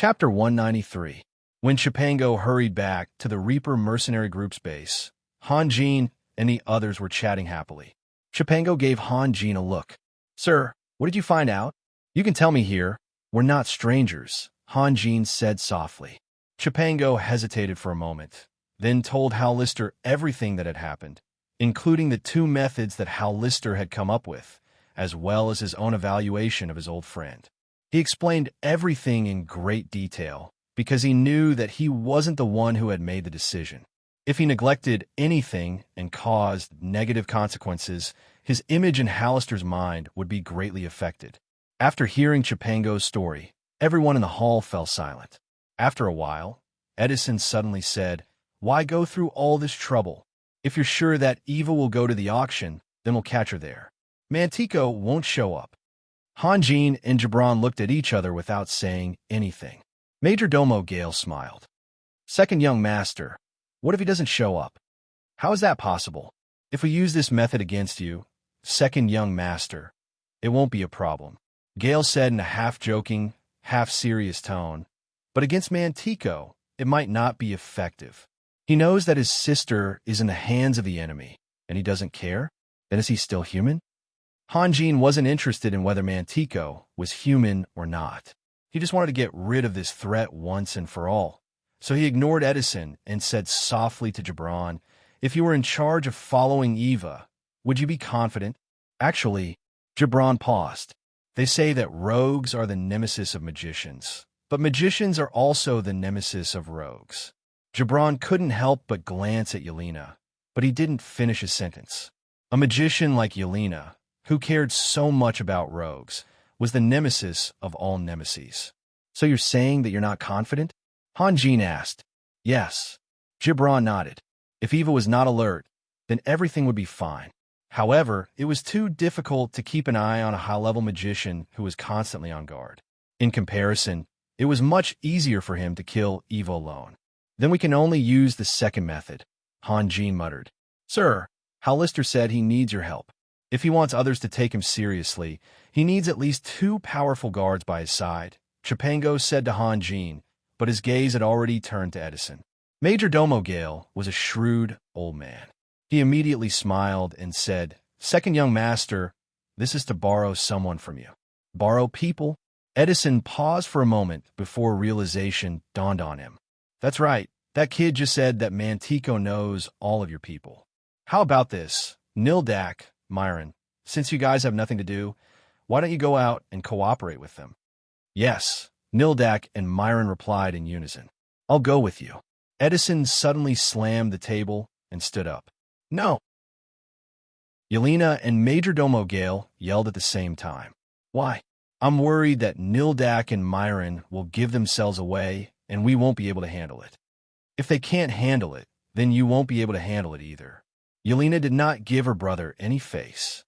Chapter 193. When Chipango hurried back to the Reaper mercenary group's base, Hanjin and the others were chatting happily. Chipango gave Hanjin a look. "Sir, what did you find out? You can tell me here. We're not strangers," Hanjin said softly. Chipango hesitated for a moment, then told Hal Lister everything that had happened, including the two methods that Hal Lister had come up with, as well as his own evaluation of his old friend. He explained everything in great detail, because he knew that he wasn't the one who had made the decision. If he neglected anything and caused negative consequences, his image in Hallister's mind would be greatly affected. After hearing Chipango's story, everyone in the hall fell silent. After a while, Edison suddenly said, "Why go through all this trouble? If you're sure that Eva will go to the auction, then we'll catch her there. Mantico won't show up." Hanjin and Gibran looked at each other without saying anything. Major Domo Gale smiled. "Second young master, what if he doesn't show up? How is that possible? If we use this method against you, second young master, it won't be a problem," Gale said in a half-joking, half-serious tone. "But against Mantico, it might not be effective. He knows that his sister is in the hands of the enemy, and he doesn't care? Then is he still human?" Hanjin wasn't interested in whether Mantico was human or not. He just wanted to get rid of this threat once and for all. So he ignored Edison and said softly to Gibran, "If you were in charge of following Eva, would you be confident?" Actually, Gibran paused. "They say that rogues are the nemesis of magicians, but magicians are also the nemesis of rogues." Gibran couldn't help but glance at Yelena, but he didn't finish his sentence. A magician like Yelena, who cared so much about rogues, was the nemesis of all nemeses. "So you're saying that you're not confident?" Hanjin asked. "Yes." Gibran nodded. If Eva was not alert, then everything would be fine. However, it was too difficult to keep an eye on a high-level magician who was constantly on guard. In comparison, it was much easier for him to kill Eva alone. "Then we can only use the second method," Hanjin muttered. "Sir, Hal Lister said he needs your help. If he wants others to take him seriously, he needs at least 2 powerful guards by his side," Chipango said to Hanjin, but his gaze had already turned to Edison. Major Domo Gale was a shrewd old man. He immediately smiled and said, "Second young master, this is to borrow someone from you." "Borrow people?" Edison paused for a moment before realization dawned on him. "That's right. That kid just said that Mantico knows all of your people. How about this? Nildak, Myron, since you guys have nothing to do, why don't you go out and cooperate with them?" "Yes," Nildak and Myron replied in unison. "I'll go with you." Edison suddenly slammed the table and stood up. "No!" Yelena and Major Domo Gale yelled at the same time. "Why?" "I'm worried that Nildak and Myron will give themselves away and we won't be able to handle it." "If they can't handle it, then you won't be able to handle it either." Yelena did not give her brother any face.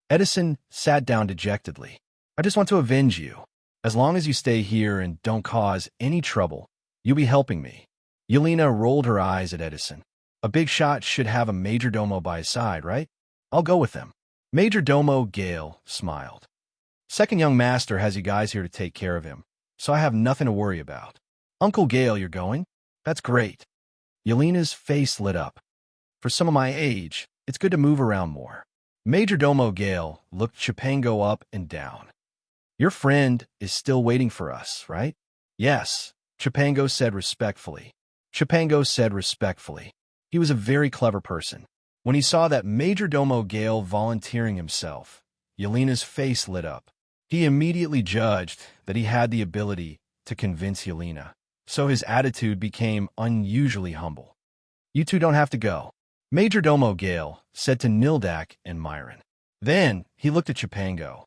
Edison sat down dejectedly. "I just want to avenge you. As long as you stay here and don't cause any trouble, you'll be helping me." Yelena rolled her eyes at Edison. "A big shot should have a major domo by his side, right? I'll go with them." Major Domo Gale smiled. "Second young master has you guys here to take care of him, so I have nothing to worry about." "Uncle Gale, you're going? That's great." Yelena's face lit up. "For some of my age, it's good to move around more." Major Domo Gale looked Chipango up and down. "Your friend is still waiting for us, right?" "Yes," Chipango said respectfully. He was a very clever person. When he saw that Major Domo Gale volunteering himself, Yelena's face lit up. He immediately judged that he had the ability to convince Yelena, so his attitude became unusually humble. "You two don't have to go," Major Domo Gale said to Nildak and Myron. Then he looked at Chipango.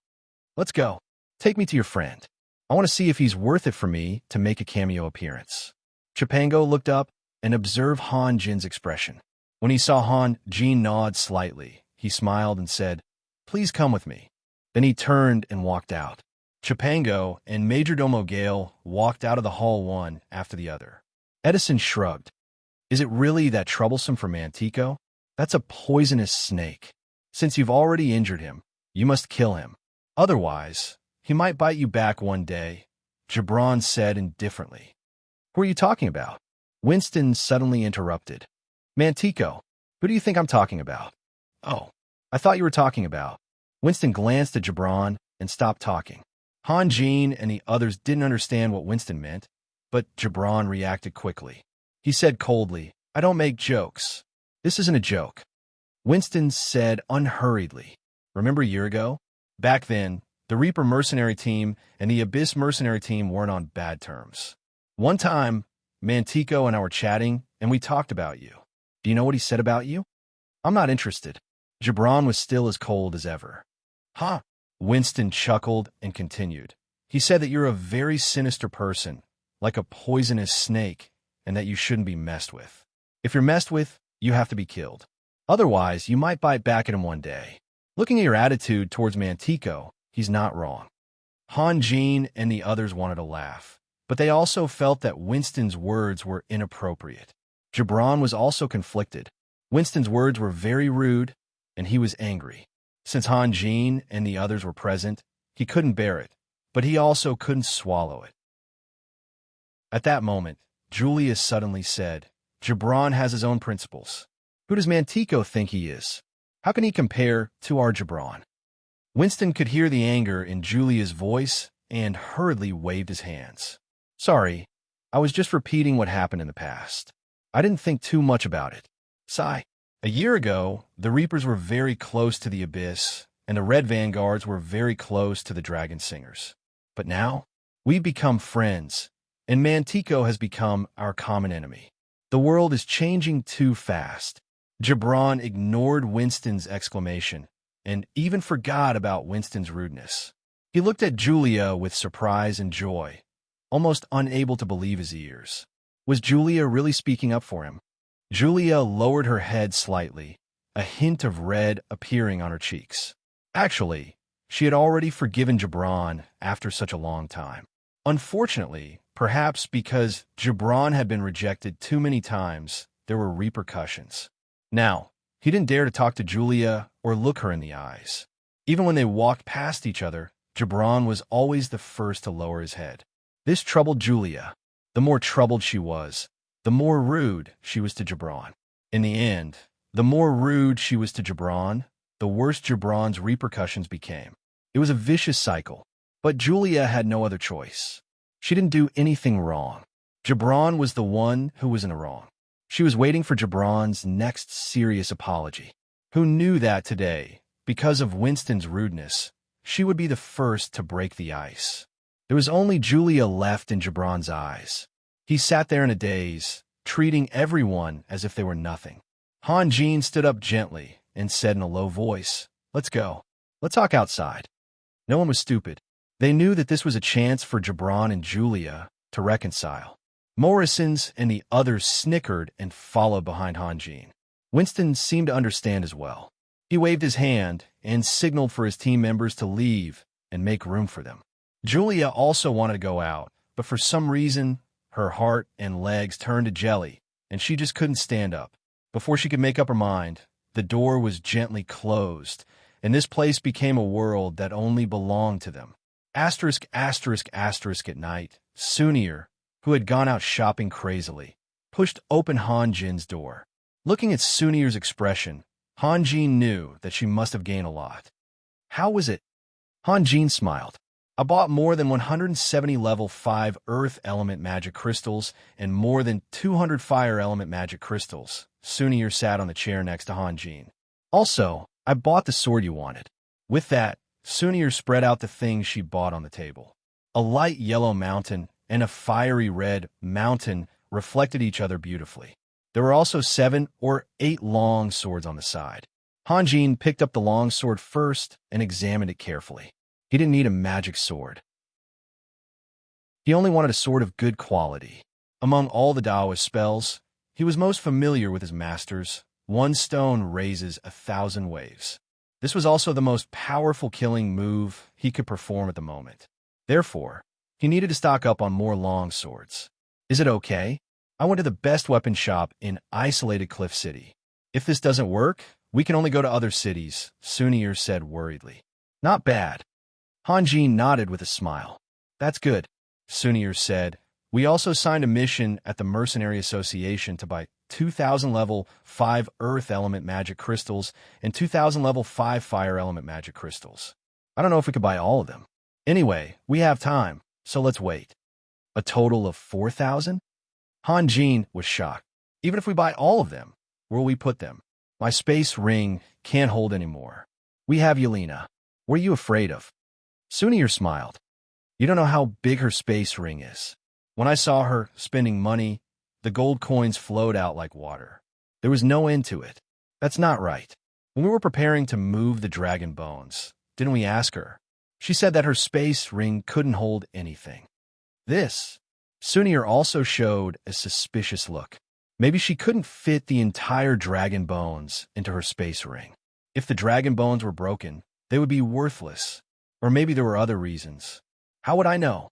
"Let's go. Take me to your friend. I want to see if he's worth it for me to make a cameo appearance." Chipango looked up and observed Hanjin's expression. When he saw Hanjin nod slightly, he smiled and said, "Please come with me." Then he turned and walked out. Chipango and Major Domo Gale walked out of the hall one after the other. Edison shrugged. "Is it really that troublesome for Mantico? That's a poisonous snake. Since you've already injured him, you must kill him. Otherwise, he might bite you back one day." Gibran said indifferently. Who are you talking about? Winston suddenly interrupted. Mantico, who do you think I'm talking about? Oh, I thought you were talking about. Winston glanced at Gibran and stopped talking. Hanjin and the others didn't understand what Winston meant, but Gibran reacted quickly. He said coldly, I don't make jokes. This isn't a joke. Winston said unhurriedly. Remember a year ago? Back then, the Reaper mercenary team and the Abyss mercenary team weren't on bad terms. One time, Mantico and I were chatting, and we talked about you. Do you know what he said about you? I'm not interested. Gibran was still as cold as ever. Huh? Winston chuckled and continued. He said that you're a very sinister person, like a poisonous snake, and that you shouldn't be messed with. If you're messed with, you have to be killed. Otherwise, you might bite back at him one day. Looking at your attitude towards Mantico, he's not wrong. Hanjin and the others wanted to laugh, but they also felt that Winston's words were inappropriate. Gibran was also conflicted. Winston's words were very rude, and he was angry. Since Hanjin and the others were present, he couldn't bear it, but he also couldn't swallow it. At that moment, Julia suddenly said, Gibran has his own principles. Who does Mantico think he is? How can he compare to our Gibran? Winston could hear the anger in Julia's voice and hurriedly waved his hands. Sorry, I was just repeating what happened in the past. I didn't think too much about it. Sigh. A year ago, the Reapers were very close to the Abyss, and the Red Vanguards were very close to the Dragon Singers. But now, we've become friends, and Mantico has become our common enemy. The world is changing too fast. Gibran ignored Winston's exclamation and even forgot about Winston's rudeness. He looked at Julia with surprise and joy, almost unable to believe his ears. Was Julia really speaking up for him? Julia lowered her head slightly, a hint of red appearing on her cheeks. Actually, she had already forgiven Gibran after such a long time. Unfortunately, perhaps because Gibran had been rejected too many times, there were repercussions. Now, he didn't dare to talk to Julia or look her in the eyes. Even when they walked past each other, Gibran was always the first to lower his head. This troubled Julia. The more troubled she was, the more rude she was to Gibran. In the end, the more rude she was to Gibran, the worse Gibran's repercussions became. It was a vicious cycle, but Julia had no other choice. She didn't do anything wrong. Gibran was the one who was in the wrong. She was waiting for Gibran's next serious apology. Who knew that today, because of Winston's rudeness, she would be the first to break the ice. There was only Julia left in Gibran's eyes. He sat there in a daze, treating everyone as if they were nothing. Hanjin stood up gently and said in a low voice, Let's go. Let's talk outside. No one was stupid. They knew that this was a chance for Gibran and Julia to reconcile. Morrison's and the others snickered and followed behind Hanjin. Winston seemed to understand as well. He waved his hand and signaled for his team members to leave and make room for them. Julia also wanted to go out, but for some reason, her heart and legs turned to jelly, and she just couldn't stand up. Before she could make up her mind, the door was gently closed, and this place became a world that only belonged to them. At night, Sunir, who had gone out shopping crazily, pushed open Hanjin's door. Looking at Sunir's expression, Hanjin knew that she must have gained a lot. How was it? Hanjin smiled. I bought more than 170 level 5 earth element magic crystals and more than 200 fire element magic crystals. Sunir sat on the chair next to Hanjin. Also, I bought the sword you wanted. With that, Sunir spread out the things she bought on the table. A light yellow mountain and a fiery red mountain reflected each other beautifully. There were also 7 or 8 long swords on the side. Hanjin picked up the long sword first and examined it carefully. He didn't need a magic sword. He only wanted a sword of good quality. Among all the Taoist spells, he was most familiar with his master's. One stone raises 1,000 waves. This was also the most powerful killing move he could perform at the moment. Therefore, he needed to stock up on more long swords. Is it okay? I went to the best weapon shop in isolated Cliff City. If this doesn't work, we can only go to other cities, Sunir said worriedly. Not bad. Hanjin nodded with a smile. That's good. Sunir said. We also signed a mission at the Mercenary Association to buy 2,000 level 5 Earth Element Magic Crystals and 2,000 level 5 Fire Element Magic Crystals. I don't know if we could buy all of them. Anyway, we have time, so let's wait. A total of 4,000? Hanjin was shocked. Even if we buy all of them, where will we put them? My space ring can't hold anymore. We have Yelena. What are you afraid of? Sunir smiled. You don't know how big her space ring is. When I saw her spending money, the gold coins flowed out like water. There was no end to it. That's not right. When we were preparing to move the dragon bones, didn't we ask her? She said that her space ring couldn't hold anything. This, Sunir also showed a suspicious look. Maybe she couldn't fit the entire dragon bones into her space ring. If the dragon bones were broken, they would be worthless. Or maybe there were other reasons. How would I know?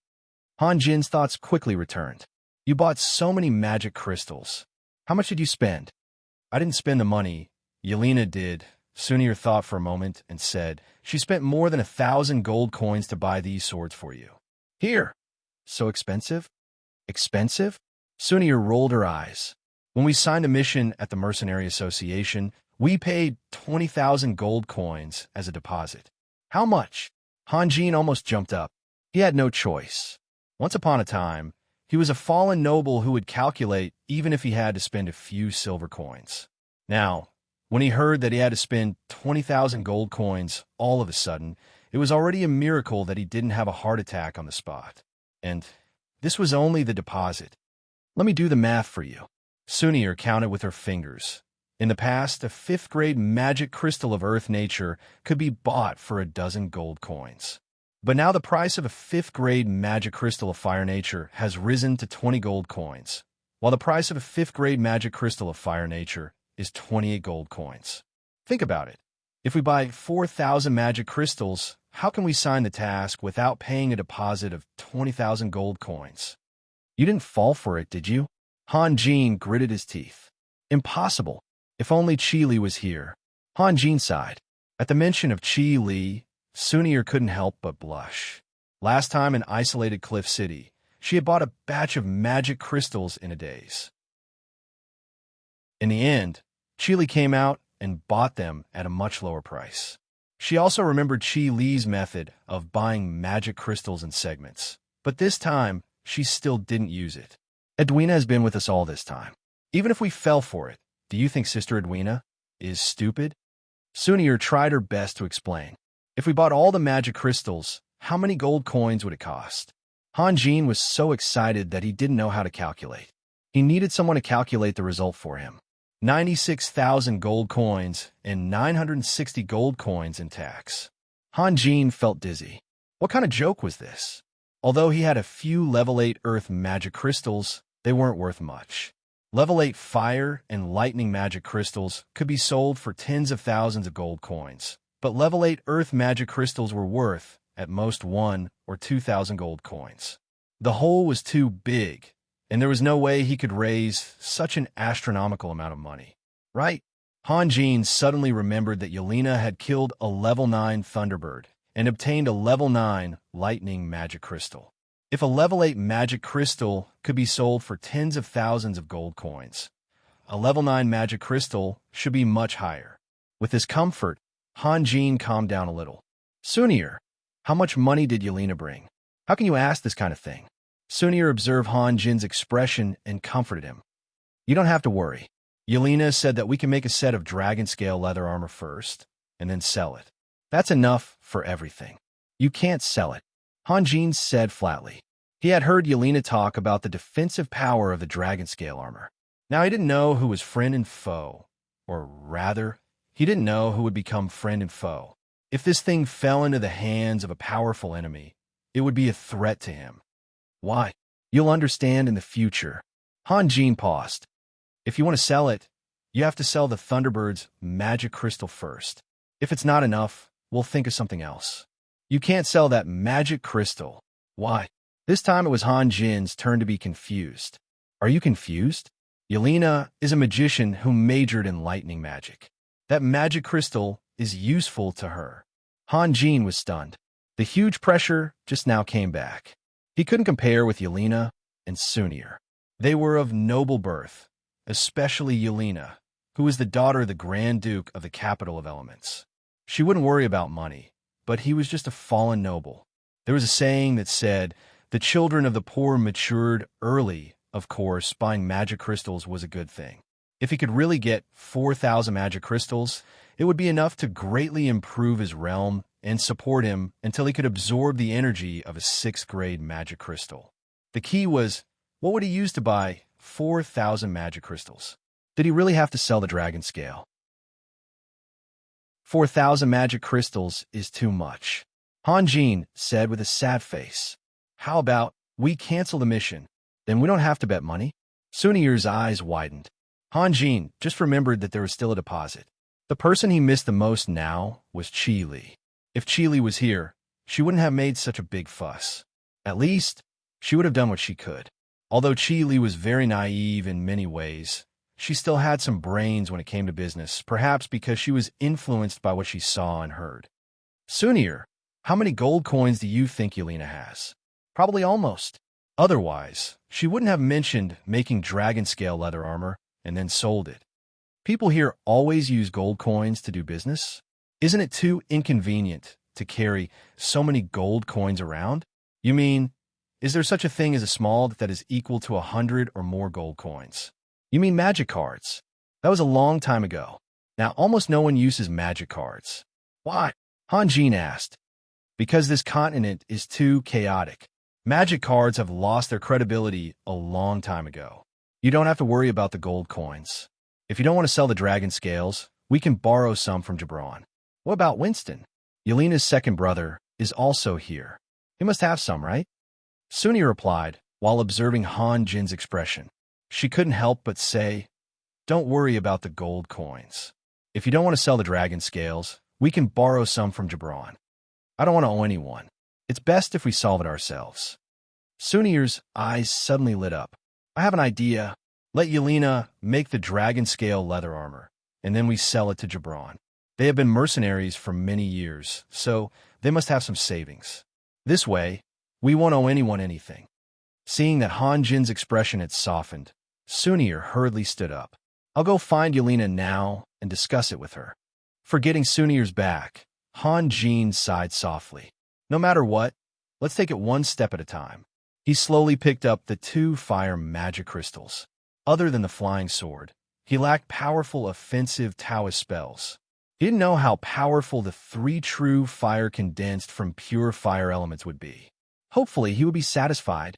Hanjin's thoughts quickly returned. You bought so many magic crystals. How much did you spend? I didn't spend the money. Yelena did. Sunir thought for a moment and said, she spent more than 1,000 gold coins to buy these swords for you. Here. So expensive? Expensive? Sunir rolled her eyes. When we signed a mission at the Mercenary Association, we paid 20,000 gold coins as a deposit. How much? Hanjin almost jumped up. He had no choice. Once upon a time, he was a fallen noble who would calculate even if he had to spend a few silver coins. Now, when he heard that he had to spend 20,000 gold coins all of a sudden, it was already a miracle that he didn't have a heart attack on the spot. And this was only the deposit. Let me do the math for you. Sunir counted with her fingers. In the past, a 5th grade magic crystal of earth nature could be bought for a dozen gold coins. But now the price of a 5th grade magic crystal of fire nature has risen to 20 gold coins, while the price of a 5th grade magic crystal of fire nature is 28 gold coins. Think about it. If we buy 4,000 magic crystals, how can we sign the task without paying a deposit of 20,000 gold coins? You didn't fall for it, did you? Hanjin gritted his teeth. Impossible. If only Qi Li was here. Hanjin sighed. At the mention of Qi Li, Sunir couldn't help but blush. Last time in isolated Cliff City, she had bought a batch of magic crystals in a daze. In the end, Qi Li came out and bought them at a much lower price. She also remembered Qi Li's method of buying magic crystals in segments, but this time, she still didn't use it. Edwina has been with us all this time. Even if we fell for it, do you think Sister Edwina is stupid? Sunir tried her best to explain. If we bought all the magic crystals, how many gold coins would it cost? Hanjin was so excited that he didn't know how to calculate. He needed someone to calculate the result for him. 96,000 gold coins and 960 gold coins in tax. Hanjin felt dizzy. What kind of joke was this? Although he had a few level 8 earth magic crystals, they weren't worth much. Level 8 fire and lightning magic crystals could be sold for tens of thousands of gold coins, but level 8 earth magic crystals were worth, at most 1 or 2,000 gold coins. The hole was too big, and there was no way he could raise such an astronomical amount of money. Right? Hanjin suddenly remembered that Yelena had killed a level 9 Thunderbird and obtained a level 9 lightning magic crystal. If a level 8 magic crystal could be sold for tens of thousands of gold coins, a level 9 magic crystal should be much higher. With his comfort, Hanjin calmed down a little. Sunir, how much money did Yelena bring? How can you ask this kind of thing? Sunir observed Hanjin's expression and comforted him. You don't have to worry. Yelena said that we can make a set of dragon scale leather armor first, and then sell it. That's enough for everything. You can't sell it, Hanjin said flatly. He had heard Yelena talk about the defensive power of the dragon scale armor. Now he didn't know who was friend and foe, or rather, he didn't know who would become friend and foe. If this thing fell into the hands of a powerful enemy, it would be a threat to him. Why? You'll understand in the future. Hanjin paused. If you want to sell it, you have to sell the Thunderbird's magic crystal first. If it's not enough, we'll think of something else. You can't sell that magic crystal. Why? This time it was Hanjin's turn to be confused. Are you confused? Yelena is a magician who majored in lightning magic. That magic crystal is useful to her. Hanjin was stunned. The huge pressure just now came back. He couldn't compare with Yelena and Sunir. They were of noble birth, especially Yelena, who was the daughter of the Grand Duke of the capital of elements. She wouldn't worry about money, but he was just a fallen noble. There was a saying that said, the children of the poor matured early. Of course, buying magic crystals was a good thing. If he could really get 4,000 magic crystals, it would be enough to greatly improve his realm and support him until he could absorb the energy of a 6th-grade magic crystal. The key was, what would he use to buy 4,000 magic crystals? Did he really have to sell the dragon scale? 4,000 magic crystals is too much, Hanjin said with a sad face. How about we cancel the mission? Then we don't have to bet money. Sunir's eyes widened. Hanjin just remembered that there was still a deposit. The person he missed the most now was Chi Li. If Chi Li was here, she wouldn't have made such a big fuss. At least, she would have done what she could. Although Chi Li was very naive in many ways, she still had some brains when it came to business, perhaps because she was influenced by what she saw and heard. Sunir, how many gold coins do you think Yelena has? Probably almost. Otherwise, she wouldn't have mentioned making dragon scale leather armor and then sold it. People here always use gold coins to do business. Isn't it too inconvenient to carry so many gold coins around? You mean, is there such a thing as a small that is equal to 100 or more gold coins? You mean magic cards? That was a long time ago. Now almost no one uses magic cards. Why? Hanjin asked. Because this continent is too chaotic. Magic cards have lost their credibility a long time ago. You don't have to worry about the gold coins. If you don't want to sell the dragon scales, we can borrow some from Gibran. What about Winston? Yelena's second brother is also here. He must have some, right? Sunir replied, while observing Han Jin's expression. She couldn't help but say, don't worry about the gold coins. If you don't want to sell the dragon scales, we can borrow some from Gibran. I don't want to owe anyone. It's best if we solve it ourselves. Sunir's eyes suddenly lit up. I have an idea. Let Yelena make the dragon scale leather armor, and then we sell it to Gibran. They have been mercenaries for many years, so they must have some savings. This way, we won't owe anyone anything. Seeing that Han Jin's expression had softened, Sunir hurriedly stood up. I'll go find Yelena now and discuss it with her. Forgetting Sunir's back, Han Jin sighed softly. No matter what, let's take it one step at a time. He slowly picked up the 2 fire magic crystals. Other than the flying sword, he lacked powerful offensive Taoist spells. He didn't know how powerful the 3 true fire condensed from pure fire elements would be. Hopefully, he would be satisfied.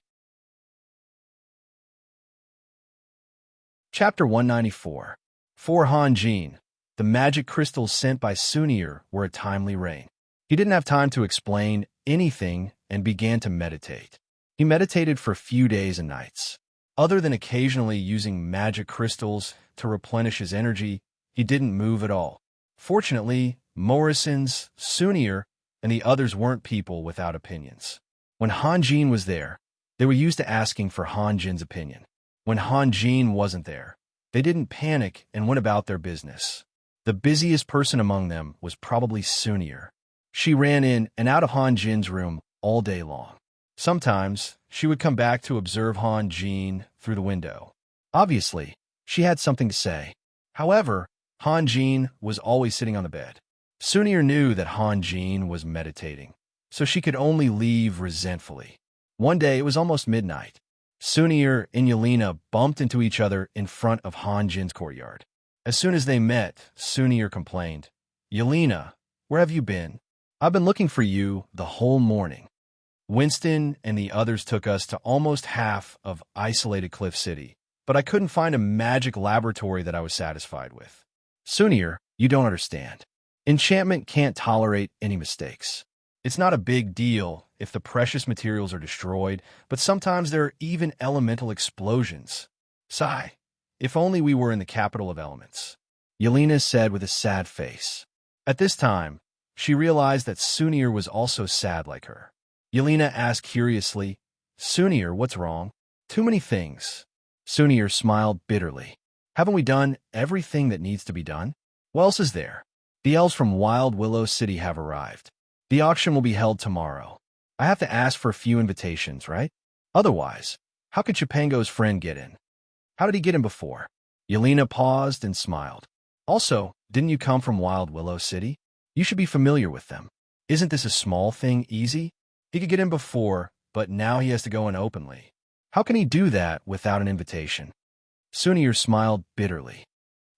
Chapter 194. For Han Jin, the magic crystals sent by Sunir were a timely rain. He didn't have time to explain anything and began to meditate. He meditated for a few days and nights. Other than occasionally using magic crystals to replenish his energy, he didn't move at all. Fortunately, Morrison's, Sunir, and the others weren't people without opinions. When Han Jin was there, they were used to asking for Han Jin's opinion. When Han Jin wasn't there, they didn't panic and went about their business. The busiest person among them was probably Sunir. She ran in and out of Han Jin's room all day long. Sometimes, she would come back to observe Han Jin through the window. Obviously, she had something to say. However, Han Jin was always sitting on the bed. Sunir knew that Han Jin was meditating, so she could only leave resentfully. One day, it was almost midnight. Sunir and Yelena bumped into each other in front of Han Jin's courtyard. As soon as they met, Sunir complained, Yelena, where have you been? I've been looking for you the whole morning. Winston and the others took us to almost half of isolated Cliff City, but I couldn't find a magic laboratory that I was satisfied with. Sunir, you don't understand. Enchantment can't tolerate any mistakes. It's not a big deal if the precious materials are destroyed, but sometimes there are even elemental explosions. Sigh, if only we were in the capital of elements. Yelena said with a sad face. At this time, she realized that Sunir was also sad like her. Yelena asked curiously, Sunir, what's wrong? Too many things. Sunir smiled bitterly. Haven't we done everything that needs to be done? What else is there? The elves from Wild Willow City have arrived. The auction will be held tomorrow. I I have to ask for a few invitations, right? Otherwise, how could Chipango's friend get in? How did he get in before? Yelena paused and smiled. Also, didn't you come from Wild Willow City? You should be familiar with them. Isn't this a small thing easy? He could get in before, but now he has to go in openly. How can he do that without an invitation? Sunir smiled bitterly.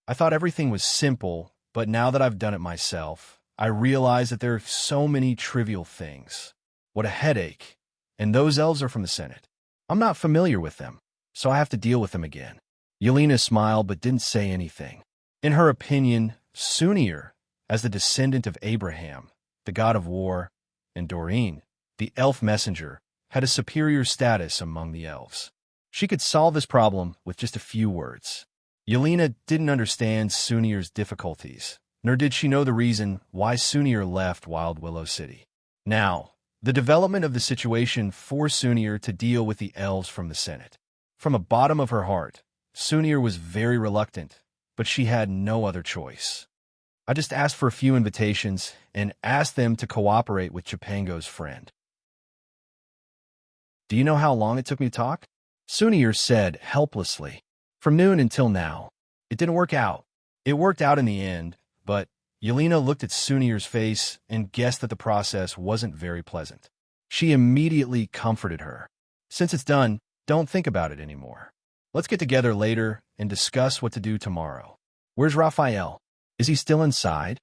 I thought everything was simple, but now that I've done it myself, I realize that there are so many trivial things. What a headache. And those elves are from the Senate. I'm not familiar with them, so I have to deal with them again. Yelena smiled but didn't say anything. In her opinion, Sunir, as the descendant of Abraham, the god of war, and Doreen, the elf messenger, had a superior status among the elves. She could solve this problem with just a few words. Yelena didn't understand Sunir's difficulties, nor did she know the reason why Sunir left Wild Willow City. Now, the development of the situation forced Sunir to deal with the elves from the Senate. From the bottom of her heart, Sunir was very reluctant, but she had no other choice. I just asked for a few invitations and asked them to cooperate with Chipango's friend. Do you know how long it took me to talk? Sunir said helplessly. From noon until now. It didn't work out. It worked out in the end, but Yelena looked at Sunir's face and guessed that the process wasn't very pleasant. She immediately comforted her. Since it's done, don't think about it anymore. Let's get together later and discuss what to do tomorrow. Where's Raphael? Is he still inside?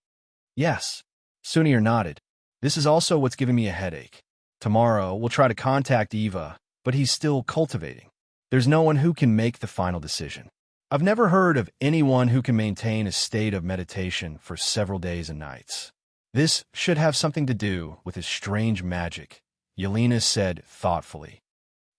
Yes. Sunir nodded. This is also what's giving me a headache. Tomorrow, we'll try to contact Eva, but he's still cultivating. There's no one who can make the final decision. I've never heard of anyone who can maintain a state of meditation for several days and nights. This should have something to do with his strange magic, Yelena said thoughtfully.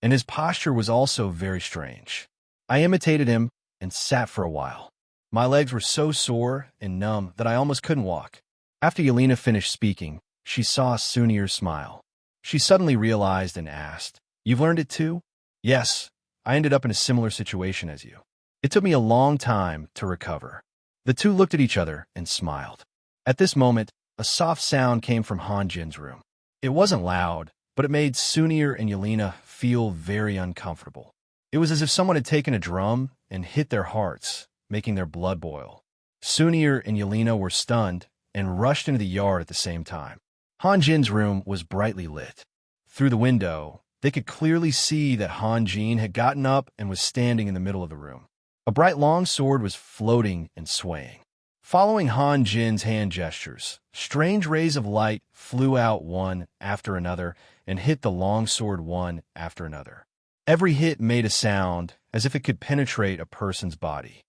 And his posture was also very strange. I imitated him and sat for a while. My legs were so sore and numb that I almost couldn't walk. After Yelena finished speaking, she saw Sunir smile. She suddenly realized and asked, You've learned it too? Yes, I ended up in a similar situation as you. It took me a long time to recover. The two looked at each other and smiled. At this moment, a soft sound came from Hanjin's room. It wasn't loud, but it made Sunir and Yelena feel very uncomfortable. It was as if someone had taken a drum and hit their hearts, making their blood boil. Sunir and Yelena were stunned and rushed into the yard at the same time. Hanjin's room was brightly lit. Through the window, they could clearly see that Hanjin had gotten up and was standing in the middle of the room. A bright long sword was floating and swaying. Following Hanjin's hand gestures, strange rays of light flew out one after another and hit the long sword one after another. Every hit made a sound as if it could penetrate a person's body.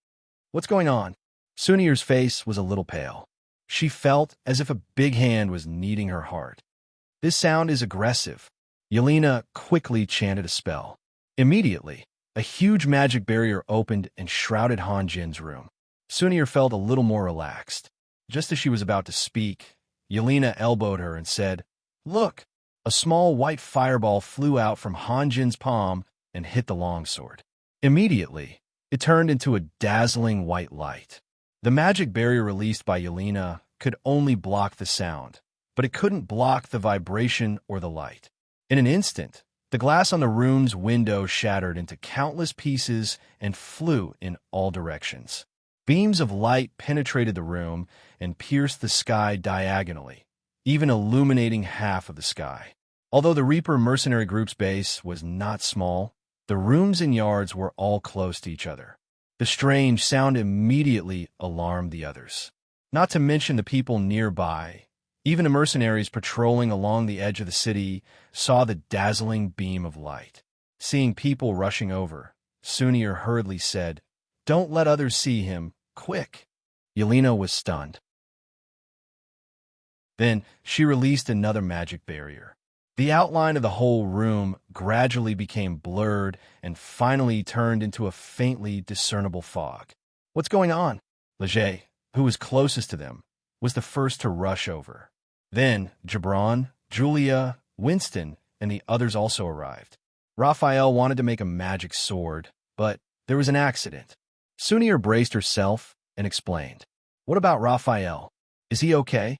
What's going on? Sunir's face was a little pale. She felt as if a big hand was kneading her heart. This sound is aggressive. Yelena quickly chanted a spell. Immediately, a huge magic barrier opened and shrouded Hanjin's room. Sunir felt a little more relaxed. Just as she was about to speak, Yelena elbowed her and said, Look! A small white fireball flew out from Hanjin's palm and hit the longsword. Immediately, it turned into a dazzling white light. The magic barrier released by Yelena could only block the sound, but it couldn't block the vibration or the light. In an instant, the glass on the room's window shattered into countless pieces and flew in all directions. Beams of light penetrated the room and pierced the sky diagonally, even illuminating half of the sky. Although the Reaper mercenary group's base was not small, the rooms and yards were all close to each other. The strange sound immediately alarmed the others. Not to mention the people nearby. Even the mercenaries patrolling along the edge of the city saw the dazzling beam of light. Seeing people rushing over, Sunir hurriedly said, Don't let others see him. Quick! Yelena was stunned. Then she released another magic barrier. The outline of the whole room gradually became blurred and finally turned into a faintly discernible fog. What's going on? Leger, who was closest to them, was the first to rush over. Then Gibran, Julia, Winston, and the others also arrived. Raphael wanted to make a magic sword, but there was an accident. Sunir braced herself and explained. What about Raphael? Is he okay?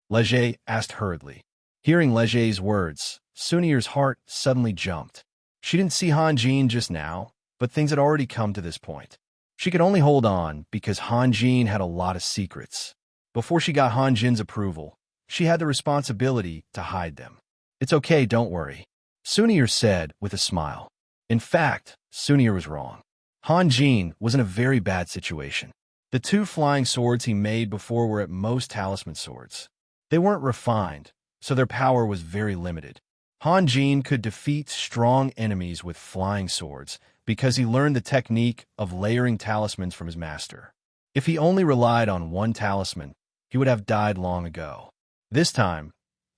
Leger asked hurriedly. Hearing Leger's words, Sunir's heart suddenly jumped. She didn't see Hanjin just now, but things had already come to this point. She could only hold on because Hanjin had a lot of secrets. Before she got Hanjin's approval, she had the responsibility to hide them. "It's okay, don't worry," Sunir said with a smile. In fact, Sunir was wrong. Hanjin was in a very bad situation. The 2 flying swords he made before were at most talisman swords. They weren't refined, so their power was very limited. Hanjin could defeat strong enemies with flying swords because he learned the technique of layering talismans from his master. If he only relied on one talisman, he would have died long ago. This time,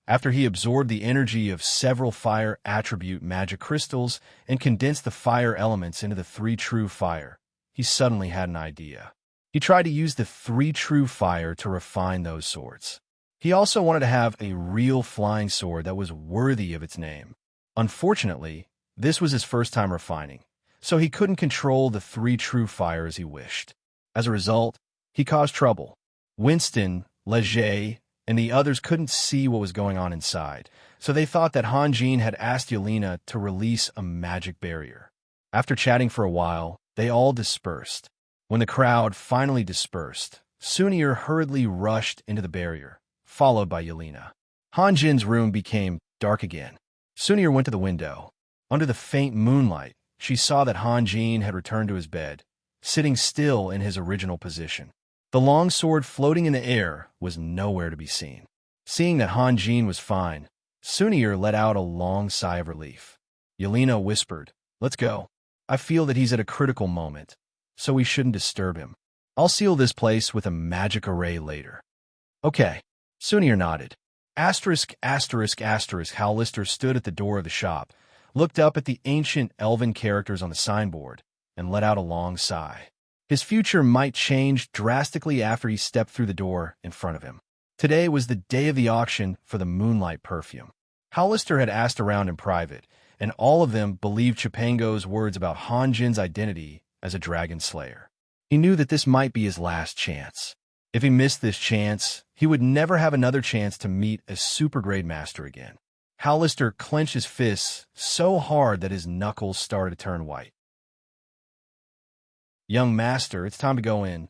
after he absorbed the energy of several fire attribute magic crystals and condensed the fire elements into the 3 true fire, he suddenly had an idea. He tried to use the 3 true fire to refine those swords. He also wanted to have a real flying sword that was worthy of its name. Unfortunately, this was his first time refining, so he couldn't control the 3 true fire as he wished. As a result, he caused trouble. Winston, Leger, and the others couldn't see what was going on inside, so they thought that Hanjin had asked Yelena to release a magic barrier. After chatting for a while, they all dispersed. When the crowd finally dispersed, Sunir hurriedly rushed into the barrier, followed by Yelena. Hanjin's room became dark again. Sunir went to the window. Under the faint moonlight, she saw that Hanjin had returned to his bed, sitting still in his original position. The long sword floating in the air was nowhere to be seen. Seeing that Hanjin was fine, Sunir let out a long sigh of relief. Yelena whispered, "Let's go. I feel that he's at a critical moment, so we shouldn't disturb him. I'll seal this place with a magic array later." "Okay." Sunir nodded. Hollister stood at the door of the shop, looked up at the ancient elven characters on the signboard, and let out a long sigh. His future might change drastically after he stepped through the door in front of him. Today was the day of the auction for the Moonlight perfume. Hollister had asked around in private, and all of them believed Chipango's words about Hanjin's identity as a dragon slayer. He knew that this might be his last chance. If he missed this chance, he would never have another chance to meet a super-grade master again. Hollister clenched his fists so hard that his knuckles started to turn white. "Young master, it's time to go in."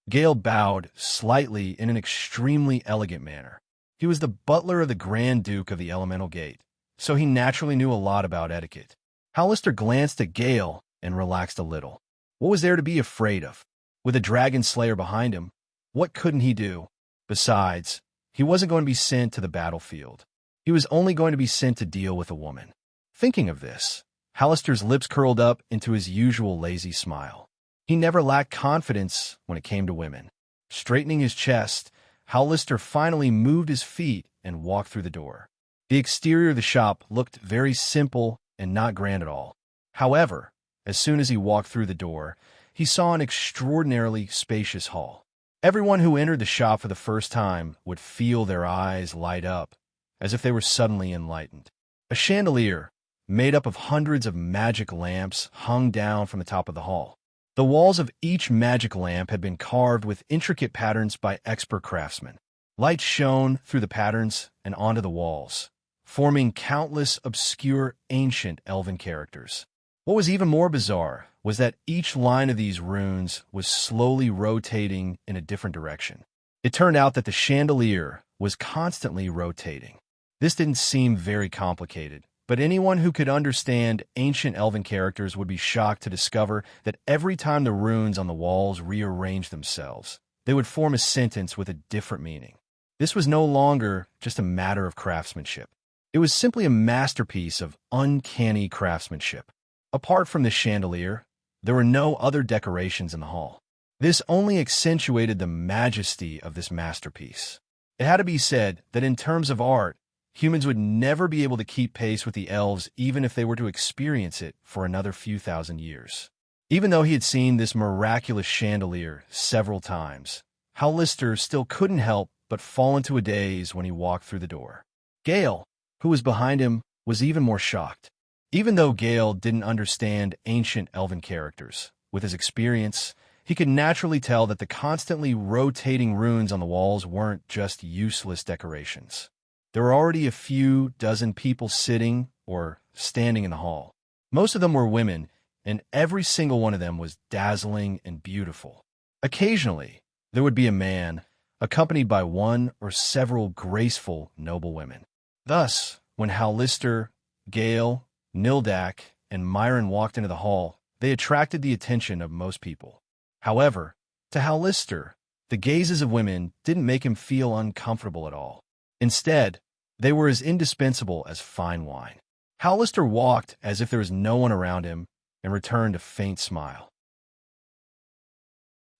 Gale bowed slightly in an extremely elegant manner. He was the butler of the Grand Duke of the Elemental Gate, so he naturally knew a lot about etiquette. Hollister glanced at Gale and relaxed a little. What was there to be afraid of? With a dragon slayer behind him, what couldn't he do? Besides, he wasn't going to be sent to the battlefield. He was only going to be sent to deal with a woman. Thinking of this, Hollister's lips curled up into his usual lazy smile. He never lacked confidence when it came to women. Straightening his chest, Hollister finally moved his feet and walked through the door. The exterior of the shop looked very simple and not grand at all. However, as soon as he walked through the door, he saw an extraordinarily spacious hall. Everyone who entered the shop for the first time would feel their eyes light up, as if they were suddenly enlightened. A chandelier, made up of hundreds of magic lamps, hung down from the top of the hall. The walls of each magic lamp had been carved with intricate patterns by expert craftsmen. Light shone through the patterns and onto the walls, forming countless obscure ancient elven characters. What was even more bizarre was that each line of these runes was slowly rotating in a different direction. It turned out that the chandelier was constantly rotating. This didn't seem very complicated, but anyone who could understand ancient elven characters would be shocked to discover that every time the runes on the walls rearranged themselves, they would form a sentence with a different meaning. This was no longer just a matter of craftsmanship. It was simply a masterpiece of uncanny craftsmanship. Apart from the chandelier, there were no other decorations in the hall. This only accentuated the majesty of this masterpiece. It had to be said that in terms of art, humans would never be able to keep pace with the elves even if they were to experience it for another few thousand years. Even though he had seen this miraculous chandelier several times, Hollister still couldn't help but fall into a daze when he walked through the door. Gale, who was behind him, was even more shocked. Even though Gale didn't understand ancient elven characters, with his experience, he could naturally tell that the constantly rotating runes on the walls weren't just useless decorations. there were already a few dozen people sitting or standing in the hall. Most of them were women, and every single one of them was dazzling and beautiful. Occasionally, there would be a man, accompanied by one or several graceful noble women. Thus, when Hallister, Gale, Nildak, and Myron walked into the hall, they attracted the attention of most people. However, to Hallister, the gazes of women didn't make him feel uncomfortable at all. Instead, they were as indispensable as fine wine. Hallister walked as if there was no one around him and returned a faint smile.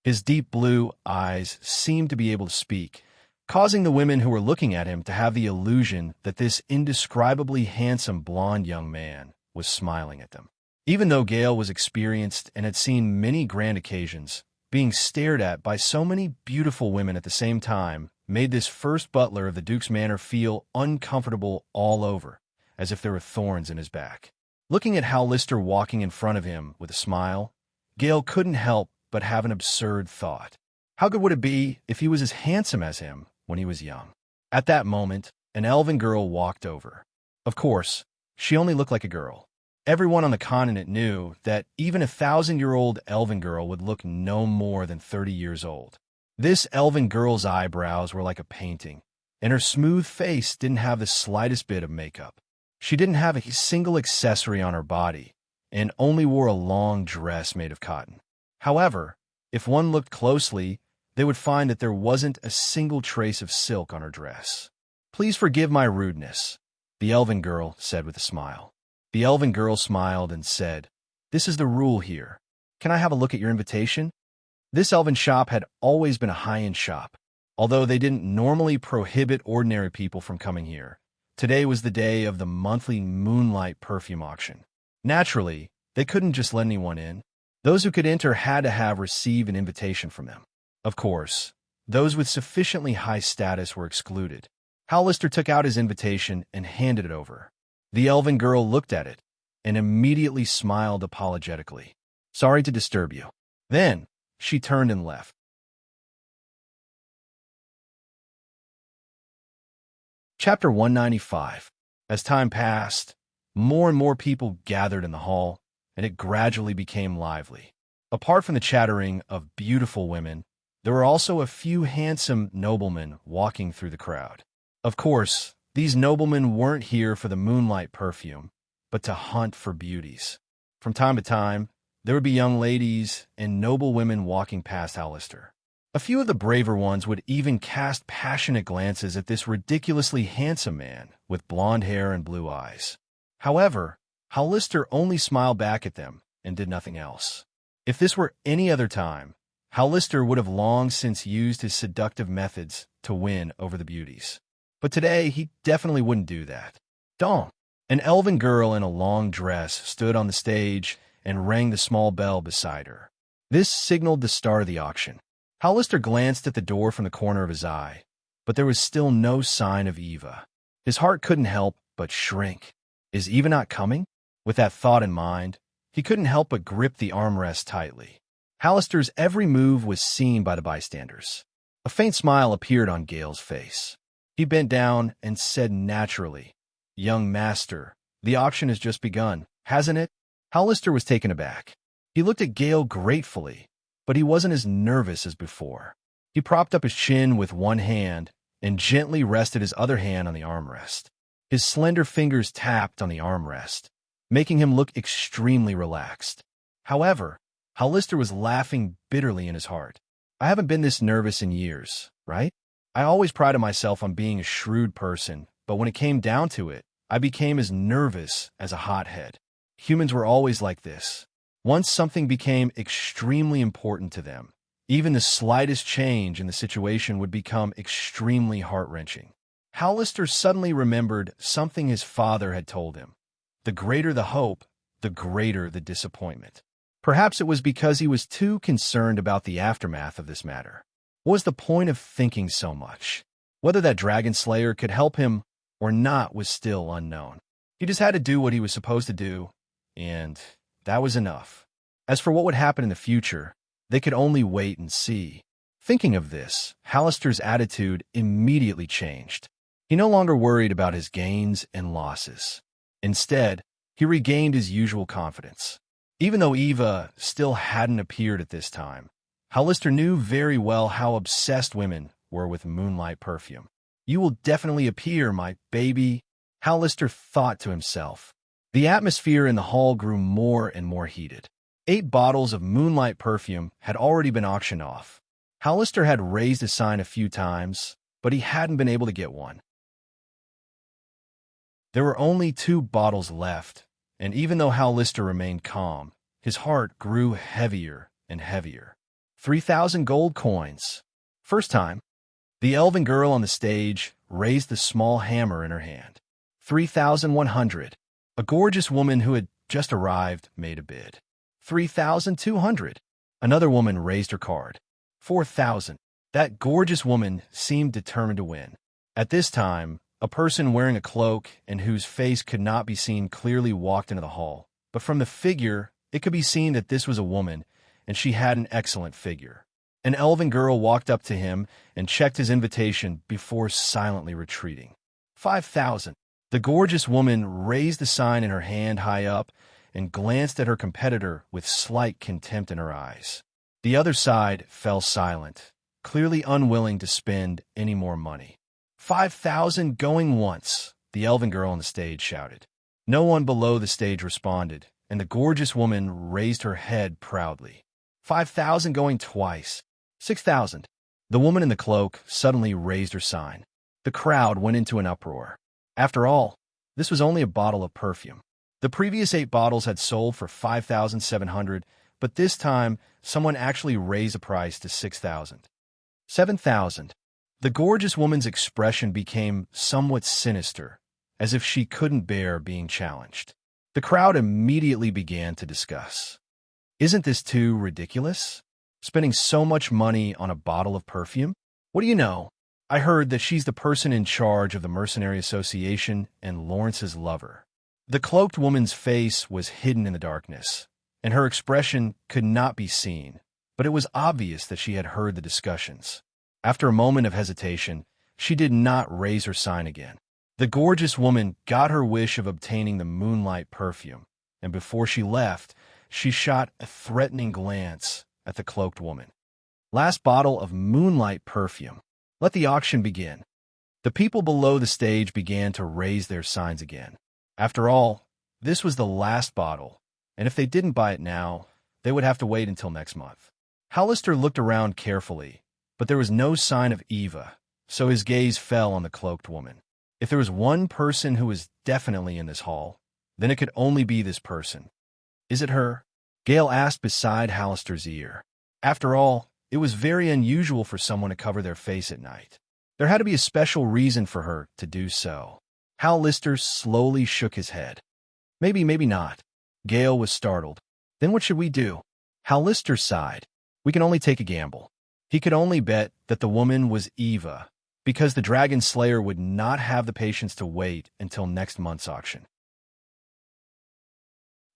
His deep blue eyes seemed to be able to speak, causing the women who were looking at him to have the illusion that this indescribably handsome blonde young man was smiling at them. Even though Gale was experienced and had seen many grand occasions, being stared at by so many beautiful women at the same time made this first butler of the Duke's manor feel uncomfortable all over, as if there were thorns in his back. Looking at Hallister walking in front of him with a smile, Gale couldn't help but have an absurd thought. How good would it be if he was as handsome as him when he was young? At that moment, an elven girl walked over. Of course, she only looked like a girl. Everyone on the continent knew that even a 1,000-year-old elven girl would look no more than 30 years old. This elven girl's eyebrows were like a painting, and her smooth face didn't have the slightest bit of makeup. She didn't have a single accessory on her body, and only wore a long dress made of cotton. However, if one looked closely, they would find that there wasn't a single trace of silk on her dress. "Please forgive my rudeness," the elven girl said with a smile. The elven girl smiled and said, "This is the rule here. Can I have a look at your invitation?" This elven shop had always been a high-end shop. Although they didn't normally prohibit ordinary people from coming here, today was the day of the monthly moonlight perfume auction. Naturally, they couldn't just let anyone in. Those who could enter had to have received an invitation from them. Of course, those with sufficiently high status were excluded. Hallister took out his invitation and handed it over. The elven girl looked at it and immediately smiled apologetically. "Sorry to disturb you." Then, she turned and left. Chapter 195. As time passed, more and more people gathered in the hall, and it gradually became lively. Apart from the chattering of beautiful women, there were also a few handsome noblemen walking through the crowd. Of course, these noblemen weren't here for the moonlight perfume, but to hunt for beauties. From time to time, there would be young ladies and noble women walking past Hallister. A few of the braver ones would even cast passionate glances at this ridiculously handsome man with blonde hair and blue eyes. However, Hallister only smiled back at them and did nothing else. If this were any other time, Hallister would have long since used his seductive methods to win over the beauties. But today, he definitely wouldn't do that. Dong! An elven girl in a long dress stood on the stage and rang the small bell beside her. This signaled the start of the auction. Hallister glanced at the door from the corner of his eye, but there was still no sign of Eva. His heart couldn't help but shrink. Is Eva not coming? With that thought in mind, he couldn't help but grip the armrest tightly. Hallister's every move was seen by the bystanders. A faint smile appeared on Gale's face. He bent down and said naturally, "Young master, the auction has just begun, hasn't it?" Hallister was taken aback. He looked at Gale gratefully, but he wasn't as nervous as before. He propped up his chin with one hand and gently rested his other hand on the armrest. His slender fingers tapped on the armrest, making him look extremely relaxed. However, Hallister was laughing bitterly in his heart. "I haven't been this nervous in years, right? I always prided myself on being a shrewd person, but when it came down to it, I became as nervous as a hothead. Humans were always like this. Once something became extremely important to them, even the slightest change in the situation would become extremely heart-wrenching." Hallister suddenly remembered something his father had told him. The greater the hope, the greater the disappointment. Perhaps it was because he was too concerned about the aftermath of this matter. What was the point of thinking so much? Whether that dragon slayer could help him or not was still unknown. He just had to do what he was supposed to do, and that was enough. As for what would happen in the future, they could only wait and see. Thinking of this, Hallister's attitude immediately changed. He no longer worried about his gains and losses. Instead, he regained his usual confidence. Even though Eva still hadn't appeared at this time, Hollister knew very well how obsessed women were with moonlight perfume. "You will definitely appear, my baby," Hollister thought to himself. The atmosphere in the hall grew more and more heated. 8 bottles of moonlight perfume had already been auctioned off. Hollister had raised his sign a few times, but he hadn't been able to get one. There were only 2 bottles left, and even though Hollister remained calm, his heart grew heavier and heavier. 3,000 gold coins. First time. The elven girl on the stage raised the small hammer in her hand. 3,100. A gorgeous woman who had just arrived made a bid. 3,200. Another woman raised her card. 4,000. That gorgeous woman seemed determined to win. At this time, a person wearing a cloak and whose face could not be seen clearly walked into the hall. But from the figure, it could be seen that this was a woman, and she had an excellent figure. An elven girl walked up to him and checked his invitation before silently retreating. 5,000. The gorgeous woman raised the sign in her hand high up and glanced at her competitor with slight contempt in her eyes. The other side fell silent, clearly unwilling to spend any more money. 5,000 going once, the elven girl on the stage shouted. No one below the stage responded, and the gorgeous woman raised her head proudly. 5,000 going twice. 6,000. The woman in the cloak suddenly raised her sign. The crowd went into an uproar. After all, this was only a bottle of perfume. The previous 8 bottles had sold for 5,700, but this time someone actually raised the price to 6,000. 7,000. The gorgeous woman's expression became somewhat sinister, as if she couldn't bear being challenged. The crowd immediately began to discuss. Isn't this too ridiculous? Spending so much money on a bottle of perfume? What do you know? I heard that she's the person in charge of the Mercenary Association and Lawrence's lover. The cloaked woman's face was hidden in the darkness, and her expression could not be seen, but it was obvious that she had heard the discussions. After a moment of hesitation, she did not raise her sign again. The gorgeous woman got her wish of obtaining the moonlight perfume, and before she left, she shot a threatening glance at the cloaked woman. Last bottle of moonlight perfume. Let the auction begin. The people below the stage began to raise their signs again. After all, this was the last bottle, and if they didn't buy it now, they would have to wait until next month. Hollister looked around carefully, but there was no sign of Eva, so his gaze fell on the cloaked woman. If there was one person who was definitely in this hall, then it could only be this person. Is it her? Gale asked beside Hollister's ear. After all, it was very unusual for someone to cover their face at night. There had to be a special reason for her to do so. Hollister slowly shook his head. Maybe not. Gale was startled. Then what should we do? Hollister sighed. We can only take a gamble. He could only bet that the woman was Eva, because the Dragon Slayer would not have the patience to wait until next month's auction.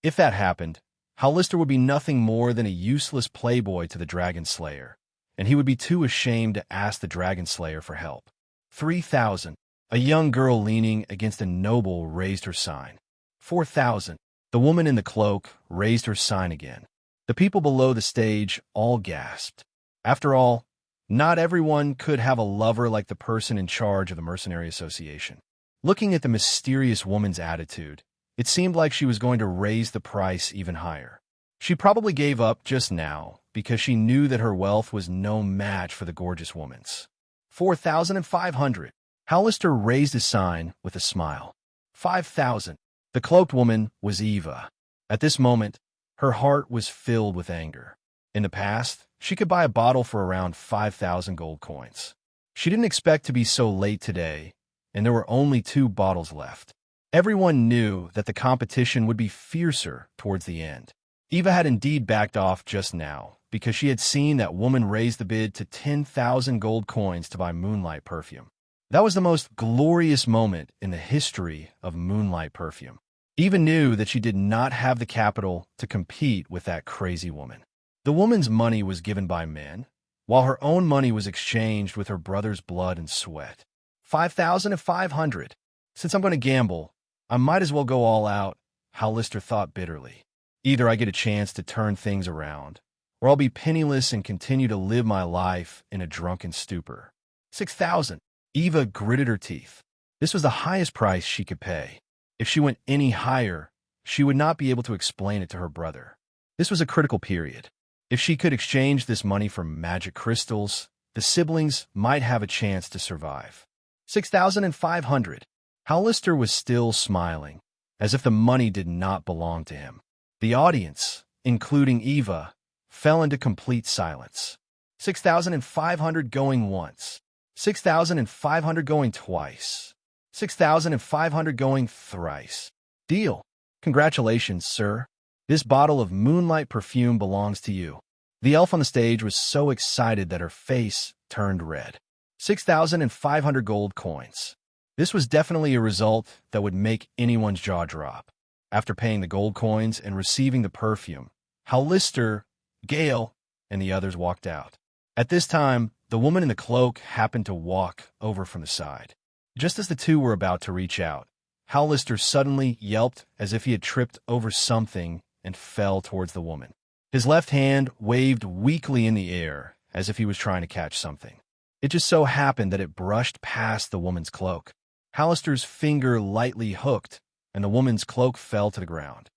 If that happened, Hollister would be nothing more than a useless playboy to the Dragon Slayer, and he would be too ashamed to ask the Dragon Slayer for help. 3,000. A young girl leaning against a noble raised her sign. 4,000. The woman in the cloak raised her sign again. The people below the stage all gasped. After all, not everyone could have a lover like the person in charge of the Mercenary Association. Looking at the mysterious woman's attitude, it seemed like she was going to raise the price even higher. She probably gave up just now because she knew that her wealth was no match for the gorgeous woman's. 4,500. Hollister raised his sign with a smile. 5,000. The cloaked woman was Eva. At this moment, her heart was filled with anger. In the past, she could buy a bottle for around 5,000 gold coins. She didn't expect to be so late today, and there were only 2 bottles left. Everyone knew that the competition would be fiercer towards the end. Eva had indeed backed off just now, because she had seen that woman raise the bid to 10,000 gold coins to buy moonlight perfume. That was the most glorious moment in the history of moonlight perfume. Eva knew that she did not have the capital to compete with that crazy woman. The woman's money was given by men, while her own money was exchanged with her brother's blood and sweat. 5,500. Since I'm going to gamble, I might as well go all out, Hollister thought bitterly. Either I get a chance to turn things around, or I'll be penniless and continue to live my life in a drunken stupor. 6,000. Eva gritted her teeth. This was the highest price she could pay. If she went any higher, she would not be able to explain it to her brother. This was a critical period. If she could exchange this money for magic crystals, the siblings might have a chance to survive. 6,500. Hollister was still smiling, as if the money did not belong to him. The audience, including Eva, fell into complete silence. 6,500 going once. 6,500 going twice. 6,500 going thrice. Deal. Congratulations, sir. This bottle of moonlight perfume belongs to you. The elf on the stage was so excited that her face turned red. 6,500 gold coins. This was definitely a result that would make anyone's jaw drop. After paying the gold coins and receiving the perfume, Hollister, Gale, and the others walked out. At this time, the woman in the cloak happened to walk over from the side. Just as the two were about to reach out, Hollister suddenly yelped as if he had tripped over something and fell towards the woman. His left hand waved weakly in the air as if he was trying to catch something. It just so happened that it brushed past the woman's cloak. Hollister's finger lightly hooked, and the woman's cloak fell to the ground.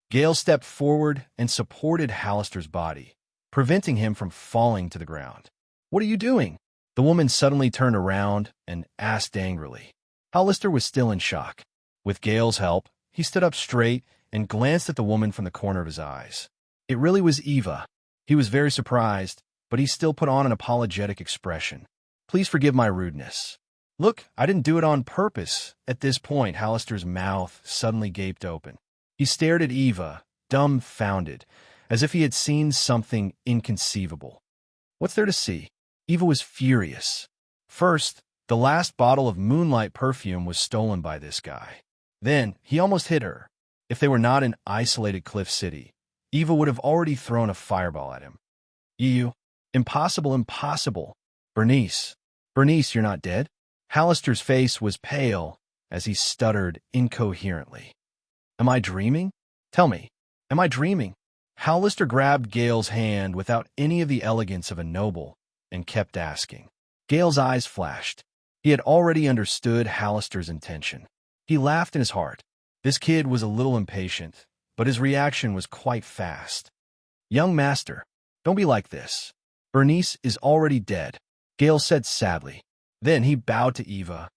Gale stepped forward and supported Hollister's body, preventing him from falling to the ground. "What are you doing?" The woman suddenly turned around and asked angrily. Hollister was still in shock. With Gale's help, he stood up straight and glanced at the woman from the corner of his eyes. It really was Eva. He was very surprised, but he still put on an apologetic expression. "Please forgive my rudeness." "Look, I didn't do it on purpose." At this point, Hollister's mouth suddenly gaped open. He stared at Eva, dumbfounded, as if he had seen something inconceivable. What's there to see? Eva was furious. First, the last bottle of moonlight perfume was stolen by this guy. Then, he almost hit her. If they were not in isolated Cliff City, Eva would have already thrown a fireball at him. "You? Impossible, impossible. Bernice, you're not dead?" Hollister's face was pale as he stuttered incoherently. "Am I dreaming? Tell me, am I dreaming?" Hollister grabbed Gale's hand without any of the elegance of a noble and kept asking. Gale's eyes flashed. He had already understood Hollister's intention. He laughed in his heart. This kid was a little impatient, but his reaction was quite fast. "Young master, don't be like this. Bernice is already dead," Gale said sadly. Then he bowed to Eva.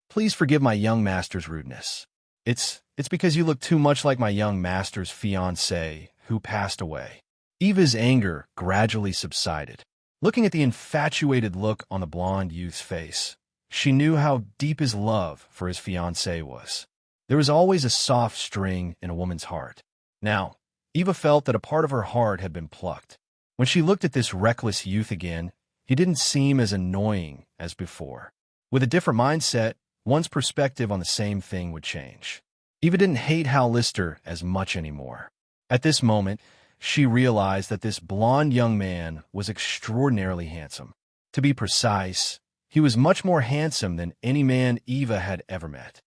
"Please forgive my young master's rudeness. It's because you look too much like my young master's fiancée, who passed away." Eva's anger gradually subsided. Looking at the infatuated look on the blonde youth's face, she knew how deep his love for his fiancée was. There was always a soft string in a woman's heart. Now, Eva felt that a part of her heart had been plucked. When she looked at this reckless youth again, he didn't seem as annoying as before. With a different mindset, one's perspective on the same thing would change. Eva didn't hate Hollister as much anymore. At this moment, she realized that this blonde young man was extraordinarily handsome. To be precise, he was much more handsome than any man Eva had ever met.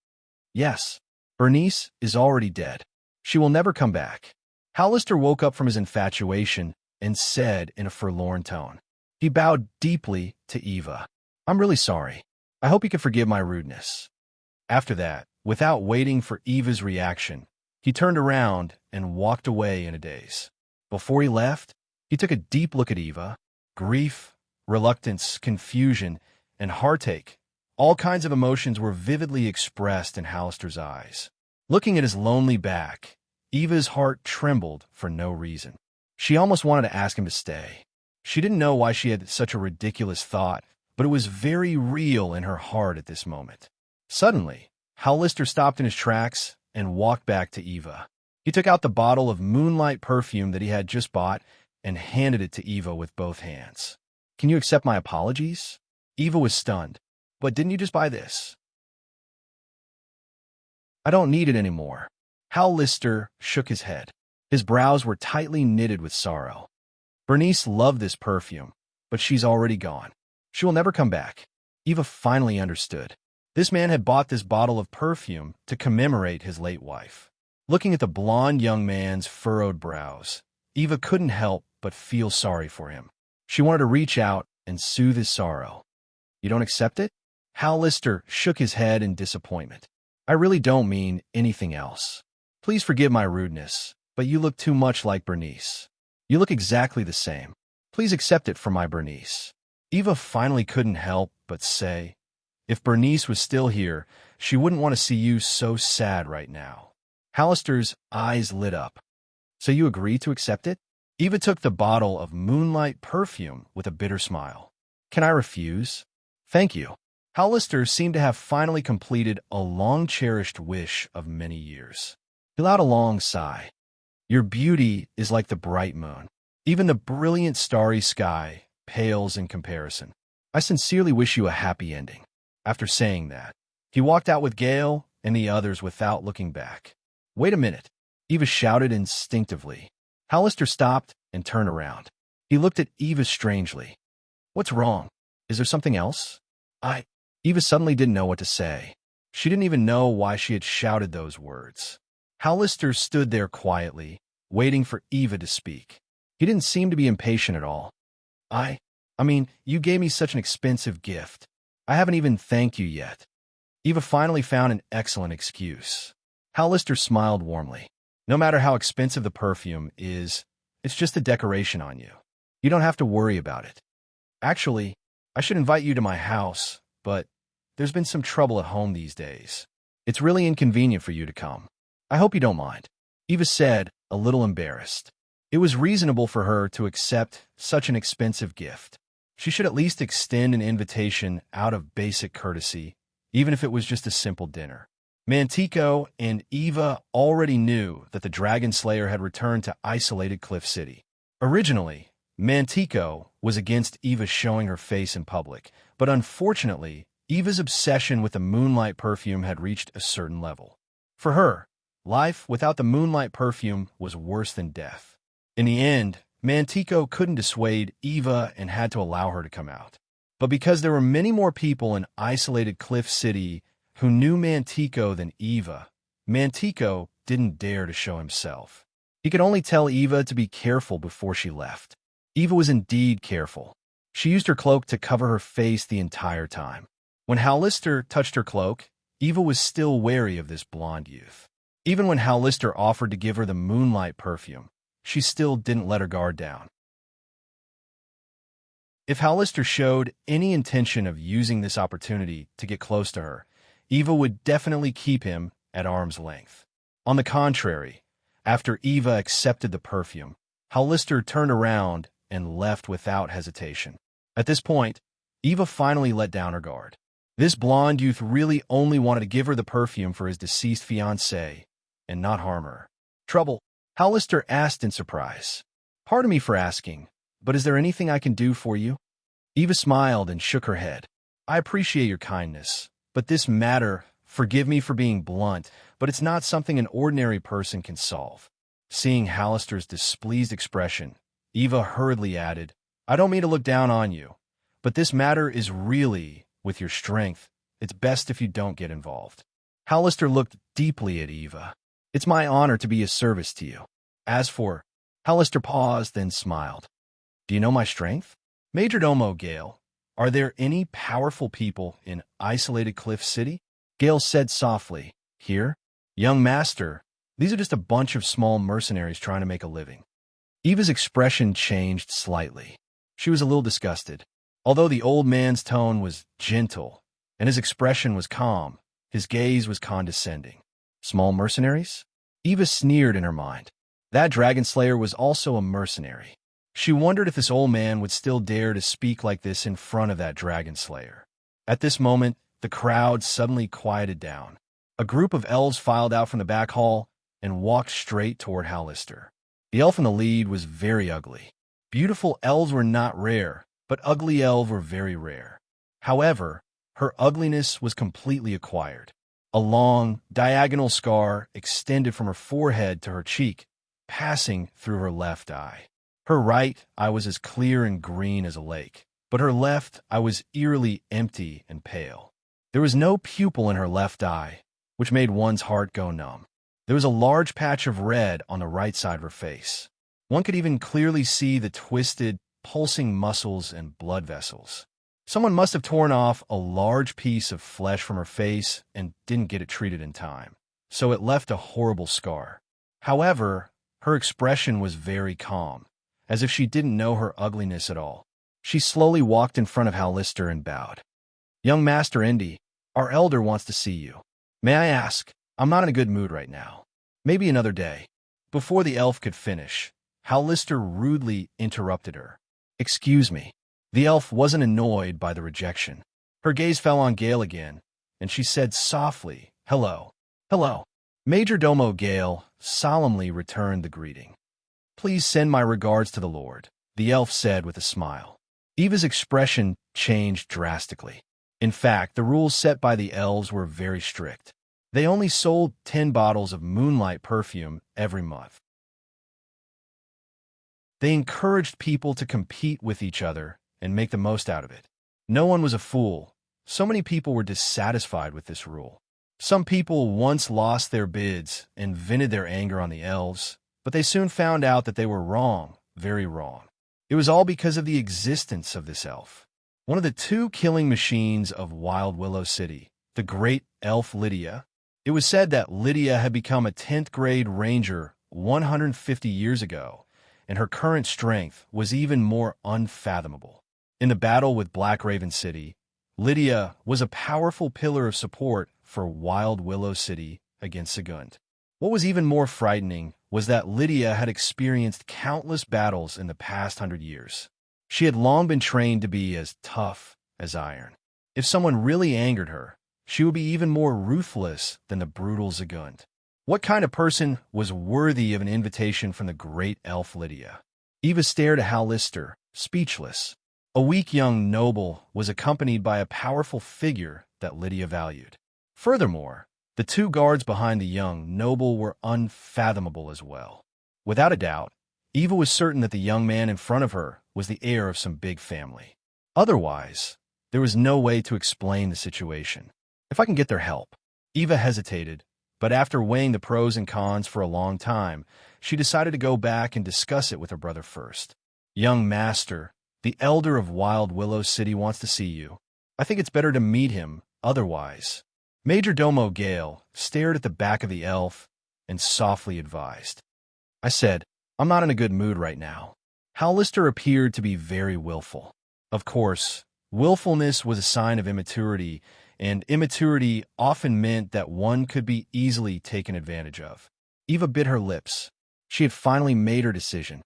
Yes, Bernice is already dead. She will never come back. Hollister woke up from his infatuation and said in a forlorn tone. He bowed deeply to Eva. "I'm really sorry. I hope you can forgive my rudeness." After that, without waiting for Eva's reaction, he turned around and walked away in a daze. Before he left, he took a deep look at Eva. Grief, reluctance, confusion, and heartache, all kinds of emotions were vividly expressed in Hollister's eyes. Looking at his lonely back, Eva's heart trembled for no reason. She almost wanted to ask him to stay. She didn't know why she had such a ridiculous thought, but it was very real in her heart at this moment. Suddenly, Hollister stopped in his tracks and walked back to Eva. He took out the bottle of moonlight perfume that he had just bought and handed it to Eva with both hands. "Can you accept my apologies?" Eva was stunned. "But didn't you just buy this?" "I don't need it anymore." Hollister shook his head. His brows were tightly knitted with sorrow. "Bernice loved this perfume, but she's already gone. She will never come back. Eva finally understood. This man had bought this bottle of perfume to commemorate his late wife. Looking at the blond young man's furrowed brows, Eva couldn't help but feel sorry for him. She wanted to reach out and soothe his sorrow. You don't accept it? Hal Lister shook his head in disappointment. I really don't mean anything else. Please forgive my rudeness, but you look too much like Bernice. You look exactly the same. Please accept it from my Bernice. Eva finally couldn't help but say, if Bernice was still here, she wouldn't want to see you so sad right now. Hallister's eyes lit up. So you agree to accept it? Eva took the bottle of moonlight perfume with a bitter smile. Can I refuse? Thank you. Hallister seemed to have finally completed a long-cherished wish of many years. He let out a long sigh. Your beauty is like the bright moon. Even the brilliant starry sky pales in comparison. I sincerely wish you a happy ending. After saying that, he walked out with Gale and the others without looking back. Wait a minute, Eva shouted instinctively. Hallister stopped and turned around. He looked at Eva strangely. What's wrong? Is there something else? Eva suddenly didn't know what to say. She didn't even know why she had shouted those words. Hallister stood there quietly, waiting for Eva to speak. He didn't seem to be impatient at all. I mean, you gave me such an expensive gift. I haven't even thanked you yet. Eva finally found an excellent excuse. Hallister smiled warmly. No matter how expensive the perfume is, it's just a decoration on you. You don't have to worry about it. Actually, I should invite you to my house, but there's been some trouble at home these days. It's really inconvenient for you to come. I hope you don't mind. Eva said, a little embarrassed. It was reasonable for her to accept such an expensive gift. She should at least extend an invitation out of basic courtesy, even if it was just a simple dinner. Mantico and Eva already knew that the Dragon Slayer had returned to isolated Cliff City. Originally, Mantico was against Eva showing her face in public, but unfortunately, Eva's obsession with the moonlight perfume had reached a certain level. For her, life without the moonlight perfume was worse than death. In the end, Mantico couldn't dissuade Eva and had to allow her to come out. But because there were many more people in isolated Cliff City who knew Mantico than Eva, Mantico didn't dare to show himself. He could only tell Eva to be careful before she left. Eva was indeed careful. She used her cloak to cover her face the entire time. When Hallister touched her cloak, Eva was still wary of this blonde youth. Even when Hallister offered to give her the moonlight perfume, she still didn't let her guard down. If Hallister showed any intention of using this opportunity to get close to her, Eva would definitely keep him at arm's length. On the contrary, after Eva accepted the perfume, Hallister turned around and left without hesitation. At this point, Eva finally let down her guard. This blonde youth really only wanted to give her the perfume for his deceased fiancée and not harm her. Trouble? Hallister asked in surprise. Pardon me for asking, but is there anything I can do for you? Eva smiled and shook her head. I appreciate your kindness, but this matter, forgive me for being blunt, but it's not something an ordinary person can solve. Seeing Hallister's displeased expression, Eva hurriedly added, I don't mean to look down on you, but this matter is really, with your strength, it's best if you don't get involved. Hallister looked deeply at Eva. It's my honor to be of service to you. As for, Hallister paused, then smiled. Do you know my strength? Majordomo Gale, are there any powerful people in isolated Cliff City? Gale said softly, Here? Young master, these are just a bunch of small mercenaries trying to make a living. Eva's expression changed slightly. She was a little disgusted. Although the old man's tone was gentle and his expression was calm, his gaze was condescending. Small mercenaries? Eva sneered in her mind. That dragon slayer was also a mercenary. She wondered if this old man would still dare to speak like this in front of that dragon slayer. At this moment, the crowd suddenly quieted down. A group of elves filed out from the back hall and walked straight toward Hallister. The elf in the lead was very ugly. Beautiful elves were not rare, but ugly elves were very rare. However, her ugliness was completely acquired. A long, diagonal scar extended from her forehead to her cheek, passing through her left eye. Her right eye was as clear and green as a lake, but her left eye was eerily empty and pale. There was no pupil in her left eye, which made one's heart go numb. There was a large patch of red on the right side of her face. One could even clearly see the twisted, pulsing muscles and blood vessels. Someone must have torn off a large piece of flesh from her face and didn't get it treated in time, so it left a horrible scar. However, her expression was very calm, as if she didn't know her ugliness at all. She slowly walked in front of Hallister and bowed. "Young Master Indy, our elder wants to see you. May I ask? I'm not in a good mood right now. Maybe another day." Before the elf could finish, Hallister rudely interrupted her. "Excuse me." The elf wasn't annoyed by the rejection. Her gaze fell on Gale again, and she said softly, "Hello." "Hello." Major Domo Gale solemnly returned the greeting. "Please send my regards to the Lord," the elf said with a smile. Eva's expression changed drastically. In fact, the rules set by the elves were very strict. They only sold 10 bottles of moonlight perfume every month. They encouraged people to compete with each other and make the most out of it. No one was a fool. So many people were dissatisfied with this rule. Some people once lost their bids and vented their anger on the elves, but they soon found out that they were wrong, very wrong. It was all because of the existence of this elf. One of the 2 killing machines of Wild Willow City, the great elf Lydia. It was said that Lydia had become a 10th grade ranger 150 years ago, and her current strength was even more unfathomable. In the battle with Black Raven City, Lydia was a powerful pillar of support for Wild Willow City against Segund. What was even more frightening was that Lydia had experienced countless battles in the past 100 years. She had long been trained to be as tough as iron. If someone really angered her, she would be even more ruthless than the brutal Segund. What kind of person was worthy of an invitation from the great elf Lydia? Eva stared at Hallister, speechless. A weak young noble was accompanied by a powerful figure that Lydia valued. Furthermore, the 2 guards behind the young noble were unfathomable as well. Without a doubt, Eva was certain that the young man in front of her was the heir of some big family. Otherwise, there was no way to explain the situation. If I can get their help. Eva hesitated, but after weighing the pros and cons for a long time, she decided to go back and discuss it with her brother first. "Young master, the elder of Wild Willow City wants to see you. I think it's better to meet him otherwise." Major Domo Gale stared at the back of the elf and softly advised. "I said, I'm not in a good mood right now." Hallister appeared to be very willful. Of course, willfulness was a sign of immaturity, and immaturity often meant that one could be easily taken advantage of. Eva bit her lips. She had finally made her decision.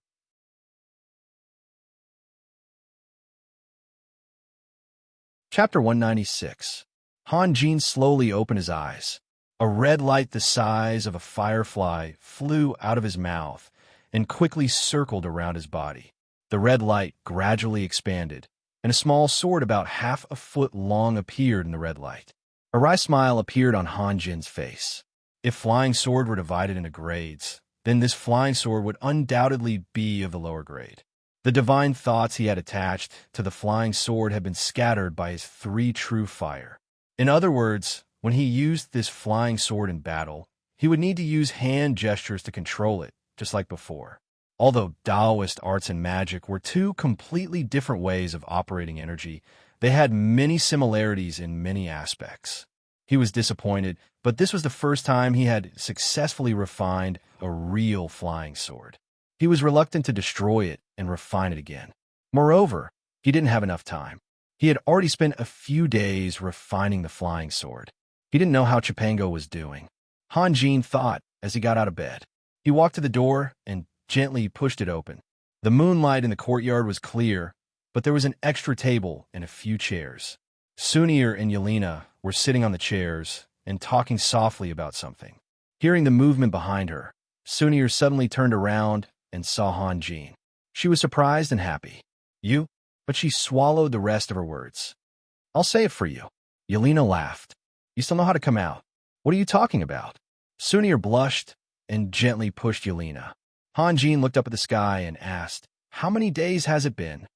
Chapter 196. Hanjin slowly opened his eyes. A red light the size of a firefly flew out of his mouth and quickly circled around his body. The red light gradually expanded, and a small sword about half a foot long appeared in the red light. A wry smile appeared on Hanjin's face. If flying sword were divided into grades, then this flying sword would undoubtedly be of the lower grade. The divine thoughts he had attached to the flying sword had been scattered by his 3 true fire. In other words, when he used this flying sword in battle, he would need to use hand gestures to control it, just like before. Although Taoist arts and magic were 2 completely different ways of operating energy, they had many similarities in many aspects. He was disappointed, but this was the first time he had successfully refined a real flying sword. He was reluctant to destroy it and refine it again. Moreover, he didn't have enough time. He had already spent a few days refining the flying sword. He didn't know how Chipango was doing. Hanjin thought as he got out of bed. He walked to the door and gently pushed it open. The moonlight in the courtyard was clear, but there was an extra table and a few chairs. Sunir and Yelena were sitting on the chairs and talking softly about something. Hearing the movement behind her, Sunir suddenly turned around and saw Hanjin. She was surprised and happy. "You?" But she swallowed the rest of her words. "I'll say it for you." Yelena laughed. "You still know how to come out. What are you talking about?" Sunir blushed and gently pushed Yelena. Hanjin looked up at the sky and asked, "How many days has it been?"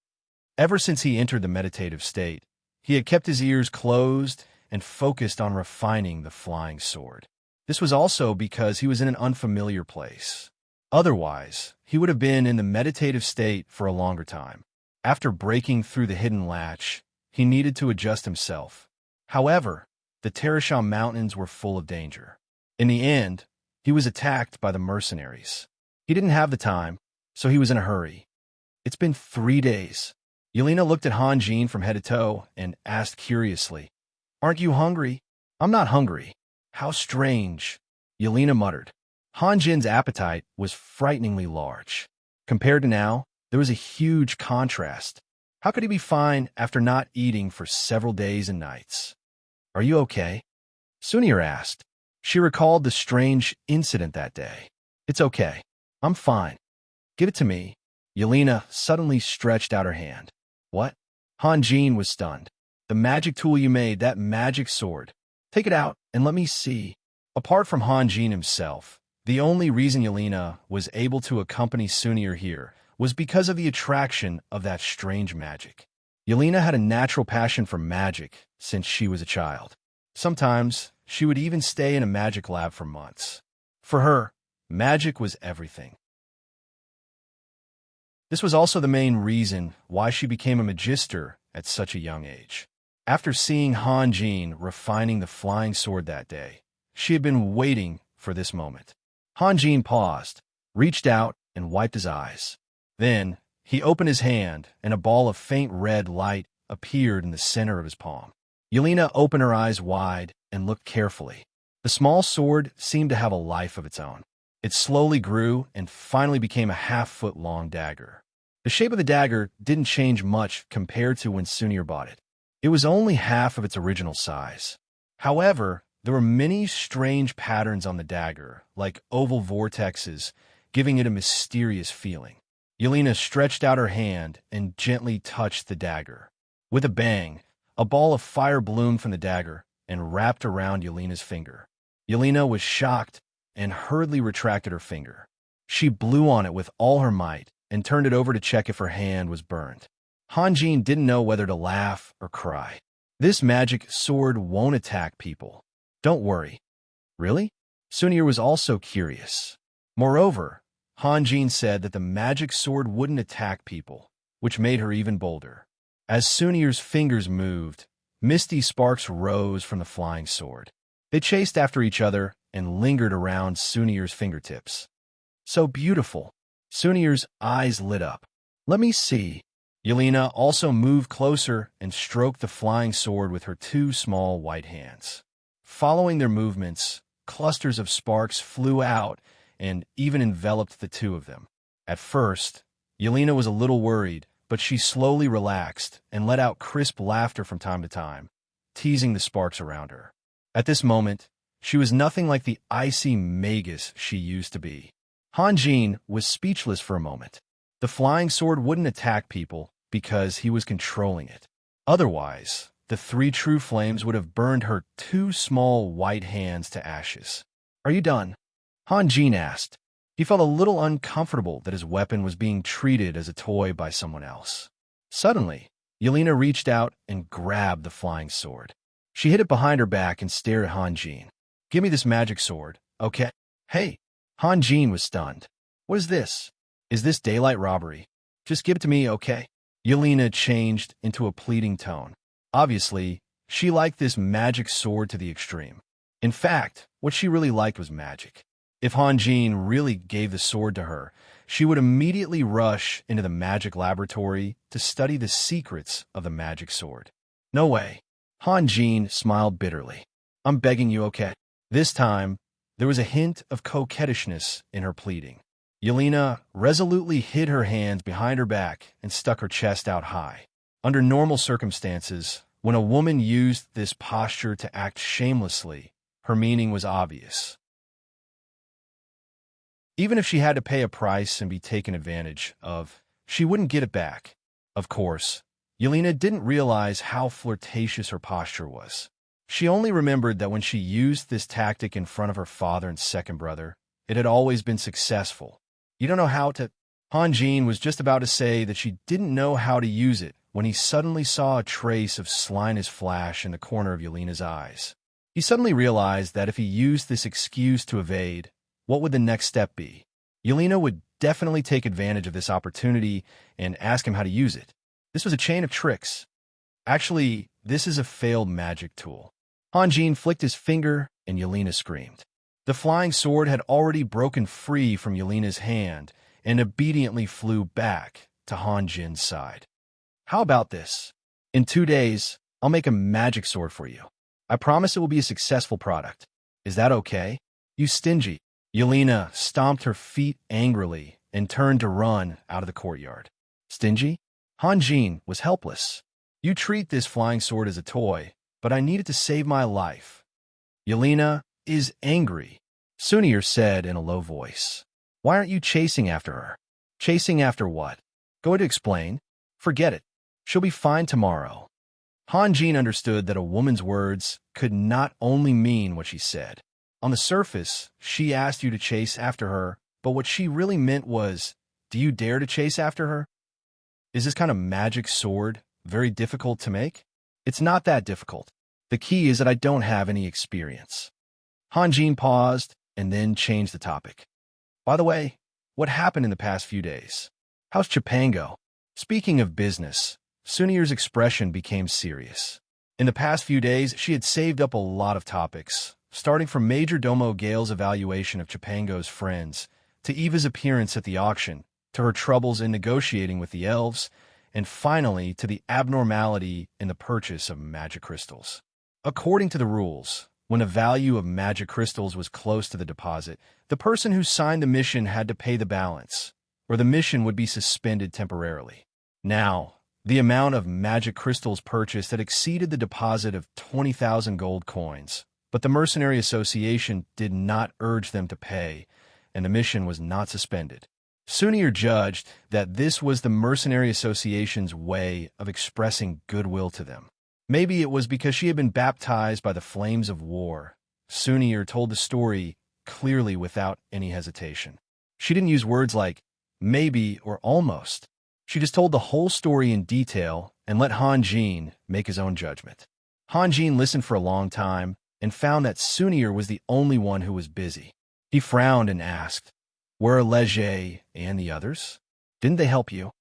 Ever since he entered the meditative state, he had kept his ears closed and focused on refining the flying sword. This was also because he was in an unfamiliar place. Otherwise, he would have been in the meditative state for a longer time. After breaking through the hidden latch, he needed to adjust himself. However, the Teresham Mountains were full of danger. In the end, he was attacked by the mercenaries. He didn't have the time, so he was in a hurry. It's been 3 days. Yelena looked at Han Jin from head to toe and asked curiously, "Aren't you hungry?" "I'm not hungry." "How strange," Yelena muttered. Han Jin's appetite was frighteningly large. Compared to now, there was a huge contrast. How could he be fine after not eating for several days and nights? "Are you okay?" Sunir asked. She recalled the strange incident that day. "It's okay. I'm fine." "Give it to me." Yelena suddenly stretched out her hand. "What?" Han Jin was stunned. "The magic tool you made, that magic sword. Take it out and let me see." Apart from Han Jin himself, the only reason Yelena was able to accompany Sunir here was because of the attraction of that strange magic. Yelena had a natural passion for magic since she was a child. Sometimes, she would even stay in a magic lab for months. For her, magic was everything. This was also the main reason why she became a magister at such a young age. After seeing Han Jin refining the flying sword that day, she had been waiting for this moment. Han Jin paused, reached out, and wiped his eyes. Then, he opened his hand, and a ball of faint red light appeared in the center of his palm. Yelena opened her eyes wide and looked carefully. The small sword seemed to have a life of its own. It slowly grew and finally became a half-foot-long dagger. The shape of the dagger didn't change much compared to when Sunir bought it. It was only half of its original size. However, there were many strange patterns on the dagger, like oval vortexes, giving it a mysterious feeling. Yelena stretched out her hand and gently touched the dagger. With a bang, a ball of fire bloomed from the dagger and wrapped around Yelena's finger. Yelena was shocked and hurriedly retracted her finger. She blew on it with all her might and turned it over to check if her hand was burned. Han Jin didn't know whether to laugh or cry. "This magic sword won't attack people. Don't worry." "Really?" Sunir was also curious. Moreover, Han Jin said that the magic sword wouldn't attack people, which made her even bolder. As Sunir's fingers moved, misty sparks rose from the flying sword. They chased after each other and lingered around Sunir's fingertips. "So beautiful." Sunir's eyes lit up. "Let me see." Yelena also moved closer and stroked the flying sword with her 2 small white hands. Following their movements, clusters of sparks flew out and even enveloped the 2 of them. At first, Yelena was a little worried, but she slowly relaxed and let out crisp laughter from time to time, teasing the sparks around her. At this moment, she was nothing like the icy magus she used to be. Han Jin was speechless for a moment. The flying sword wouldn't attack people because he was controlling it. Otherwise, the 3 true flames would have burned her 2 small white hands to ashes. "Are you done?" Han Jin asked. He felt a little uncomfortable that his weapon was being treated as a toy by someone else. Suddenly, Yelena reached out and grabbed the flying sword. She hid it behind her back and stared at Han Jin. "Give me this magic sword, okay?" "Hey!" Han Jin was stunned. "What is this? Is this daylight robbery? Just give it to me, okay?" Yelena changed into a pleading tone. Obviously, she liked this magic sword to the extreme. In fact, what she really liked was magic. If Han Jin really gave the sword to her, she would immediately rush into the magic laboratory to study the secrets of the magic sword. "No way." Han Jin smiled bitterly. "I'm begging you, okay?" This time, there was a hint of coquettishness in her pleading. Yelena resolutely hid her hands behind her back and stuck her chest out high. Under normal circumstances, when a woman used this posture to act shamelessly, her meaning was obvious. Even if she had to pay a price and be taken advantage of, she wouldn't get it back. Of course, Yelena didn't realize how flirtatious her posture was. She only remembered that when she used this tactic in front of her father and second brother, it had always been successful. "You don't know how to—" Han Jin was just about to say that she didn't know how to use it when he suddenly saw a trace of slyness flash in the corner of Yelena's eyes. He suddenly realized that if he used this excuse to evade, what would the next step be? Yelena would definitely take advantage of this opportunity and ask him how to use it. This was a chain of tricks. Actually, this is a failed magic tool. Hanjin flicked his finger, and Yelena screamed. The flying sword had already broken free from Yelena's hand and obediently flew back to Hanjin's side. How about this? In 2 days, I'll make a magic sword for you. I promise it will be a successful product. Is that okay? You stingy. Yelena stomped her feet angrily and turned to run out of the courtyard. Stingy? Hanjin was helpless. You treat this flying sword as a toy, but I need it to save my life. Yelena is angry, Sunir said in a low voice. Why aren't you chasing after her? Chasing after what? Go to explain. Forget it. She'll be fine tomorrow. Hanjin understood that a woman's words could not only mean what she said. On the surface, she asked you to chase after her, but what she really meant was, do you dare to chase after her? Is this kind of magic sword very difficult to make? It's not that difficult. The key is that I don't have any experience. Hanjin paused and then changed the topic. By the way, what happened in the past few days? How's Chipango? Speaking of business, Sunir's expression became serious. In the past few days, she had saved up a lot of topics, starting from Major Domo Gale's evaluation of Chipango's friends, to Eva's appearance at the auction, to her troubles in negotiating with the elves, and finally to the abnormality in the purchase of magic crystals. According to the rules, when the value of magic crystals was close to the deposit, the person who signed the mission had to pay the balance, or the mission would be suspended temporarily. Now, the amount of magic crystals purchased had exceeded the deposit of 20,000 gold coins, but the Mercenary Association did not urge them to pay, and the mission was not suspended. Sunir judged that this was the Mercenary Association's way of expressing goodwill to them. Maybe it was because she had been baptized by the flames of war. Sunir told the story clearly without any hesitation. She didn't use words like maybe or almost. She just told the whole story in detail and let Hanjin make his own judgment. Hanjin listened for a long time and found that Sunir was the only one who was busy. He frowned and asked, "Where are Leger and the others? Didn't they help you?"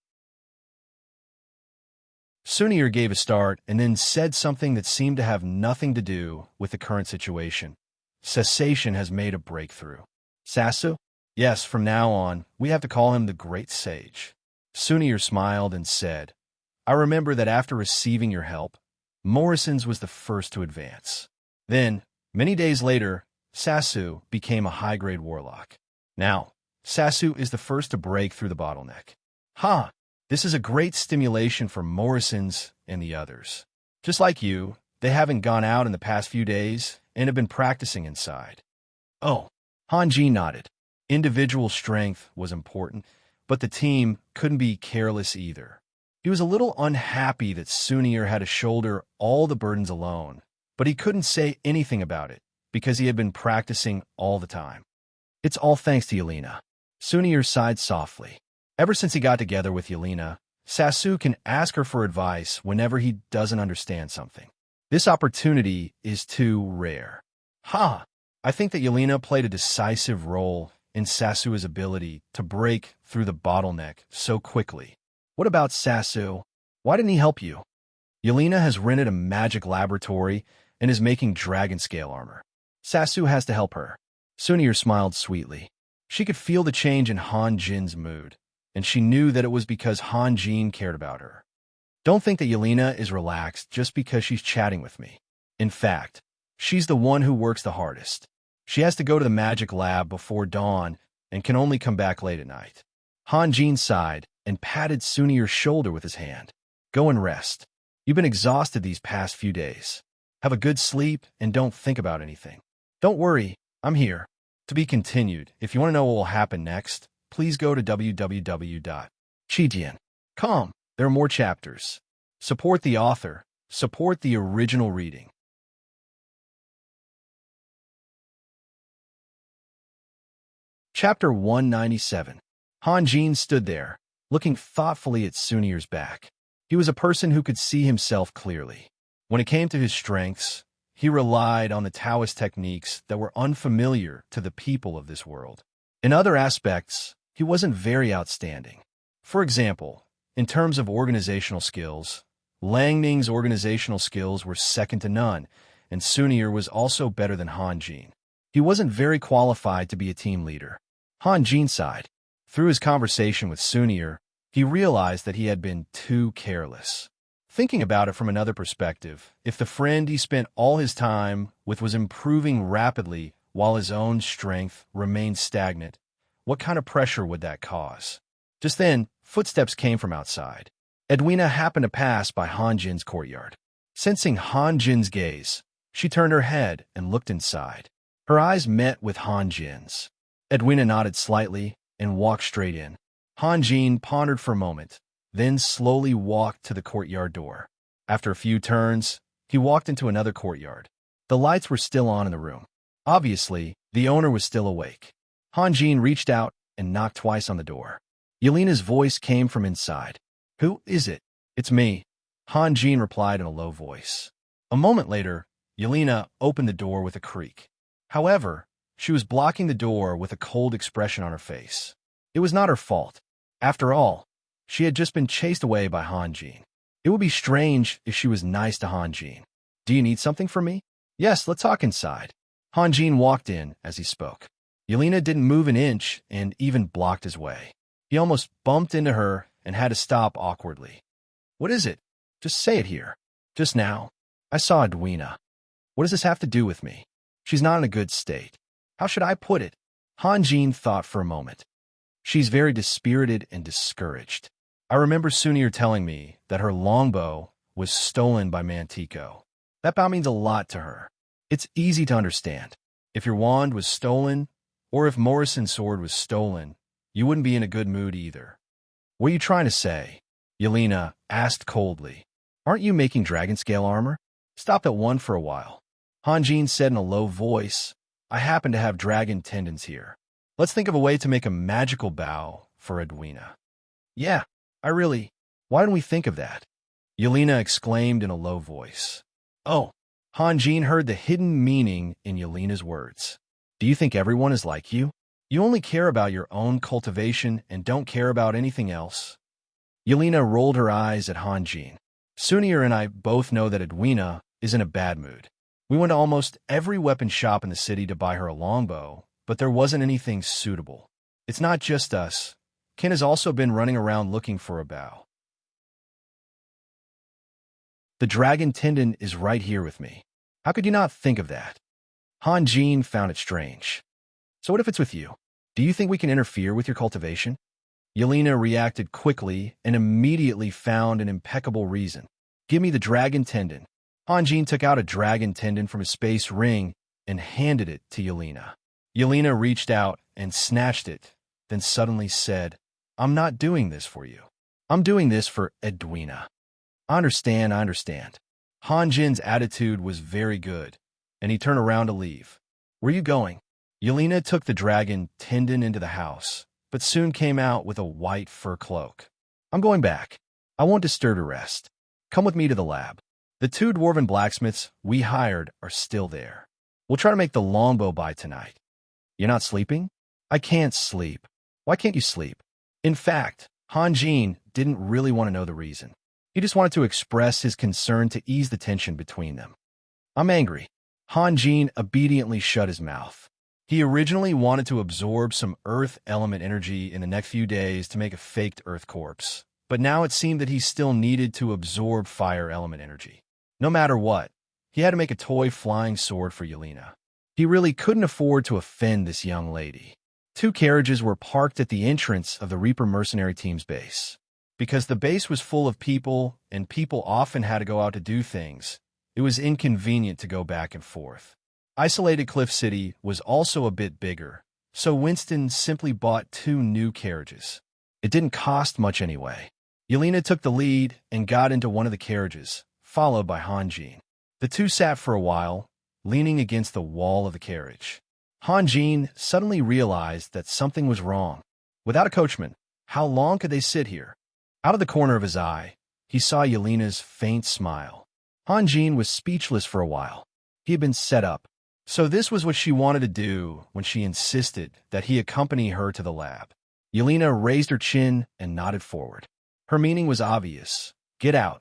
Sunir gave a start and then said something that seemed to have nothing to do with the current situation. Cessation has made a breakthrough. Sasu? Yes, from now on, we have to call him the Great Sage. Sunir smiled and said, I remember that after receiving your help, Morrison's was the first to advance. Then, many days later, Sasu became a high-grade warlock. Now, Sasu is the first to break through the bottleneck. Ha! This is a great stimulation for Morrison's and the others. Just like you, they haven't gone out in the past few days and have been practicing inside. Oh, Hanji nodded. Individual strength was important, but the team couldn't be careless either. He was a little unhappy that Sunir had to shoulder all the burdens alone, but he couldn't say anything about it because he had been practicing all the time. It's all thanks to Yelena. Sunir sighed softly. Ever since he got together with Yelena, Sasu can ask her for advice whenever he doesn't understand something. This opportunity is too rare. Ha! I think that Yelena played a decisive role in Sasu's ability to break through the bottleneck so quickly. What about Sasu? Why didn't he help you? Yelena has rented a magic laboratory and is making dragon scale armor. Sasu has to help her. Sunir smiled sweetly. She could feel the change in Han Jin's mood, and she knew that it was because Han Jin cared about her. Don't think that Yelena is relaxed just because she's chatting with me. In fact, she's the one who works the hardest. She has to go to the magic lab before dawn and can only come back late at night. Han Jin sighed and patted Sunir's shoulder with his hand. Go and rest. You've been exhausted these past few days. Have a good sleep and don't think about anything. Don't worry, I'm here. To be continued. If you want to know what will happen next, please go to www.chijian.com. There are more chapters. Support the author. Support the original reading. Chapter 197. Han Jin stood there, looking thoughtfully at Sunir's back. He was a person who could see himself clearly. When it came to his strengths, he relied on the Taoist techniques that were unfamiliar to the people of this world. In other aspects, he wasn't very outstanding. For example, in terms of organizational skills, Lang Ning's organizational skills were second to none, and Sunir was also better than Han Jin. He wasn't very qualified to be a team leader. Han Jin sighed. Through his conversation with Sunir, he realized that he had been too careless. Thinking about it from another perspective, if the friend he spent all his time with was improving rapidly while his own strength remained stagnant, what kind of pressure would that cause? Just then, footsteps came from outside. Edwina happened to pass by Han Jin's courtyard. Sensing Han Jin's gaze, she turned her head and looked inside. Her eyes met with Han Jin's. Edwina nodded slightly and walked straight in. Han Jin pondered for a moment, then slowly walked to the courtyard door. After a few turns, he walked into another courtyard. The lights were still on in the room. Obviously, the owner was still awake. Han Jin reached out and knocked twice on the door. Yelena's voice came from inside. "Who is it?" "It's me," Han Jin replied in a low voice. A moment later, Yelena opened the door with a creak. However, she was blocking the door with a cold expression on her face. It was not her fault. After all, she had just been chased away by Han Jin. It would be strange if she was nice to Han Jin. "Do you need something from me?" "Yes, let's talk inside." Han Jin walked in as he spoke. Yelena didn't move an inch and even blocked his way. He almost bumped into her and had to stop awkwardly. "What is it? Just say it here." "Just now, I saw Edwina." "What does this have to do with me?" "She's not in a good state." "How should I put it?" Han Jin thought for a moment. "She's very dispirited and discouraged. I remember Sunir telling me that her longbow was stolen by Mantico. That bow means a lot to her. It's easy to understand. If your wand was stolen, or if Morrison's sword was stolen, you wouldn't be in a good mood either." "What are you trying to say?" Yelena asked coldly. "Aren't you making dragon scale armor?" "Stop that one for a while," Han Jin said in a low voice. "I happen to have dragon tendons here. Let's think of a way to make a magical bow for Edwina." "Yeah, why didn't we think of that?" Yelena exclaimed in a low voice. "Oh," Han Jin heard the hidden meaning in Yelena's words. "Do you think everyone is like you? You only care about your own cultivation and don't care about anything else?" Yelena rolled her eyes at Han Jin. "Sunir and I both know that Edwina is in a bad mood. We went to almost every weapon shop in the city to buy her a longbow, but there wasn't anything suitable. It's not just us. Ken has also been running around looking for a bow. The dragon tendon is right here with me. How could you not think of that?" Han Jin found it strange. "So what if it's with you? Do you think we can interfere with your cultivation?" Yelena reacted quickly and immediately found an impeccable reason. "Give me the dragon tendon." Han Jin took out a dragon tendon from his space ring and handed it to Yelena. Yelena reached out and snatched it, then suddenly said, "I'm not doing this for you. I'm doing this for Edwina." I understand. Han Jin's attitude was very good, and he turned around to leave. "Where are you going?" Yelena took the dragon tendon into the house, but soon came out with a white fur cloak. "I'm going back. I won't disturb your rest. Come with me to the lab. The 2 dwarven blacksmiths we hired are still there. We'll try to make the longbow by tonight." "You're not sleeping?" "I can't sleep." "Why can't you sleep?" In fact, Han Jin didn't really want to know the reason. He just wanted to express his concern to ease the tension between them. "I'm angry." Han Jin obediently shut his mouth. He originally wanted to absorb some earth element energy in the next few days to make a faked earth corpse, but now it seemed that he still needed to absorb fire element energy. No matter what, he had to make a toy flying sword for Yelena. He really couldn't afford to offend this young lady. 2 carriages were parked at the entrance of the Reaper mercenary team's base. Because the base was full of people, and people often had to go out to do things, it was inconvenient to go back and forth. Isolated Cliff City was also a bit bigger, so Winston simply bought 2 new carriages. It didn't cost much anyway. Yelena took the lead and got into one of the carriages, followed by Han Jin. The 2 sat for a while, leaning against the wall of the carriage. Han Jin suddenly realized that something was wrong. Without a coachman, how long could they sit here? Out of the corner of his eye, he saw Yelena's faint smile. Hanjin was speechless for a while. He had been set up. So this was what she wanted to do when she insisted that he accompany her to the lab. Yelena raised her chin and nodded forward. Her meaning was obvious. Get out.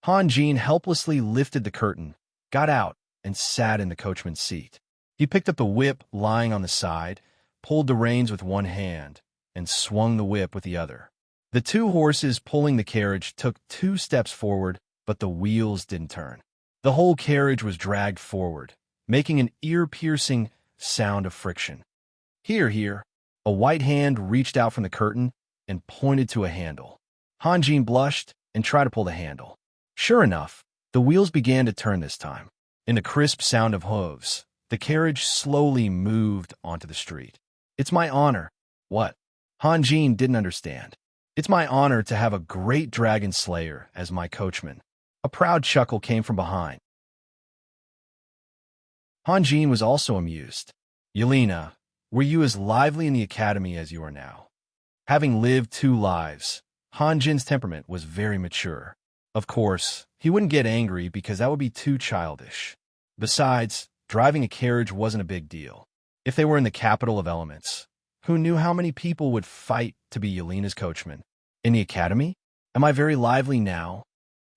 Hanjin helplessly lifted the curtain, got out, and sat in the coachman's seat. He picked up the whip lying on the side, pulled the reins with one hand, and swung the whip with the other. The two horses pulling the carriage took 2 steps forward, but the wheels didn't turn. The whole carriage was dragged forward, making an ear-piercing sound of friction. Here, here. A white hand reached out from the curtain and pointed to a handle. Hanjin blushed and tried to pull the handle. Sure enough, the wheels began to turn this time. In the crisp sound of hooves, the carriage slowly moved onto the street. It's my honor. What? Hanjin didn't understand. It's my honor to have a great dragon slayer as my coachman. A proud chuckle came from behind. Hanjin was also amused. Yelena, were you as lively in the academy as you are now? Having lived 2 lives, Hanjin's temperament was very mature. Of course, he wouldn't get angry because that would be too childish. Besides, driving a carriage wasn't a big deal. If they were in the capital of elements, who knew how many people would fight to be Yelena's coachman? In the academy? Am I very lively now?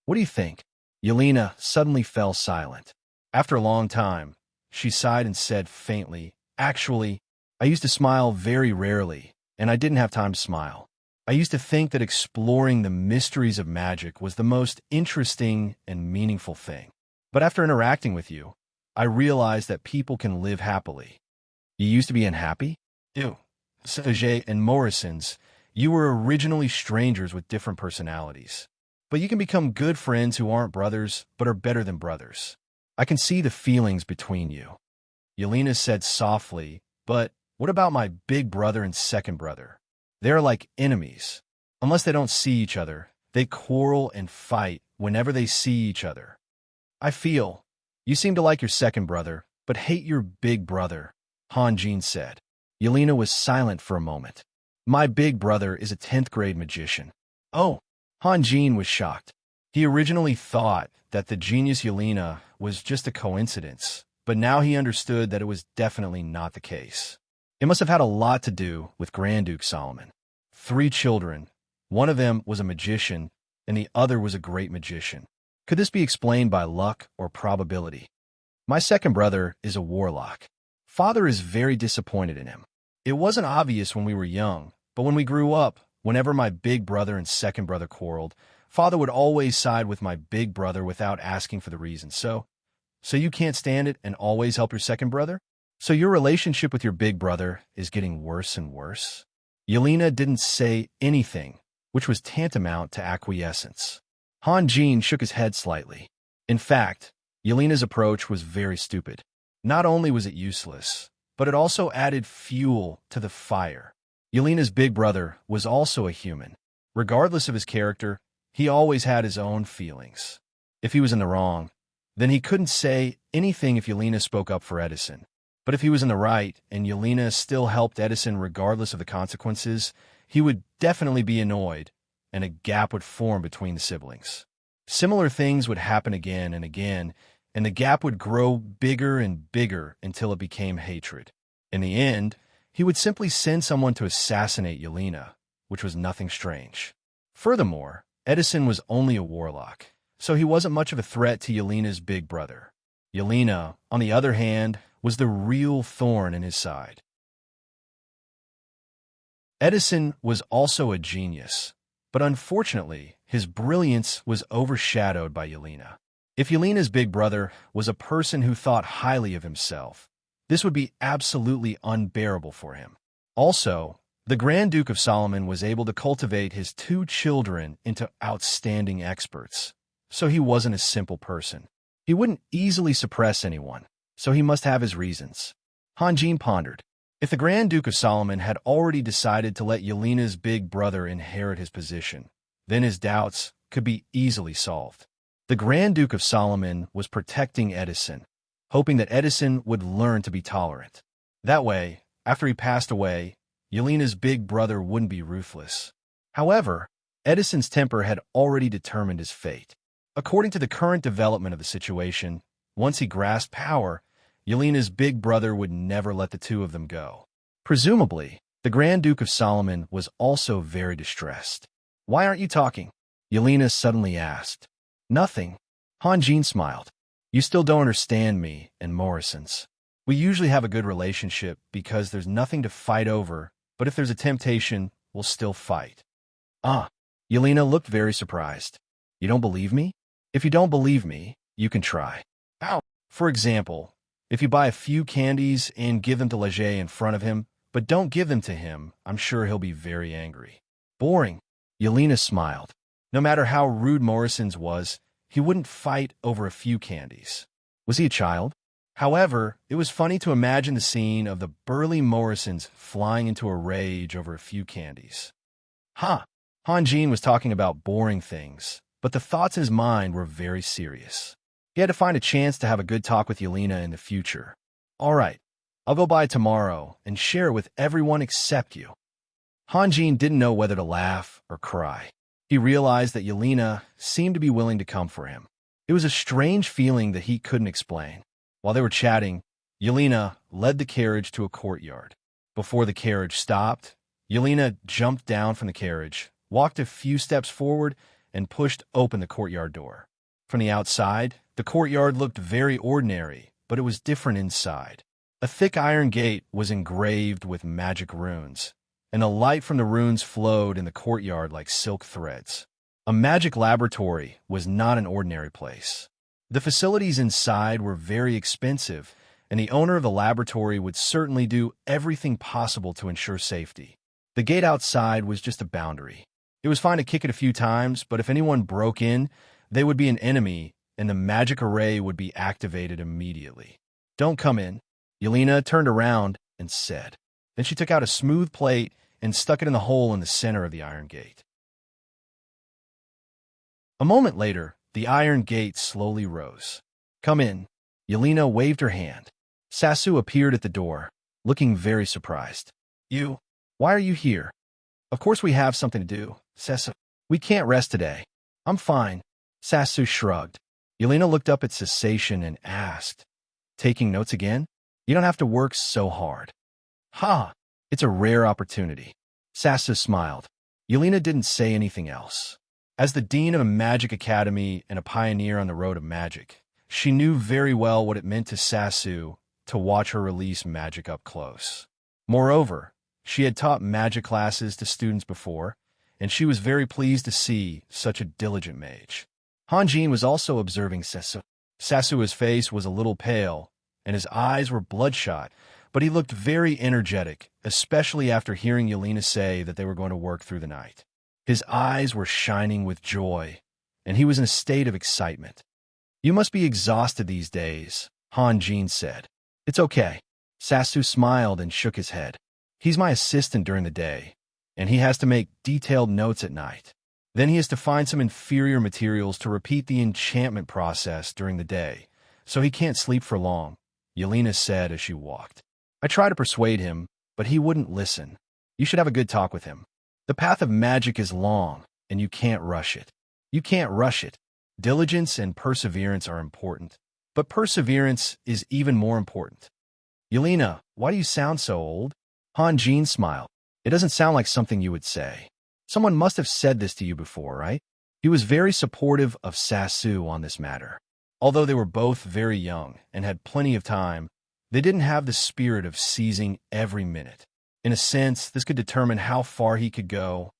What do you think? Yelena suddenly fell silent. After a long time, she sighed and said faintly, Actually, I used to smile very rarely, and I didn't have time to smile. I used to think that exploring the mysteries of magic was the most interesting and meaningful thing. But after interacting with you, I realized that people can live happily. You used to be unhappy? Ew. Sajay and Morrison's, you were originally strangers with different personalities. But you can become good friends who aren't brothers, but are better than brothers. I can see the feelings between you. Yelena said softly, but what about my big brother and second brother? They're like enemies. Unless they don't see each other, they quarrel and fight whenever they see each other. I feel. You seem to like your second brother, but hate your big brother, Hanjin said. Yelena was silent for a moment. My big brother is a 10th grade magician. Oh, Hanjin was shocked. He originally thought that the genius Yelena was just a coincidence, but now he understood that it was definitely not the case. It must have had a lot to do with Grand Duke Solomon. 3 children. One of them was a magician, and the other was a great magician. Could this be explained by luck or probability? My second brother is a warlock. Father is very disappointed in him. It wasn't obvious when we were young, but when we grew up, whenever my big brother and second brother quarreled, Father would always side with my big brother without asking for the reason. So you can't stand it and always help your second brother? So your relationship with your big brother is getting worse and worse? Yelena didn't say anything, which was tantamount to acquiescence. Hanjin shook his head slightly. In fact, Yelena's approach was very stupid. Not only was it useless, but it also added fuel to the fire. Yelena's big brother was also a human. Regardless of his character, he always had his own feelings. If he was in the wrong, then he couldn't say anything if Yelena spoke up for Edison. But if he was in the right and Yelena still helped Edison regardless of the consequences, he would definitely be annoyed, and a gap would form between the siblings. Similar things would happen again and again, and the gap would grow bigger and bigger until it became hatred. In the end, he would simply send someone to assassinate Yelena, which was nothing strange. Furthermore, Edison was only a warlock, so he wasn't much of a threat to Yelena's big brother. Yelena, on the other hand, was the real thorn in his side. Edison was also a genius, but unfortunately, his brilliance was overshadowed by Yelena. If Yelena's big brother was a person who thought highly of himself, this would be absolutely unbearable for him. Also, the Grand Duke of Solomon was able to cultivate his 2 children into outstanding experts, so he wasn't a simple person. He wouldn't easily suppress anyone, so he must have his reasons. Hanjin pondered. If the Grand Duke of Solomon had already decided to let Yelena's big brother inherit his position, then his doubts could be easily solved. The Grand Duke of Solomon was protecting Edison, hoping that Edison would learn to be tolerant. That way, after he passed away, Yelena's big brother wouldn't be ruthless. However, Edison's temper had already determined his fate. According to the current development of the situation, once he grasped power, Yelena's big brother would never let the two of them go. Presumably, the Grand Duke of Solomon was also very distressed. "Why aren't you talking?" Yelena suddenly asked. "Nothing." Han Jin smiled. "You still don't understand me and Morrison's. We usually have a good relationship because there's nothing to fight over, but if there's a temptation, we'll still fight." "Ah." Yelena looked very surprised. "You don't believe me? If you don't believe me, you can try. Ow. For example, if you buy a few candies and give them to Leger in front of him, but don't give them to him, I'm sure he'll be very angry." "Boring." Yelena smiled. No matter how rude Morrison's was, he wouldn't fight over a few candies. Was he a child? However, it was funny to imagine the scene of the burly Morrisons flying into a rage over a few candies. Ha! Han Jin was talking about boring things, but the thoughts in his mind were very serious. He had to find a chance to have a good talk with Yelena in the future. "All right, I'll go by tomorrow and share it with everyone except you." Han Jin didn't know whether to laugh or cry. He realized that Yelena seemed to be willing to come for him. It was a strange feeling that he couldn't explain. While they were chatting, Yelena led the carriage to a courtyard. Before the carriage stopped, Yelena jumped down from the carriage, walked a few steps forward, and pushed open the courtyard door. From the outside, the courtyard looked very ordinary, but it was different inside. A thick iron gate was engraved with magic runes, and the light from the runes flowed in the courtyard like silk threads. A magic laboratory was not an ordinary place. The facilities inside were very expensive, and the owner of the laboratory would certainly do everything possible to ensure safety. The gate outside was just a boundary. It was fine to kick it a few times, but if anyone broke in, they would be an enemy, and the magic array would be activated immediately. "Don't come in." Yelena turned around and said. Then she took out a smooth plate and stuck it in the hole in the center of the iron gate. A moment later, the iron gate slowly rose. "Come in." Yelena waved her hand. Sasu appeared at the door, looking very surprised. "You? Why are you here?" "Of course we have something to do, Sasu. We can't rest today." "I'm fine." Sasu shrugged. Yelena looked up at Cessation and asked, "Taking notes again? You don't have to work so hard." "Ha! It's a rare opportunity." Sasu smiled. Yelena didn't say anything else. As the dean of a magic academy and a pioneer on the road of magic, she knew very well what it meant to Sasu to watch her release magic up close. Moreover, she had taught magic classes to students before, and she was very pleased to see such a diligent mage. Han Jin was also observing Sasu. Sasu's face was a little pale, and his eyes were bloodshot, but he looked very energetic, especially after hearing Yelena say that they were going to work through the night. His eyes were shining with joy, and he was in a state of excitement. "You must be exhausted these days," Han Jin said. "It's okay." Sasu smiled and shook his head. "He's my assistant during the day, and he has to make detailed notes at night. Then he has to find some inferior materials to repeat the enchantment process during the day, so he can't sleep for long," Yelena said as she walked. "I tried to persuade him, but he wouldn't listen. You should have a good talk with him. The path of magic is long, and you can't rush it." "You can't rush it. Diligence and perseverance are important, but perseverance is even more important." "Yelena, why do you sound so old?" Han Jin smiled. "It doesn't sound like something you would say. Someone must have said this to you before, right?" He was very supportive of Sasu on this matter. Although they were both very young and had plenty of time, they didn't have the spirit of seizing every minute. In a sense, this could determine how far he could go.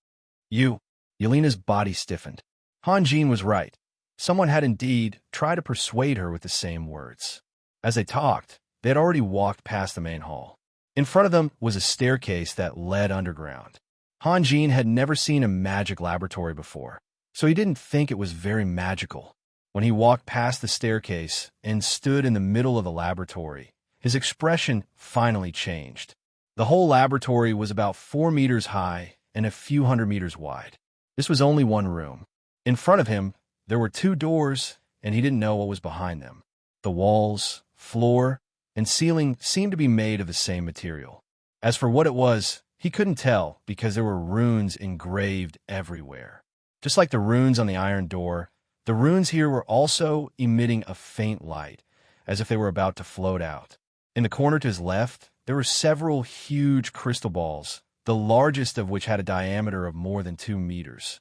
Yelena's body stiffened. Han Jin was right. Someone had indeed tried to persuade her with the same words. As they talked, they had already walked past the main hall. In front of them was a staircase that led underground. Han Jin had never seen a magic laboratory before, so he didn't think it was very magical. When he walked past the staircase and stood in the middle of the laboratory, his expression finally changed. The whole laboratory was about 4 meters high and a few hundred meters wide. This was only one room. In front of him, there were 2 doors, and he didn't know what was behind them. The walls, floor, and ceiling seemed to be made of the same material. As for what it was, he couldn't tell because there were runes engraved everywhere. Just like the runes on the iron door, the runes here were also emitting a faint light, as if they were about to float out. In the corner to his left, there were several huge crystal balls, the largest of which had a diameter of more than 2 meters.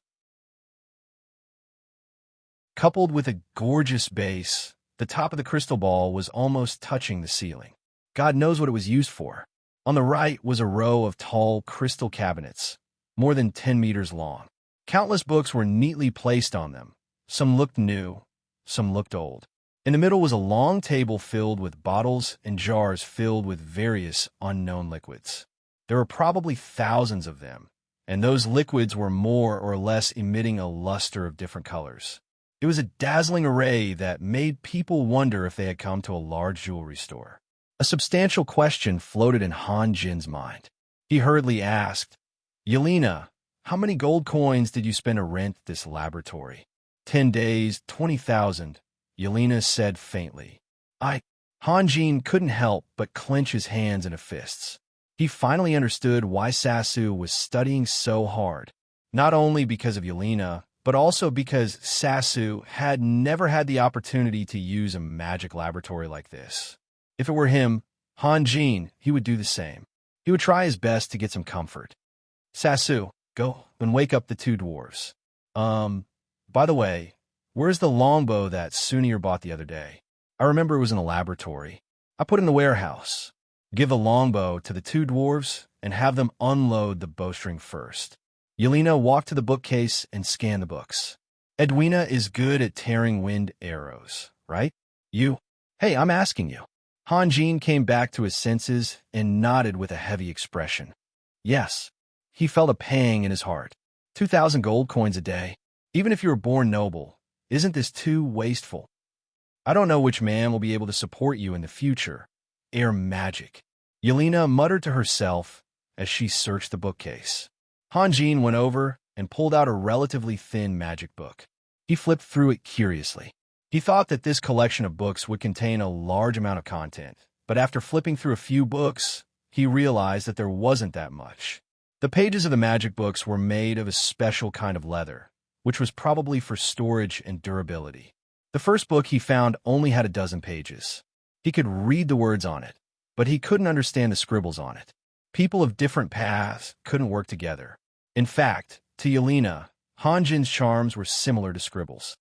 Coupled with a gorgeous base, the top of the crystal ball was almost touching the ceiling. God knows what it was used for. On the right was a row of tall crystal cabinets, more than 10 meters long. Countless books were neatly placed on them. Some looked new, some looked old. In the middle was a long table filled with bottles and jars filled with various unknown liquids. There were probably thousands of them, and those liquids were more or less emitting a luster of different colors. It was a dazzling array that made people wonder if they had come to a large jewelry store. A substantial question floated in Han Jin's mind. He hurriedly asked, "Yelena, how many gold coins did you spend to rent this laboratory?" 10 days, 20,000, Yelena said faintly. Han Jin couldn't help but clench his hands into fists. He finally understood why Sasu was studying so hard, not only because of Yelena, but also because Sasu had never had the opportunity to use a magic laboratory like this. If it were him, Han Jin, he would do the same. He would try his best to get some comfort. "Sasu, go and wake up the 2 dwarves. By the way, where's the longbow that Sunir bought the other day? I remember it was in a laboratory. I put it in the warehouse. Give the longbow to the 2 dwarves and have them unload the bowstring first." Yelena walked to the bookcase and scanned the books. "Edwina is good at tearing wind arrows, right? Hey, I'm asking you." Han Jin came back to his senses and nodded with a heavy expression. Yes. He felt a pang in his heart. 2,000 gold coins a day. Even if you were born noble, isn't this too wasteful? I don't know which man will be able to support you in the future. Air magic. Yelena muttered to herself as she searched the bookcase. Han Jin went over and pulled out a relatively thin magic book. He flipped through it curiously. He thought that this collection of books would contain a large amount of content, but after flipping through a few books, he realized that there wasn't that much. The pages of the magic books were made of a special kind of leather, which was probably for storage and durability. The first book he found only had 12 pages. He could read the words on it, but he couldn't understand the scribbles on it. People of different paths couldn't work together. In fact, to Yelena, Han Jin's charms were similar to scribbles.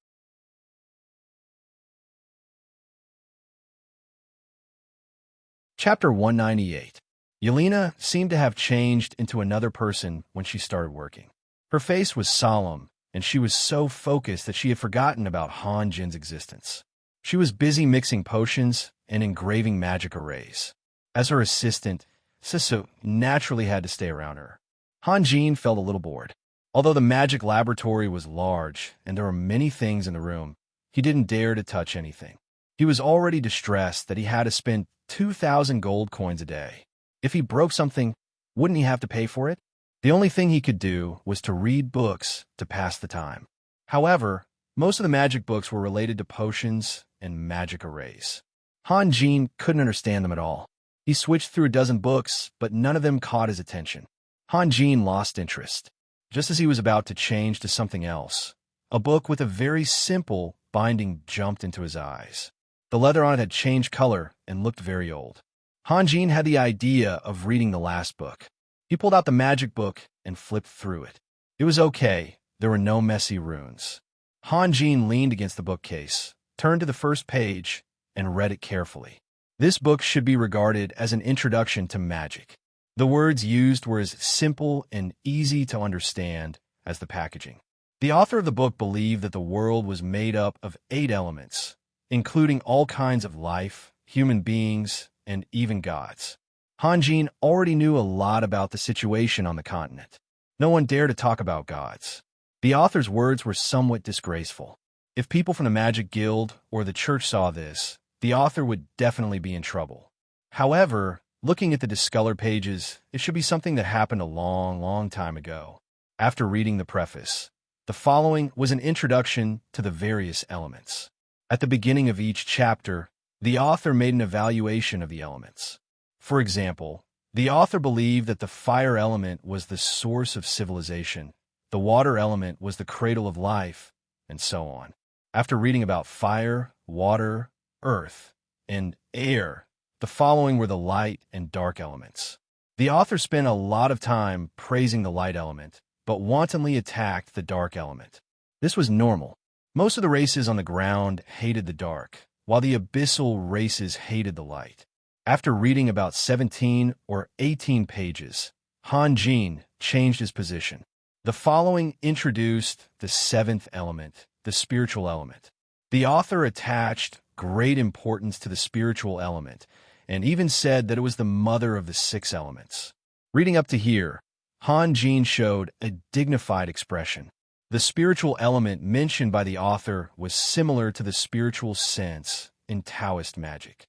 Chapter 198. Yelena seemed to have changed into another person when she started working. Her face was solemn, and she was so focused that she had forgotten about Han Jin's existence. She was busy mixing potions and engraving magic arrays. As her assistant, Sisu naturally had to stay around her. Han Jin felt a little bored. Although the magic laboratory was large and there were many things in the room, he didn't dare to touch anything. He was already distressed that he had to spend 2,000 gold coins a day. If he broke something, wouldn't he have to pay for it? The only thing he could do was to read books to pass the time. However, most of the magic books were related to potions and magic arrays. Han Jin couldn't understand them at all. He switched through 12 books, but none of them caught his attention. Han Jin lost interest. Just as he was about to change to something else, a book with a very simple binding jumped into his eyes. The leather on it had changed color and looked very old. Han Jin had the idea of reading the last book. He pulled out the magic book and flipped through it. It was okay. There were no messy runes. Han Jin leaned against the bookcase, turned to the first page, and read it carefully. This book should be regarded as an introduction to magic. The words used were as simple and easy to understand as the packaging. The author of the book believed that the world was made up of 8 elements, including all kinds of life, human beings, and even gods. Han Jin already knew a lot about the situation on the continent. No one dared to talk about gods. The author's words were somewhat disgraceful. If people from the Magic Guild or the church saw this, the author would definitely be in trouble. However, looking at the discolored pages, it should be something that happened a long, long time ago. After reading the preface, the following was an introduction to the various elements. At the beginning of each chapter, the author made an evaluation of the elements. For example, the author believed that the fire element was the source of civilization, the water element was the cradle of life, and so on. After reading about fire, water, earth, and air, the following were the light and dark elements. The author spent a lot of time praising the light element, but wantonly attacked the dark element. This was normal. Most of the races on the ground hated the dark, while the abyssal races hated the light. After reading about 17 or 18 pages, Han Jin changed his position. The following introduced the seventh element, the spiritual element. The author attached great importance to the spiritual element, and even said that it was the mother of the six elements. Reading up to here, Han Jin showed a dignified expression. The spiritual element mentioned by the author was similar to the spiritual sense in Taoist magic.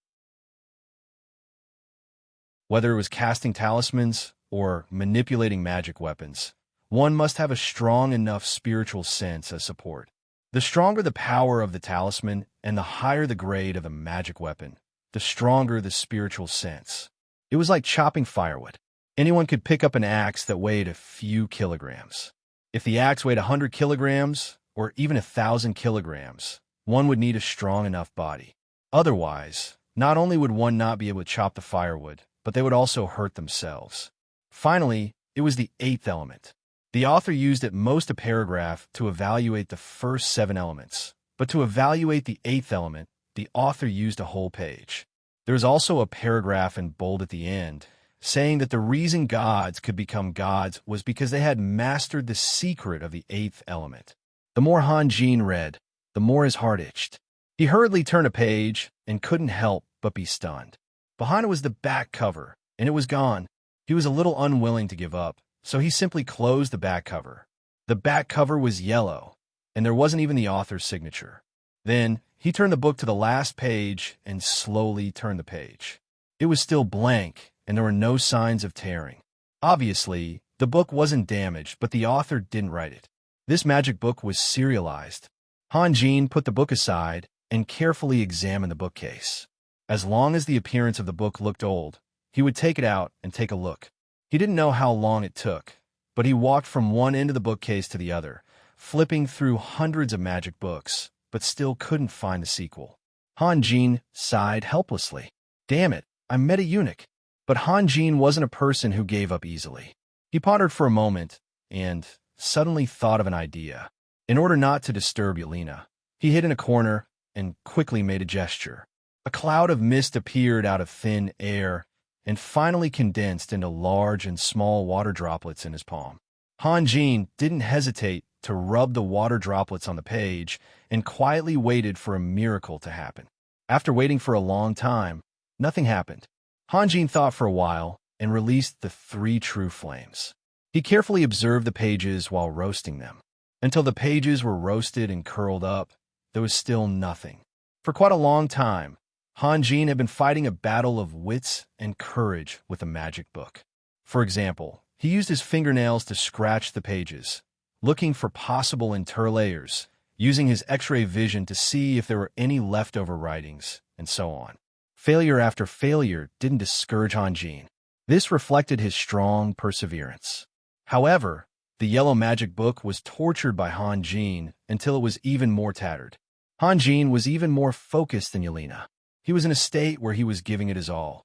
Whether it was casting talismans or manipulating magic weapons, one must have a strong enough spiritual sense as support. The stronger the power of the talisman and the higher the grade of the magic weapon, the stronger the spiritual sense. It was like chopping firewood. Anyone could pick up an axe that weighed a few kilograms. If the axe weighed 100 kilograms, or even 1,000 kilograms, one would need a strong enough body. Otherwise, not only would one not be able to chop the firewood, but they would also hurt themselves. Finally, it was the eighth element. The author used at most a paragraph to evaluate the first 7 elements, but to evaluate the eighth element, the author used a whole page. There is also a paragraph in bold at the end, saying that the reason gods could become gods was because they had mastered the secret of the eighth element. The more Han Jin read, the more his heart itched. He hurriedly turned a page and couldn't help but be stunned. Behind it was the back cover, and it was gone. He was a little unwilling to give up, so he simply closed the back cover. The back cover was yellow, and there wasn't even the author's signature. Then, he turned the book to the last page and slowly turned the page. It was still blank, and there were no signs of tearing. Obviously, the book wasn't damaged, but the author didn't write it. This magic book was serialized. Han Jin put the book aside and carefully examined the bookcase. As long as the appearance of the book looked old, he would take it out and take a look. He didn't know how long it took, but he walked from one end of the bookcase to the other, flipping through hundreds of magic books, but still couldn't find the sequel. Han Jin sighed helplessly. Damn it, I met a eunuch. But Han Jin wasn't a person who gave up easily. He pondered for a moment and suddenly thought of an idea. In order not to disturb Yelena, he hid in a corner and quickly made a gesture. A cloud of mist appeared out of thin air and finally condensed into large and small water droplets in his palm. Han Jin didn't hesitate to rub the water droplets on the page and quietly waited for a miracle to happen. After waiting for a long time, nothing happened. Han Jin thought for a while and released the 3 true flames. He carefully observed the pages while roasting them. Until the pages were roasted and curled up, there was still nothing. For quite a long time, Han Jin had been fighting a battle of wits and courage with a magic book. For example, he used his fingernails to scratch the pages, looking for possible interlayers, using his X-ray vision to see if there were any leftover writings, and so on. Failure after failure didn't discourage Han Jin. This reflected his strong perseverance. However, the yellow magic book was tortured by Han Jin until it was even more tattered. Han Jin was even more focused than Yelena. He was in a state where he was giving it his all.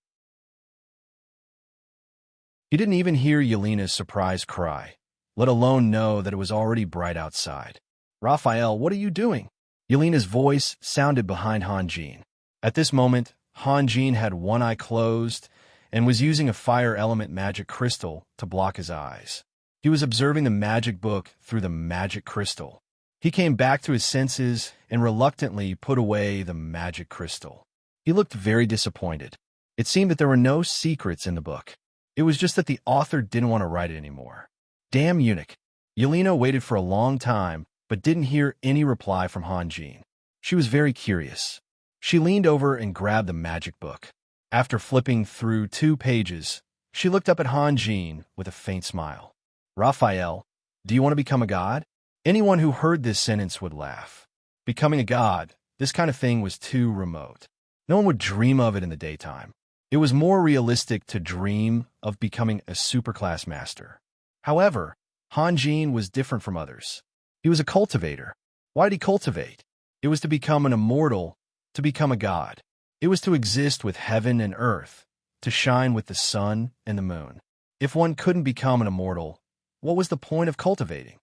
He didn't even hear Yelena's surprised cry, let alone know that it was already bright outside. Raphael, what are you doing? Yelena's voice sounded behind Han Jin. At this moment, Han Jin had one eye closed and was using a fire element magic crystal to block his eyes. He was observing the magic book through the magic crystal. He came back to his senses and reluctantly put away the magic crystal. He looked very disappointed. It seemed that there were no secrets in the book. It was just that the author didn't want to write it anymore. Damn eunuch. Yelena waited for a long time, but didn't hear any reply from Han Jin. She was very curious. She leaned over and grabbed the magic book. After flipping through 2 pages, she looked up at Han Jin with a faint smile. Raphael, do you want to become a god? Anyone who heard this sentence would laugh. Becoming a god, this kind of thing was too remote. No one would dream of it in the daytime. It was more realistic to dream of becoming a superclass master. However, Hanjin was different from others. He was a cultivator. Why did he cultivate? It was to become an immortal, to become a god. It was to exist with heaven and earth, to shine with the sun and the moon. If one couldn't become an immortal, what was the point of cultivating?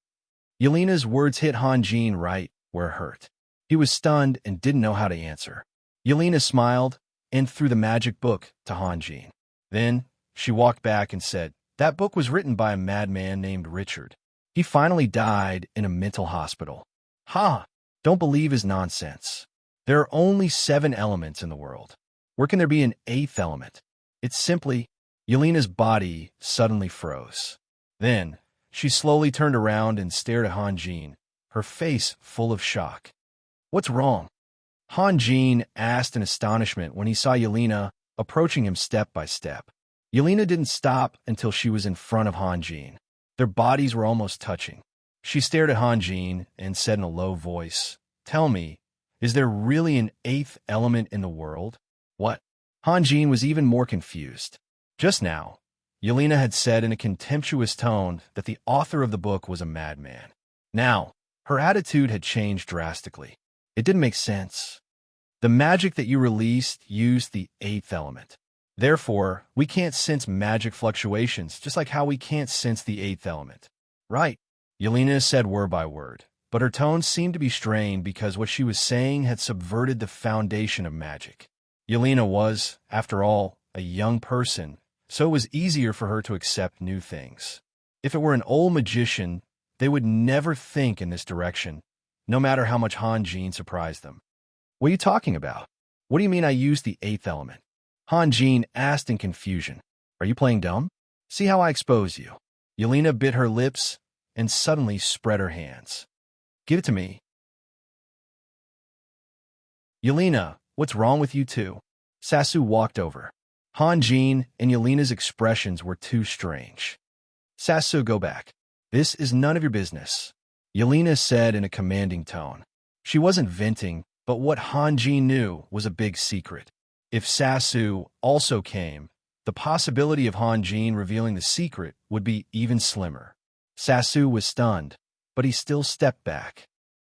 Yelena's words hit Hanjin right where it hurt. He was stunned and didn't know how to answer. Yelena smiled and threw the magic book to Hanjin. Then she walked back and said, "That book was written by a madman named Richard. He finally died in a mental hospital." "Ha! Don't believe his nonsense. There are only 7 elements in the world. Where can there be an 8th element? It's simply—" Yelena's body suddenly froze. Then she slowly turned around and stared at Hanjin, her face full of shock. "What's wrong?" Hanjin asked in astonishment when he saw Yelena approaching him step by step. Yelena didn't stop until she was in front of Hanjin. Their bodies were almost touching. She stared at Hanjin and said in a low voice, "Tell me, is there really an 8th element in the world?" "What?" Hanjin was even more confused. Just now, Yelena had said in a contemptuous tone that the author of the book was a madman. Now, her attitude had changed drastically. It didn't make sense. "The magic that you released used the 8th element. Therefore, we can't sense magic fluctuations, just like how we can't sense the 8th element." "Right," Yelena said word by word, but her tone seemed to be strained because what she was saying had subverted the foundation of magic. Yelena was, after all, a young person, so it was easier for her to accept new things. If it were an old magician, they would never think in this direction, no matter how much Hanjin surprised them. "What are you talking about? What do you mean I used the 8th element?" Hanjin asked in confusion. "Are you playing dumb? See how I expose you." Yelena bit her lips and suddenly spread her hands. "Give it to me." "Yelena, what's wrong with you two?" Sasu walked over. Hanjin and Yelena's expressions were too strange. "Sasu, go back. This is none of your business," Yelena said in a commanding tone. She wasn't venting, but what Hanjin knew was a big secret. If Sasu also came, the possibility of Hanjin revealing the secret would be even slimmer. Sasu was stunned, but he still stepped back.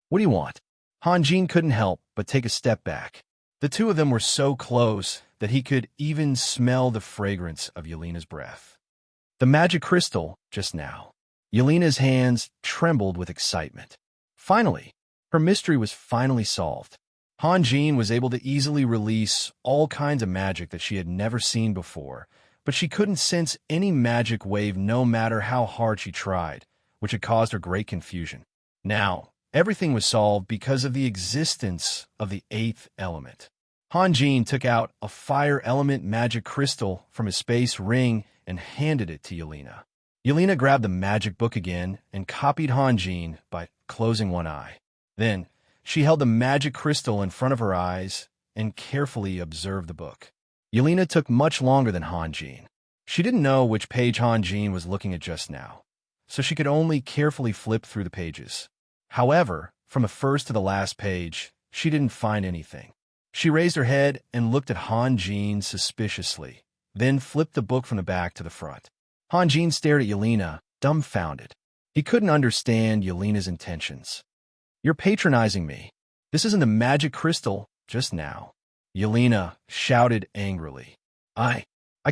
"What do you want?" Hanjin couldn't help but take a step back. The two of them were so close that he could even smell the fragrance of Yelena's breath. "The magic crystal, just now." Yelena's hands trembled with excitement. Finally, her mystery was finally solved. Hanjin was able to easily release all kinds of magic that she had never seen before, but she couldn't sense any magic wave no matter how hard she tried, which had caused her great confusion. Now, everything was solved because of the existence of the 8th element. Hanjin took out a fire element magic crystal from his space ring and handed it to Yelena. Yelena grabbed the magic book again and copied Hanjin by closing one eye. Then, she held the magic crystal in front of her eyes and carefully observed the book. Yelena took much longer than Hanjin. She didn't know which page Hanjin was looking at just now, so she could only carefully flip through the pages. However, from the first to the last page, she didn't find anything. She raised her head and looked at Hanjin suspiciously, then flipped the book from the back to the front. Hanjin stared at Yelena, dumbfounded. He couldn't understand Yelena's intentions. "You're patronizing me. This isn't the magic crystal just now," Yelena shouted angrily. I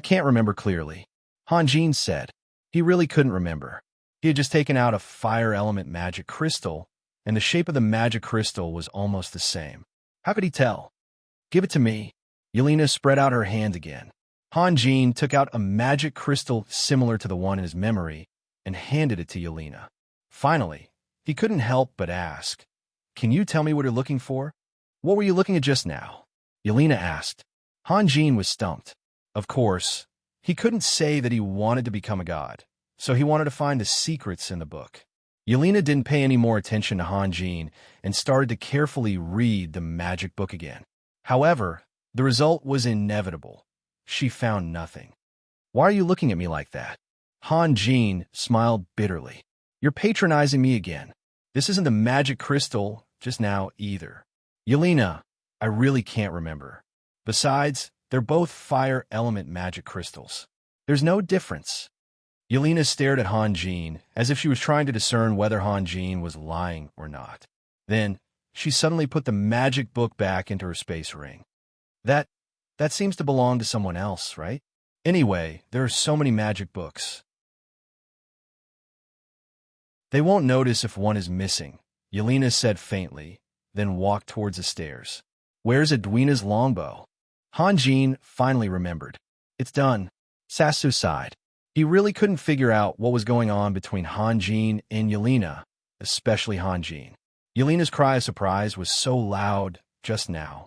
can't remember clearly," Hanjin said. He really couldn't remember. He had just taken out a fire element magic crystal, and the shape of the magic crystal was almost the same. How could he tell? "Give it to me." Yelena spread out her hand again. Hanjin took out a magic crystal similar to the one in his memory and handed it to Yelena. Finally, he couldn't help but ask, "Can you tell me what you're looking for?" "What were you looking at just now?" Yelena asked. Hanjin was stumped. Of course, he couldn't say that he wanted to become a god, so he wanted to find the secrets in the book. Yelena didn't pay any more attention to Hanjin and started to carefully read the magic book again. However, the result was inevitable. She found nothing. "Why are you looking at me like that?" Hanjin smiled bitterly. "You're patronizing me again. This isn't the magic crystal just now either." "Yelena, I really can't remember. Besides, they're both fire element magic crystals. There's no difference." Yelena stared at Han Jin as if she was trying to discern whether Han Jin was lying or not. Then, she suddenly put the magic book back into her space ring. That seems to belong to someone else, right? Anyway, there are so many magic books. They won't notice if one is missing, Yelena said faintly, then walked towards the stairs. Where's Edwina's longbow? Han Jin finally remembered. It's done. Sasu sighed. He really couldn't figure out what was going on between Han Jin and Yelena, especially Han Jin. Yelena's cry of surprise was so loud just now.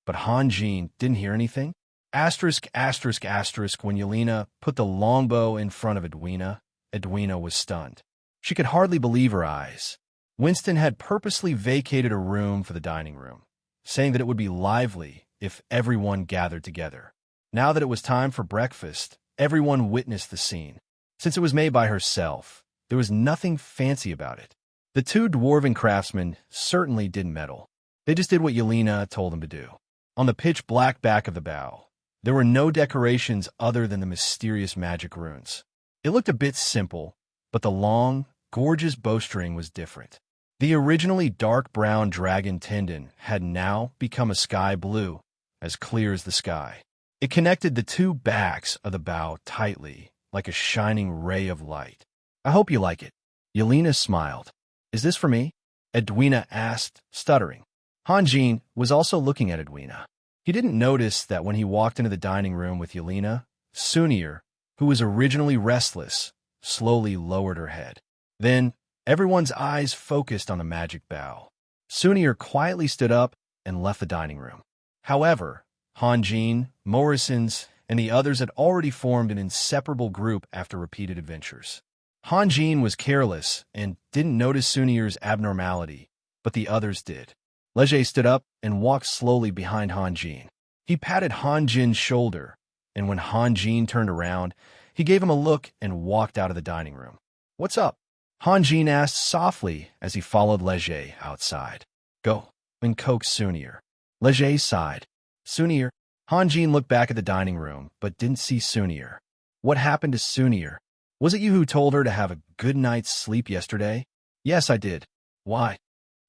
But Han Jin didn't hear anything? Asterisk, asterisk, asterisk, when Yelena put the longbow in front of Edwina, Edwina was stunned. She could hardly believe her eyes. Winston had purposely vacated a room for the dining room, saying that it would be lively if everyone gathered together. Now that it was time for breakfast, everyone witnessed the scene. Since it was made by herself, there was nothing fancy about it. The two dwarven craftsmen certainly didn't meddle. They just did what Yelena told them to do. On the pitch-black back of the bow, there were no decorations other than the mysterious magic runes. It looked a bit simple, but the long, gorgeous bowstring was different. The originally dark brown dragon tendon had now become a sky blue, as clear as the sky. It connected the two backs of the bow tightly, like a shining ray of light. I hope you like it. Yelena smiled. Is this for me? Edwina asked, stuttering. Han Jin was also looking at Edwina. He didn't notice that when he walked into the dining room with Yelena, Sunir, who was originally restless, slowly lowered her head. Then, everyone's eyes focused on the magic bow. Sunir quietly stood up and left the dining room. However, Han Jin, Morrison's, and the others had already formed an inseparable group after repeated adventures. Han Jin was careless and didn't notice Sunir's abnormality, but the others did. Leger stood up and walked slowly behind Han Jin. He patted Han Jin's shoulder, and when Han Jin turned around, he gave him a look and walked out of the dining room. What's up? Han Jin asked softly as he followed Leger outside. Go, and coaxed Sunir. Leger sighed. Sunir. Han Jin looked back at the dining room, but didn't see Sunir. What happened to Sunir? Was it you who told her to have a good night's sleep yesterday? Yes, I did. Why?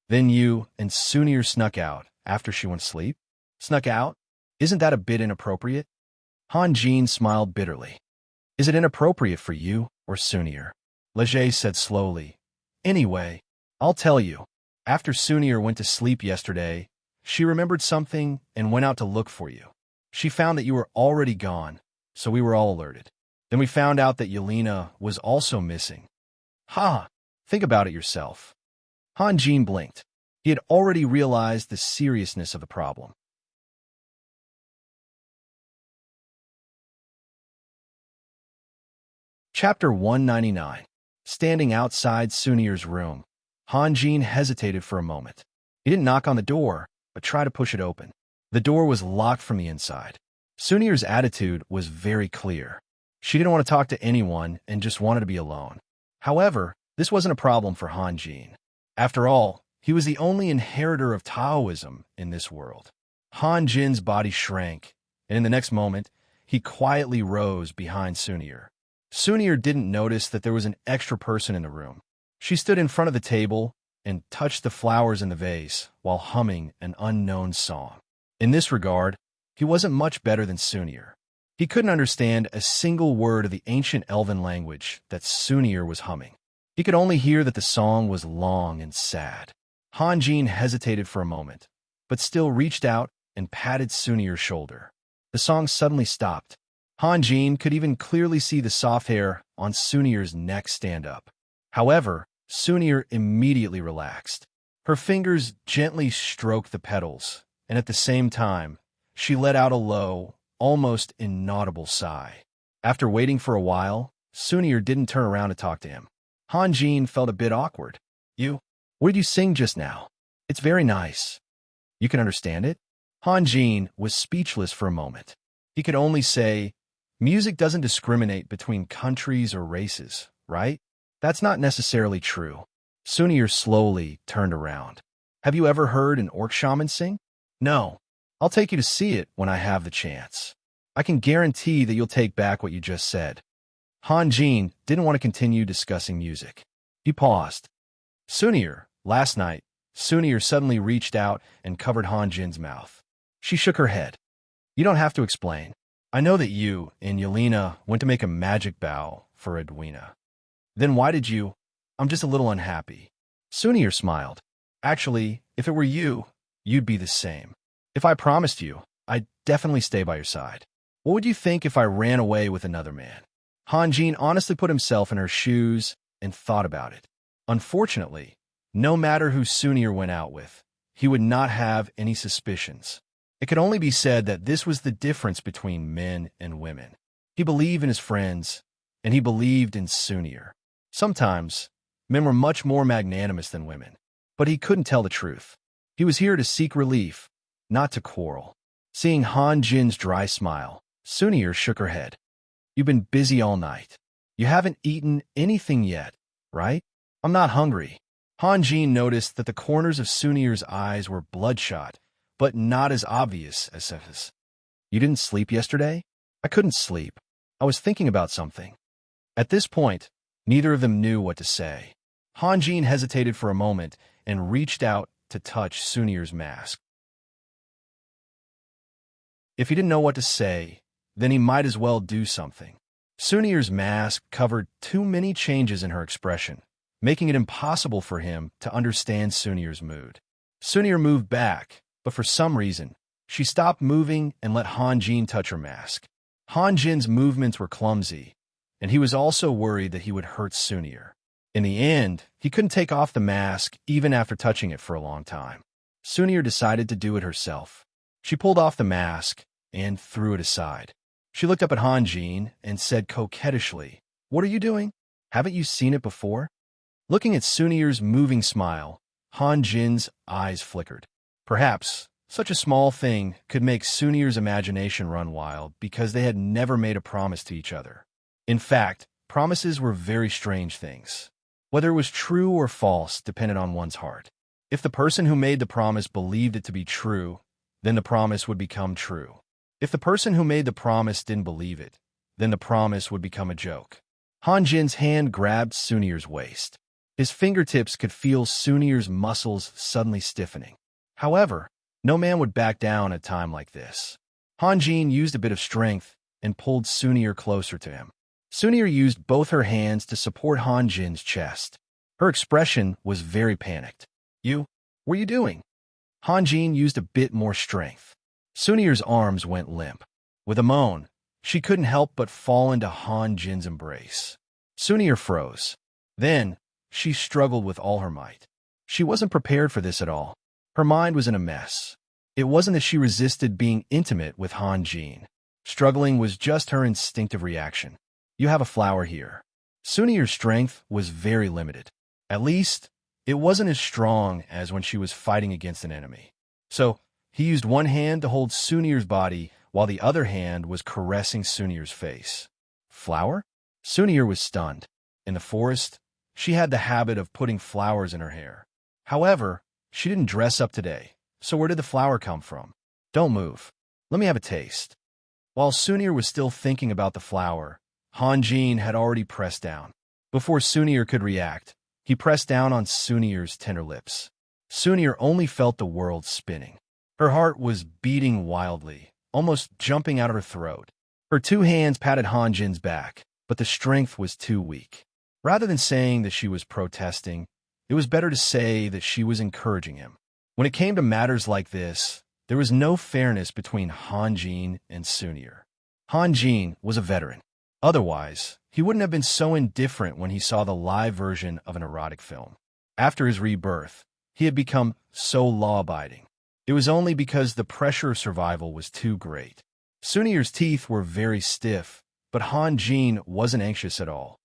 Then you and Sunir snuck out after she went to sleep? Snuck out? Isn't that a bit inappropriate? Han Jin smiled bitterly. Is it inappropriate for you or Sunir? Leger said slowly. Anyway, I'll tell you. After Sunir went to sleep yesterday, she remembered something and went out to look for you. She found that you were already gone, so we were all alerted. Then we found out that Yelena was also missing. Ha! Think about it yourself. Han Jin blinked. He had already realized the seriousness of the problem. Chapter 199. Standing outside Sunir's room, Han Jin hesitated for a moment. He didn't knock on the door, but tried to push it open. The door was locked from the inside. Sunir's attitude was very clear. She didn't want to talk to anyone and just wanted to be alone. However, this wasn't a problem for Han Jin. After all, he was the only inheritor of Taoism in this world. Han Jin's body shrank, and in the next moment, he quietly rose behind Sunir. Sunir didn't notice that there was an extra person in the room. She stood in front of the table and touched the flowers in the vase while humming an unknown song. In this regard, he wasn't much better than Sunir. He couldn't understand a single word of the ancient elven language that Sunir was humming. He could only hear that the song was long and sad. Han Jin hesitated for a moment, but still reached out and patted Sunir's shoulder. The song suddenly stopped. Han Jin could even clearly see the soft hair on Sunir's neck stand up. However, Sunir immediately relaxed. Her fingers gently stroked the petals, and at the same time, she let out a low, almost inaudible sigh. After waiting for a while, Sunir didn't turn around to talk to him. Han Jin felt a bit awkward. What did you sing just now? It's very nice. You can understand it? Han Jin was speechless for a moment. He could only say, music doesn't discriminate between countries or races, right? That's not necessarily true. Sunir slowly turned around. Have you ever heard an orc shaman sing? No. I'll take you to see it when I have the chance. I can guarantee that you'll take back what you just said. Hanjin didn't want to continue discussing music. He paused. Sunir, last night, Sunir suddenly reached out and covered Hanjin's mouth. She shook her head. You don't have to explain. I know that you and Yelena went to make a magic bow for Edwina. Then why did you? I'm just a little unhappy. Sunir smiled. Actually, if it were you, you'd be the same. If I promised you, I'd definitely stay by your side. What would you think if I ran away with another man? Hanjin honestly put himself in her shoes and thought about it. Unfortunately, no matter who Sunir went out with, he would not have any suspicions. It could only be said that this was the difference between men and women. He believed in his friends, and he believed in Sunir. Sometimes, men were much more magnanimous than women, but he couldn't tell the truth. He was here to seek relief, not to quarrel. Seeing Hanjin's dry smile, Sunir shook her head. You've been busy all night. You haven't eaten anything yet, right? I'm not hungry. Hanjin noticed that the corners of Sunir's eyes were bloodshot, but not as obvious as his. You didn't sleep yesterday? I couldn't sleep. I was thinking about something. At this point, neither of them knew what to say. Hanjin hesitated for a moment and reached out to touch Sunir's mask. If he didn't know what to say, then he might as well do something. Sunir's mask covered too many changes in her expression, making it impossible for him to understand Sunir's mood. Sunir moved back, but for some reason, she stopped moving and let Hanjin touch her mask. Hanjin's movements were clumsy, and he was also worried that he would hurt Sunir. In the end, he couldn't take off the mask even after touching it for a long time. Sunir decided to do it herself. She pulled off the mask and threw it aside. She looked up at Hanjin and said coquettishly, "What are you doing? Haven't you seen it before?" Looking at Sunir's moving smile, Hanjin's eyes flickered. Perhaps such a small thing could make Sunir's imagination run wild because they had never made a promise to each other. In fact, promises were very strange things. Whether it was true or false depended on one's heart. If the person who made the promise believed it to be true, then the promise would become true. If the person who made the promise didn't believe it, then the promise would become a joke. Hanjin's hand grabbed Sunir's waist. His fingertips could feel Sunir's muscles suddenly stiffening. However, no man would back down at a time like this. Hanjin used a bit of strength and pulled Sunir closer to him. Sunir used both her hands to support Hanjin's chest. Her expression was very panicked. What are you doing? Hanjin used a bit more strength. Sunir's arms went limp. With a moan, she couldn't help but fall into Hanjin's embrace. Sunir froze. Then, she struggled with all her might. She wasn't prepared for this at all. Her mind was in a mess. It wasn't that she resisted being intimate with Hanjin. Struggling was just her instinctive reaction. You have a flower here. Sunir's strength was very limited. At least, it wasn't as strong as when she was fighting against an enemy. So, he used one hand to hold Sunir's body while the other hand was caressing Sunir's face. Flower? Sunir was stunned. In the forest, she had the habit of putting flowers in her hair. However, she didn't dress up today, so where did the flower come from? Don't move. Let me have a taste. While Sunir was still thinking about the flower, Hanjin had already pressed down. Before Sunir could react, he pressed down on Sunir's tender lips. Sunir only felt the world spinning. Her heart was beating wildly, almost jumping out of her throat. Her two hands patted Hanjin's back, but the strength was too weak. Rather than saying that she was protesting, it was better to say that she was encouraging him. When it came to matters like this, there was no fairness between Hanjin and Sunir. Hanjin was a veteran. Otherwise, he wouldn't have been so indifferent when he saw the live version of an erotic film. After his rebirth, he had become so law-abiding. It was only because the pressure of survival was too great. Sunir's teeth were very stiff, but Hanjin wasn't anxious at all.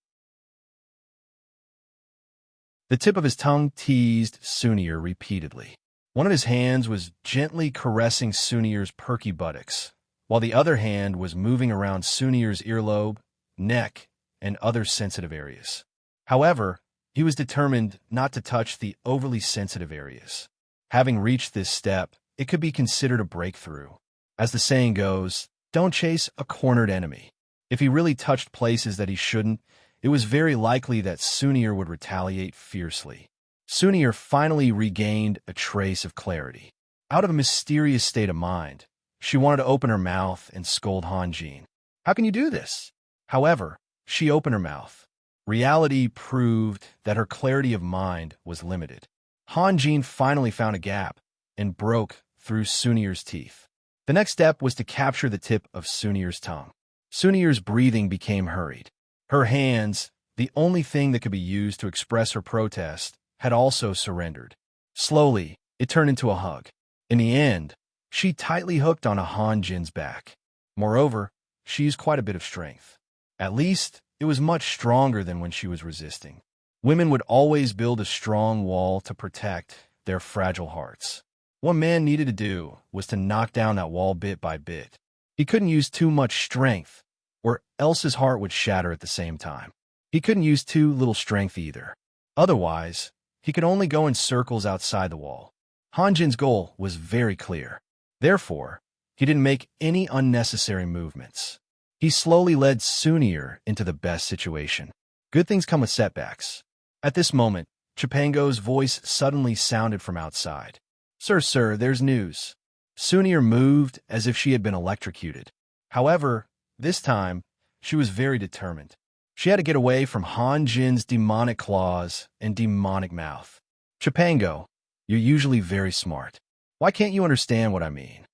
The tip of his tongue teased Sunir repeatedly. One of his hands was gently caressing Sunir's perky buttocks, while the other hand was moving around Sunir's earlobe, neck, and other sensitive areas. However, he was determined not to touch the overly sensitive areas. Having reached this step, it could be considered a breakthrough. As the saying goes, don't chase a cornered enemy. If he really touched places that he shouldn't, it was very likely that Sunir would retaliate fiercely. Sunir finally regained a trace of clarity. Out of a mysterious state of mind, she wanted to open her mouth and scold Hanjin. How can you do this? However, she opened her mouth. Reality proved that her clarity of mind was limited. Hanjin finally found a gap and broke through Sunir's teeth. The next step was to capture the tip of Sunir's tongue. Sunir's breathing became hurried. Her hands, the only thing that could be used to express her protest, had also surrendered. Slowly, it turned into a hug. In the end, she tightly hooked on a Hanjin's back. Moreover, she used quite a bit of strength. At least, it was much stronger than when she was resisting. Women would always build a strong wall to protect their fragile hearts. What man needed to do was to knock down that wall bit by bit. He couldn't use too much strength, or else his heart would shatter at the same time. He couldn't use too little strength either. Otherwise, he could only go in circles outside the wall. Hanjin's goal was very clear. Therefore, he didn't make any unnecessary movements. He slowly led Sunir into the best situation. Good things come with setbacks. At this moment, Chipango's voice suddenly sounded from outside. Sir, there's news." Sunir moved as if she had been electrocuted. However, this time, she was very determined. She had to get away from Hanjin's demonic claws and demonic mouth. "Chipango, you're usually very smart. Why can't you understand what I mean?"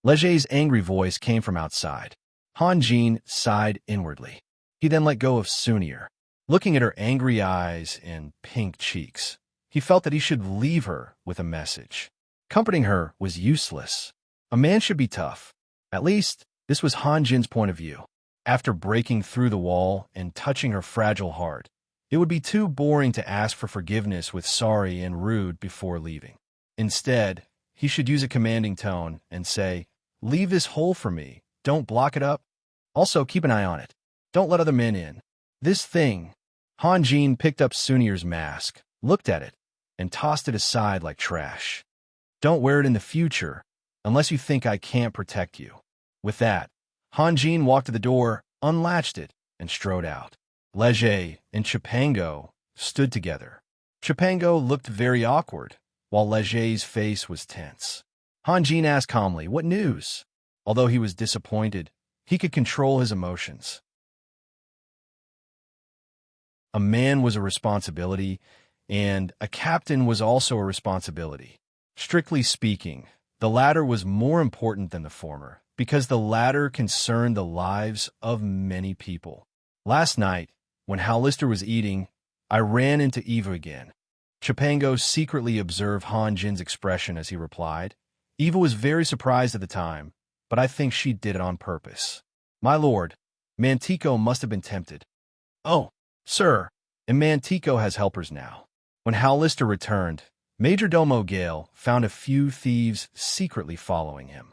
Leger's angry voice came from outside. Hanjin sighed inwardly. He then let go of Sunir. Looking at her angry eyes and pink cheeks, he felt that he should leave her with a message. Comforting her was useless. A man should be tough. At least, this was Hanjin's point of view. After breaking through the wall and touching her fragile heart, it would be too boring to ask for forgiveness with sorry and rude before leaving. Instead, he should use a commanding tone and say, "Leave this hole for me. Don't block it up. Also, keep an eye on it. Don't let other men in." This thing. Hanjin picked up Sunir's mask, looked at it, and tossed it aside like trash. "Don't wear it in the future, unless you think I can't protect you." With that, Hanjin walked to the door, unlatched it, and strode out. Leger and Chipango stood together. Chipango looked very awkward, while Leger's face was tense. Hanjin asked calmly, "What news?" Although he was disappointed, he could control his emotions. A man was a responsibility, and a captain was also a responsibility. Strictly speaking, the latter was more important than the former, because the latter concerned the lives of many people. Last night, when Hallister was eating, I ran into Eva again. Chipango secretly observed Hanjin's expression as he replied. Eva was very surprised at the time, but I think she did it on purpose. "My lord, Mantico must have been tempted." "Oh, sir, and Mantico has helpers now." When Hallister returned, Majordomo Gale found a few thieves secretly following him.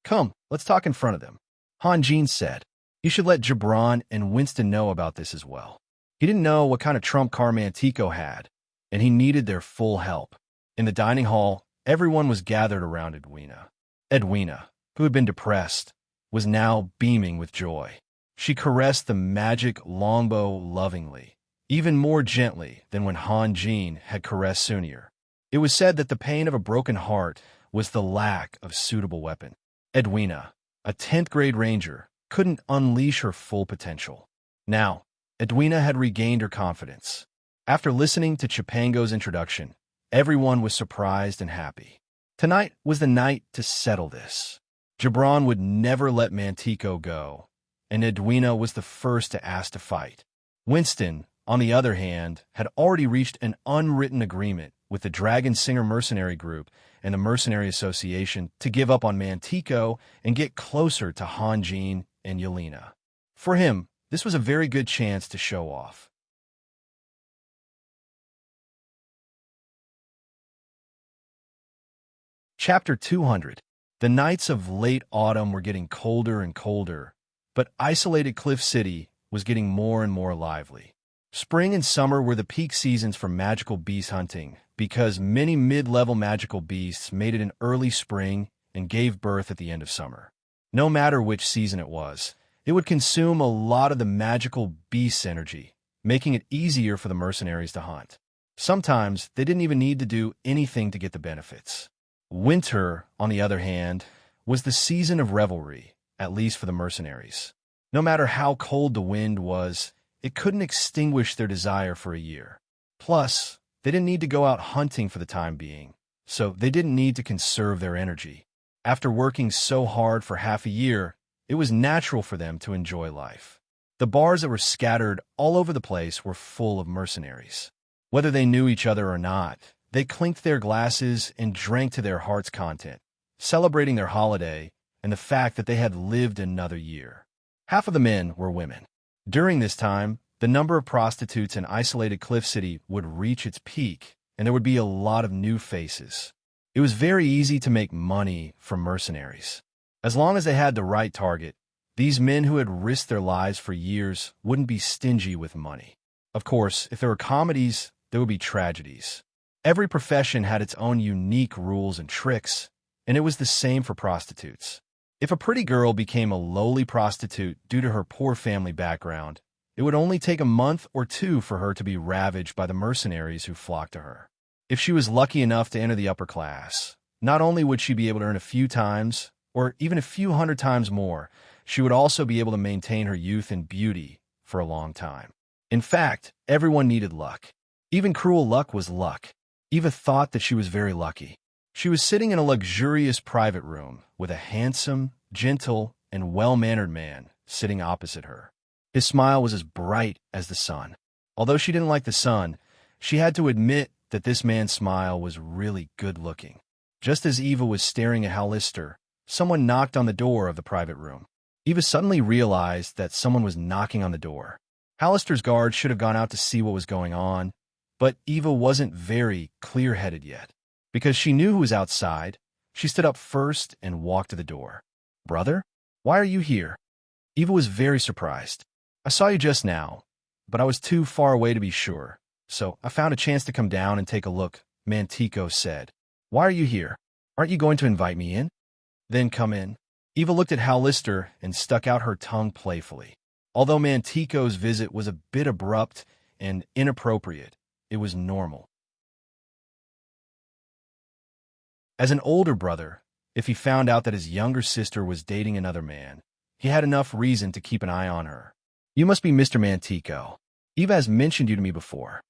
"Come, let's talk in front of them," Hanjin said. "You should let Gibran and Winston know about this as well." He didn't know what kind of trump card Mantico had, and he needed their full help. In the dining hall, everyone was gathered around Edwina. Edwina, who had been depressed, was now beaming with joy. She caressed the magic longbow lovingly, even more gently than when Hanjin had caressed Sunir. It was said that the pain of a broken heart was the lack of suitable weapon. Edwina, a 10th grade ranger, couldn't unleash her full potential. Now, Edwina had regained her confidence. After listening to Chipango's introduction, everyone was surprised and happy. Tonight was the night to settle this. Gibran would never let Mantico go, and Edwina was the first to ask to fight. Winston, on the other hand, had already reached an unwritten agreement with the Dragon Singer Mercenary Group and the Mercenary Association to give up on Mantico and get closer to Hanjin and Yelena. For him, this was a very good chance to show off. Chapter 200. The nights of late autumn were getting colder and colder, but isolated Cliff City was getting more and more lively. Spring and summer were the peak seasons for magical beast hunting because many mid-level magical beasts made it in early spring and gave birth at the end of summer. No matter which season it was, It would consume a lot of the magical beast's energy, making it easier for the mercenaries to hunt. Sometimes they didn't even need to do anything to get the benefits. Winter, on the other hand, was the season of revelry, at least for the mercenaries. No matter how cold the wind was, it couldn't extinguish their desire for a year. Plus, they didn't need to go out hunting for the time being, so they didn't need to conserve their energy. After working so hard for half a year, it was natural for them to enjoy life. The bars that were scattered all over the place were full of mercenaries. Whether they knew each other or not, they clinked their glasses and drank to their heart's content, celebrating their holiday and the fact that they had lived another year. Half of the men were women. During this time, the number of prostitutes in isolated Cliff City would reach its peak, and there would be a lot of new faces. It was very easy to make money from mercenaries. As long as they had the right target, these men who had risked their lives for years wouldn't be stingy with money. Of course, if there were comedies, there would be tragedies. Every profession had its own unique rules and tricks, and it was the same for prostitutes. If a pretty girl became a lowly prostitute due to her poor family background, it would only take a month or two for her to be ravaged by the mercenaries who flocked to her. If she was lucky enough to enter the upper class, not only would she be able to earn a few times, or even a few hundred times more, she would also be able to maintain her youth and beauty for a long time. In fact, everyone needed luck. Even cruel luck was luck. Eva thought that she was very lucky. She was sitting in a luxurious private room with a handsome, gentle, and well-mannered man sitting opposite her. His smile was as bright as the sun. Although she didn't like the sun, she had to admit that this man's smile was really good-looking. Just as Eva was staring at Hallister, someone knocked on the door of the private room. Eva suddenly realized that someone was knocking on the door. Hallister's guard should have gone out to see what was going on, but Eva wasn't very clear-headed yet. Because she knew who was outside, she stood up first and walked to the door. "Brother, why are you here?" Eva was very surprised. "I saw you just now, but I was too far away to be sure, so I found a chance to come down and take a look," Mantico said. "Why are you here? Aren't you going to invite me in?" "Then come in." Eva looked at Hallister and stuck out her tongue playfully. Although Mantico's visit was a bit abrupt and inappropriate, it was normal. As an older brother, if he found out that his younger sister was dating another man, he had enough reason to keep an eye on her. "You must be Mr. Mantico. Eva has mentioned you to me before."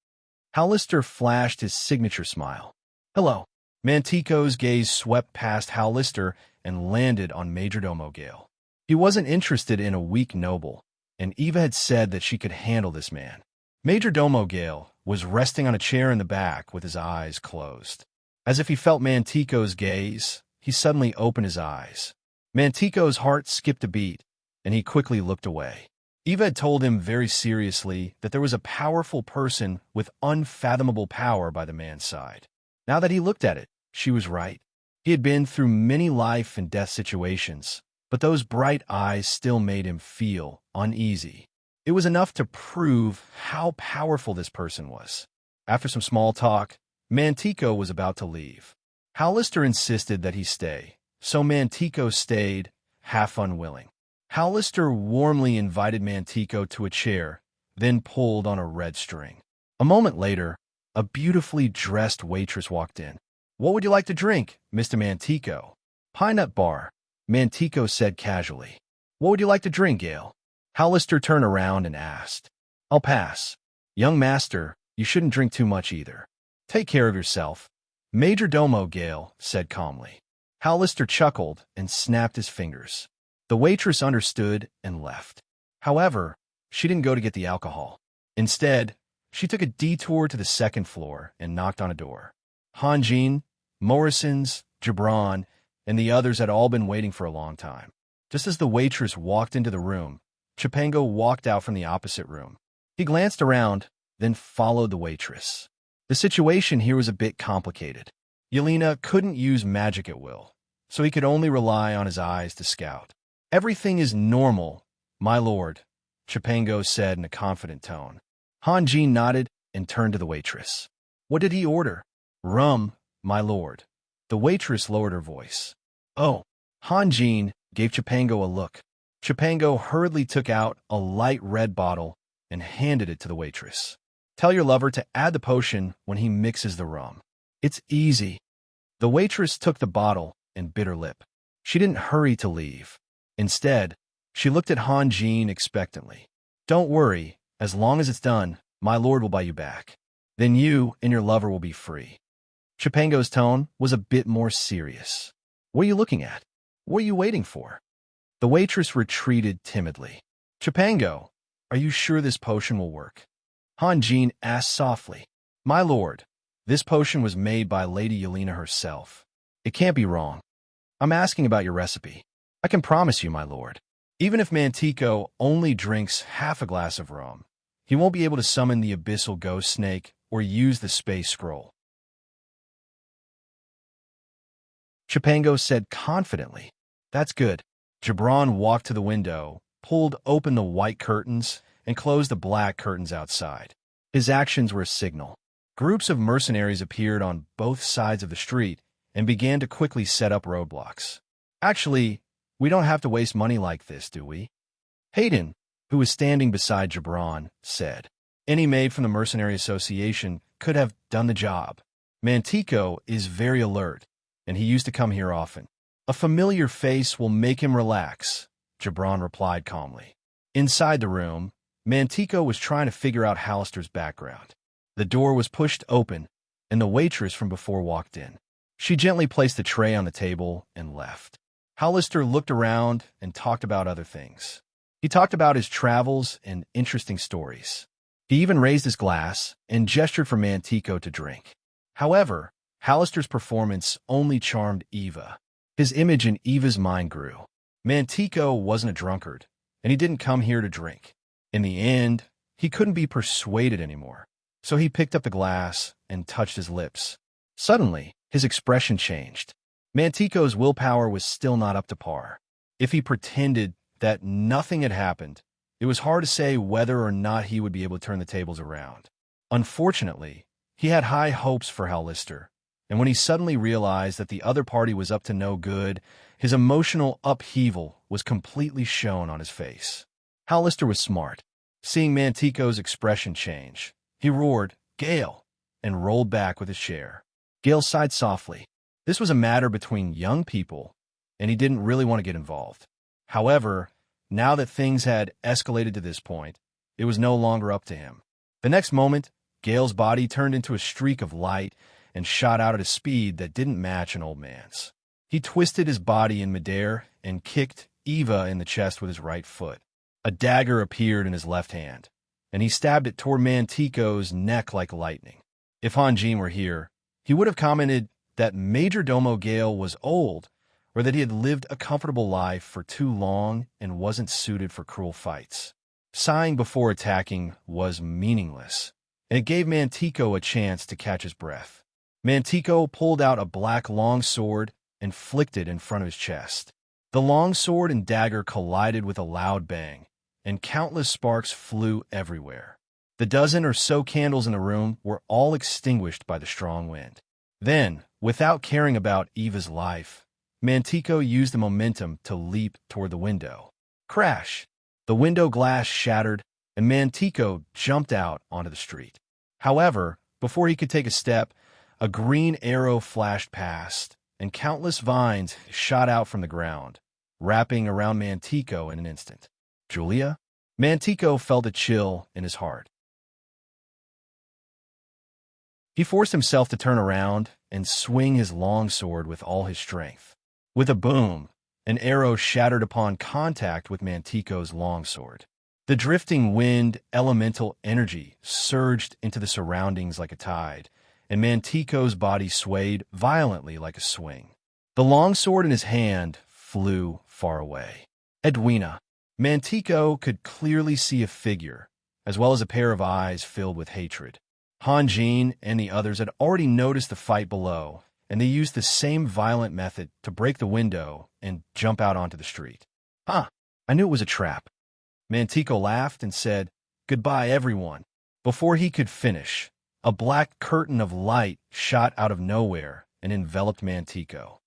Hallister flashed his signature smile. "Hello." Mantico's gaze swept past Hallister and landed on Majordomo Gale. He wasn't interested in a weak noble, and Eva had said that she could handle this man. Majordomo Gale was resting on a chair in the back with his eyes closed. As if he felt Mantico's gaze, he suddenly opened his eyes. Mantico's heart skipped a beat, and he quickly looked away. Eva had told him very seriously that there was a powerful person with unfathomable power by the man's side. Now that he looked at it, she was right. He had been through many life and death situations, but those bright eyes still made him feel uneasy. It was enough to prove how powerful this person was. After some small talk, Mantico was about to leave. Hallister insisted that he stay, so Mantico stayed, half unwilling. Hallister warmly invited Mantico to a chair, then pulled on a red string. A moment later, a beautifully dressed waitress walked in. "What would you like to drink, Mr. Mantico?" "Pine Nut Bar," Mantico said casually. "What would you like to drink, Gale?" Hallister turned around and asked. "I'll pass." "Young master, you shouldn't drink too much either. Take care of yourself," Majordomo Gale said calmly. Hallister chuckled and snapped his fingers. The waitress understood and left. However, she didn't go to get the alcohol. Instead, she took a detour to the second floor and knocked on a door. Hanjin, Morrison's, Gibran, and the others had all been waiting for a long time. Just as the waitress walked into the room, Chipango walked out from the opposite room. He glanced around, then followed the waitress. The situation here was a bit complicated. Yelena couldn't use magic at will, so he could only rely on his eyes to scout. "Everything is normal, my lord," Chipango said in a confident tone. Hanjin nodded and turned to the waitress. "What did he order?" "Rum, my lord." The waitress lowered her voice. "Oh." Hanjin gave Chipango a look. Chipango hurriedly took out a light red bottle and handed it to the waitress. Tell your lover to add the potion when he mixes the rum. It's easy. The waitress took the bottle and bit her lip. She didn't hurry to leave. Instead, she looked at Han Jin expectantly. Don't worry, as long as it's done, my lord will buy you back. Then you and your lover will be free. Chipango's tone was a bit more serious. What are you looking at? What are you waiting for? The waitress retreated timidly. Chipango, are you sure this potion will work? Han Jin asked softly. My lord, this potion was made by Lady Yelena herself. It can't be wrong. I'm asking about your recipe. I can promise you, my lord, even if Mantico only drinks half a glass of rum, he won't be able to summon the abyssal ghost snake or use the space scroll. Chipango said confidently. That's good. Gibran walked to the window, pulled open the white curtains, and closed the black curtains outside. His actions were a signal. Groups of mercenaries appeared on both sides of the street and began to quickly set up roadblocks. Actually, we don't have to waste money like this, do we? Hayden, who was standing beside Gibran, said. Any maid from the Mercenary Association could have done the job. Mantico is very alert, and he used to come here often. A familiar face will make him relax, Gibran replied calmly. Inside the room, Mantico was trying to figure out Hallister's background. The door was pushed open, and the waitress from before walked in. She gently placed the tray on the table and left. Hallister looked around and talked about other things. He talked about his travels and interesting stories. He even raised his glass and gestured for Mantico to drink. However, Hallister's performance only charmed Eva. His image in Eva's mind grew. Mantico wasn't a drunkard, and he didn't come here to drink. In the end, he couldn't be persuaded anymore, so he picked up the glass and touched his lips. Suddenly, his expression changed. Mantico's willpower was still not up to par. If he pretended that nothing had happened, it was hard to say whether or not he would be able to turn the tables around. Unfortunately, he had high hopes for Hallister, and when he suddenly realized that the other party was up to no good, his emotional upheaval was completely shown on his face. Hallister was smart. Seeing Mantico's expression change, he roared, "Gale!" and rolled back with his chair. Gale sighed softly. This was a matter between young people, and he didn't really want to get involved. However, now that things had escalated to this point, it was no longer up to him. The next moment, Gale's body turned into a streak of light and shot out at a speed that didn't match an old man's. He twisted his body in midair and kicked Eva in the chest with his right foot. A dagger appeared in his left hand, and he stabbed it toward Mantico's neck like lightning. If Han Jin were here, he would have commented that Major Domo Gale was old, or that he had lived a comfortable life for too long and wasn't suited for cruel fights. Sighing before attacking was meaningless, and it gave Mantico a chance to catch his breath. Mantico pulled out a black longsword and flicked it in front of his chest. The longsword and dagger collided with a loud bang, and countless sparks flew everywhere. The dozen or so candles in the room were all extinguished by the strong wind. Then, without caring about Eva's life, Mantico used the momentum to leap toward the window. Crash! The window glass shattered, and Mantico jumped out onto the street. However, before he could take a step, a green arrow flashed past, and countless vines shot out from the ground, wrapping around Mantico in an instant. Julia? Mantico felt a chill in his heart. He forced himself to turn around and swing his longsword with all his strength. With a boom, an arrow shattered upon contact with Mantico's longsword. The drifting wind elemental energy surged into the surroundings like a tide, and Mantico's body swayed violently like a swing. The longsword in his hand flew far away. Edwina. Mantico could clearly see a figure, as well as a pair of eyes filled with hatred. Han Jin and the others had already noticed the fight below, and they used the same violent method to break the window and jump out onto the street. I knew it was a trap. Mantico laughed and said, "Goodbye, everyone." Before he could finish, a black curtain of light shot out of nowhere and enveloped Mantico.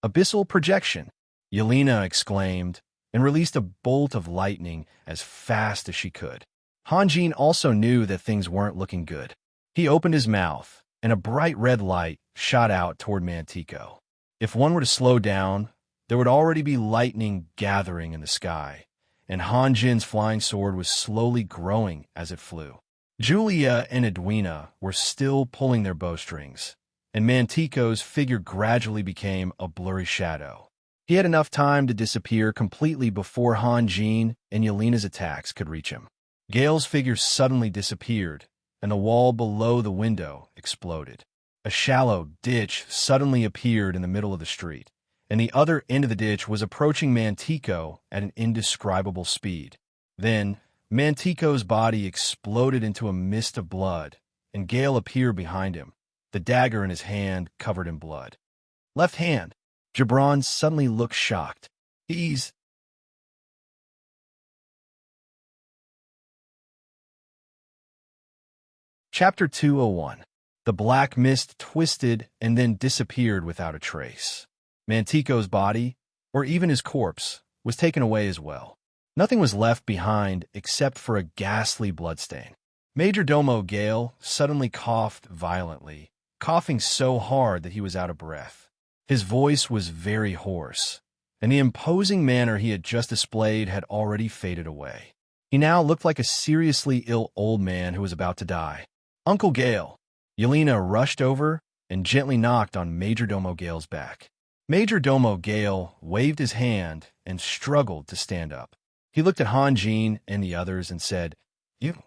Abyssal projection, Yelena exclaimed, and released a bolt of lightning as fast as she could. Hanjin also knew that things weren't looking good. He opened his mouth, and a bright red light shot out toward Mantico. If one were to slow down, there would already be lightning gathering in the sky, and Hanjin's flying sword was slowly growing as it flew. Julia and Edwina were still pulling their bowstrings, and Mantico's figure gradually became a blurry shadow. He had enough time to disappear completely before Hanjin and Yelena's attacks could reach him. Gale's figure suddenly disappeared, and the wall below the window exploded. A shallow ditch suddenly appeared in the middle of the street, and the other end of the ditch was approaching Mantico at an indescribable speed. Then, Mantico's body exploded into a mist of blood, and Gale appeared behind him, the dagger in his hand covered in blood. Left hand. Gibran suddenly looked shocked. He's... Chapter 201. The black mist twisted and then disappeared without a trace. Mantico's body, or even his corpse, was taken away as well. Nothing was left behind except for a ghastly bloodstain. Major Domo Gale suddenly coughed violently, coughing so hard that he was out of breath. His voice was very hoarse, and the imposing manner he had just displayed had already faded away. He now looked like a seriously ill old man who was about to die. Uncle Gale. Yelena rushed over and gently knocked on Major Domo Gale's back. Major Domo Gale waved his hand and struggled to stand up. He looked at Hanjin and the others and said, "You,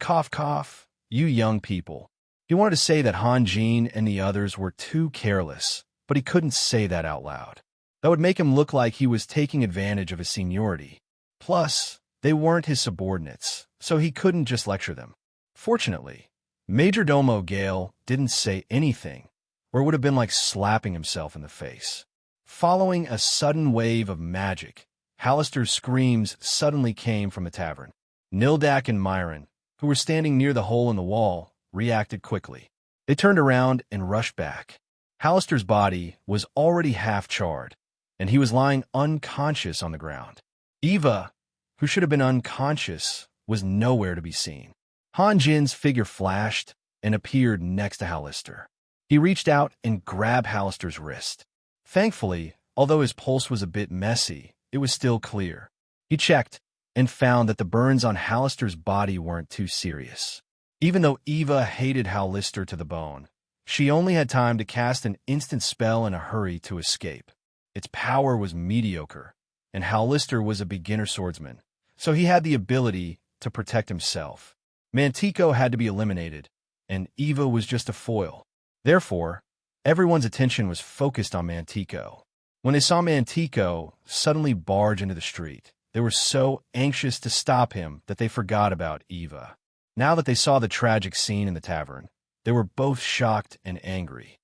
cough, cough, you young people." He wanted to say that Hanjin and the others were too careless, but he couldn't say that out loud. That would make him look like he was taking advantage of his seniority. Plus, they weren't his subordinates, so he couldn't just lecture them. Fortunately, Major Domo Gale didn't say anything, or it would have been like slapping himself in the face. Following a sudden wave of magic, Hallister's screams suddenly came from the tavern. Nildak and Myron, who were standing near the hole in the wall, reacted quickly. They turned around and rushed back. Hallister's body was already half charred, and he was lying unconscious on the ground. Eva, who should have been unconscious, was nowhere to be seen. Hanjin's figure flashed and appeared next to Hallister. He reached out and grabbed Hallister's wrist. Thankfully, although his pulse was a bit messy, it was still clear. He checked and found that the burns on Hallister's body weren't too serious. Even though Eva hated Hallister to the bone, she only had time to cast an instant spell in a hurry to escape. Its power was mediocre, and Hallister was a beginner swordsman, so he had the ability to protect himself. Mantico had to be eliminated, and Eva was just a foil. Therefore, everyone's attention was focused on Mantico. When they saw Mantico suddenly barge into the street, they were so anxious to stop him that they forgot about Eva. Now that they saw the tragic scene in the tavern, they were both shocked and angry.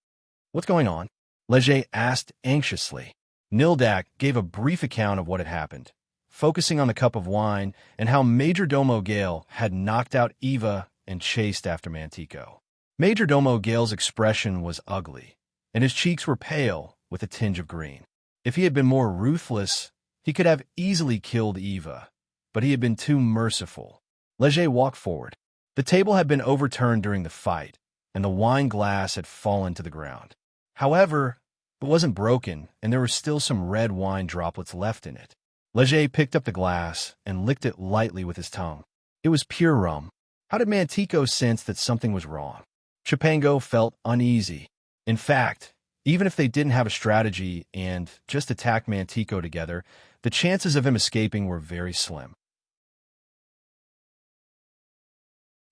"What's going on?" Leger asked anxiously. Nildak gave a brief account of what had happened, focusing on the cup of wine and how Major Domo Gale had knocked out Eva and chased after Mantico. Major Domo Gale's expression was ugly, and his cheeks were pale with a tinge of green. If he had been more ruthless, he could have easily killed Eva, but he had been too merciful. Leger walked forward. The table had been overturned during the fight, and the wine glass had fallen to the ground. However, it wasn't broken, and there were still some red wine droplets left in it. Leger picked up the glass and licked it lightly with his tongue. It was pure rum. How did Mantico sense that something was wrong? Chipango felt uneasy. In fact, even if they didn't have a strategy and just attacked Mantico together, the chances of him escaping were very slim.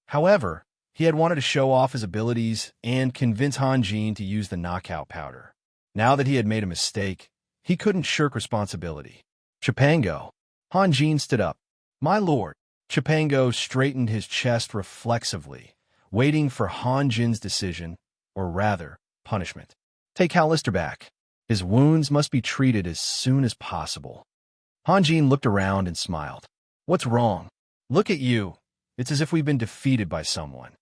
However, he had wanted to show off his abilities and convince Hanjin to use the knockout powder. Now that he had made a mistake, he couldn't shirk responsibility. "Chipango." Hanjin stood up. "My lord." Chipango straightened his chest reflexively, waiting for Hanjin's decision, or rather, punishment. "Take Hallister back. His wounds must be treated as soon as possible." Hanjin looked around and smiled. "What's wrong? Look at you. It's as if we've been defeated by someone."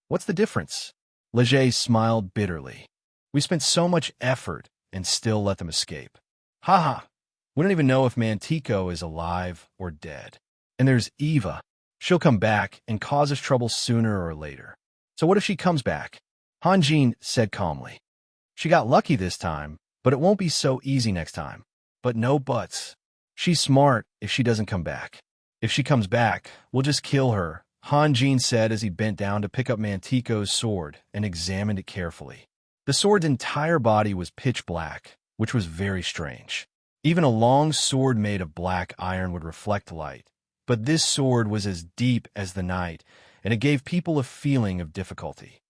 "What's the difference?" Leger smiled bitterly. "We spent so much effort and still let them escape." "Ha ha! We don't even know if Mantico is alive or dead. And there's Eva. She'll come back and cause us trouble sooner or later. So what if she comes back? Hanjin said calmly. She got lucky this time, but it won't be so easy next time. But no buts. She's smart if she doesn't come back. If she comes back, we'll just kill her, Hanjin said as he bent down to pick up Mantico's sword and examined it carefully. The sword's entire body was pitch black, which was very strange. Even a long sword made of black iron would reflect light, but this sword was as deep as the night, and it gave people a feeling of difficulty.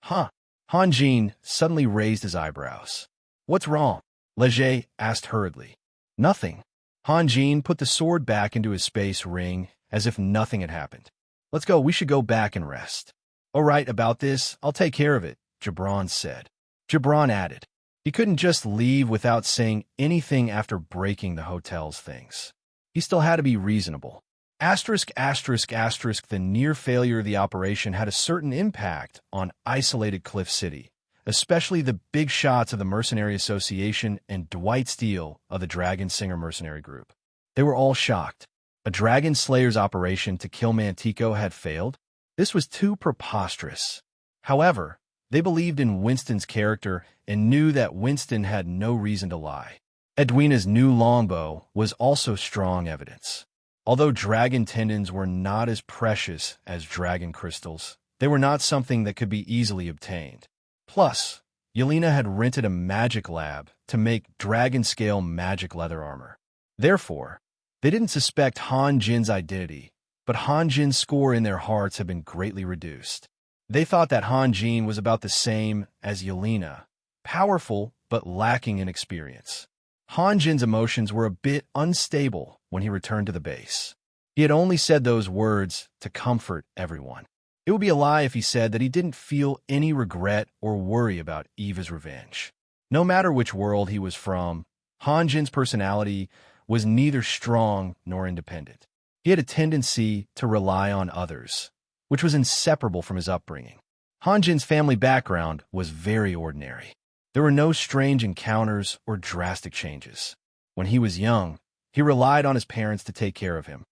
Huh? Hanjin suddenly raised his eyebrows. What's wrong? Leger asked hurriedly. Nothing. Hanjin put the sword back into his space ring as if nothing had happened. Let's go, we should go back and rest. All right, about this, I'll take care of it, Gibran said. Gibran added. He couldn't just leave without saying anything after breaking the hotel's things. He still had to be reasonable. The near failure of the operation had a certain impact on isolated Cliff City, especially the big shots of the Mercenary Association and Dwight Steele of the Dragon Singer Mercenary Group. They were all shocked. A Dragon Slayer's operation to kill Mantico had failed? This was too preposterous. However, they believed in Winston's character and knew that Winston had no reason to lie. Edwina's new longbow was also strong evidence. Although dragon tendons were not as precious as dragon crystals, they were not something that could be easily obtained. Plus, Yelena had rented a magic lab to make dragon-scale magic leather armor. Therefore, they didn't suspect Hanjin's identity, but Hanjin's score in their hearts had been greatly reduced. They thought that Hanjin was about the same as Yelena, powerful but lacking in experience. Hanjin's emotions were a bit unstable when he returned to the base. He had only said those words to comfort everyone. It would be a lie if he said that he didn't feel any regret or worry about Eva's revenge. No matter which world he was from, Hanjin's personality was neither strong nor independent. He had a tendency to rely on others, which was inseparable from his upbringing. Hanjin's family background was very ordinary. There were no strange encounters or drastic changes. When he was young, he relied on his parents to take care of him.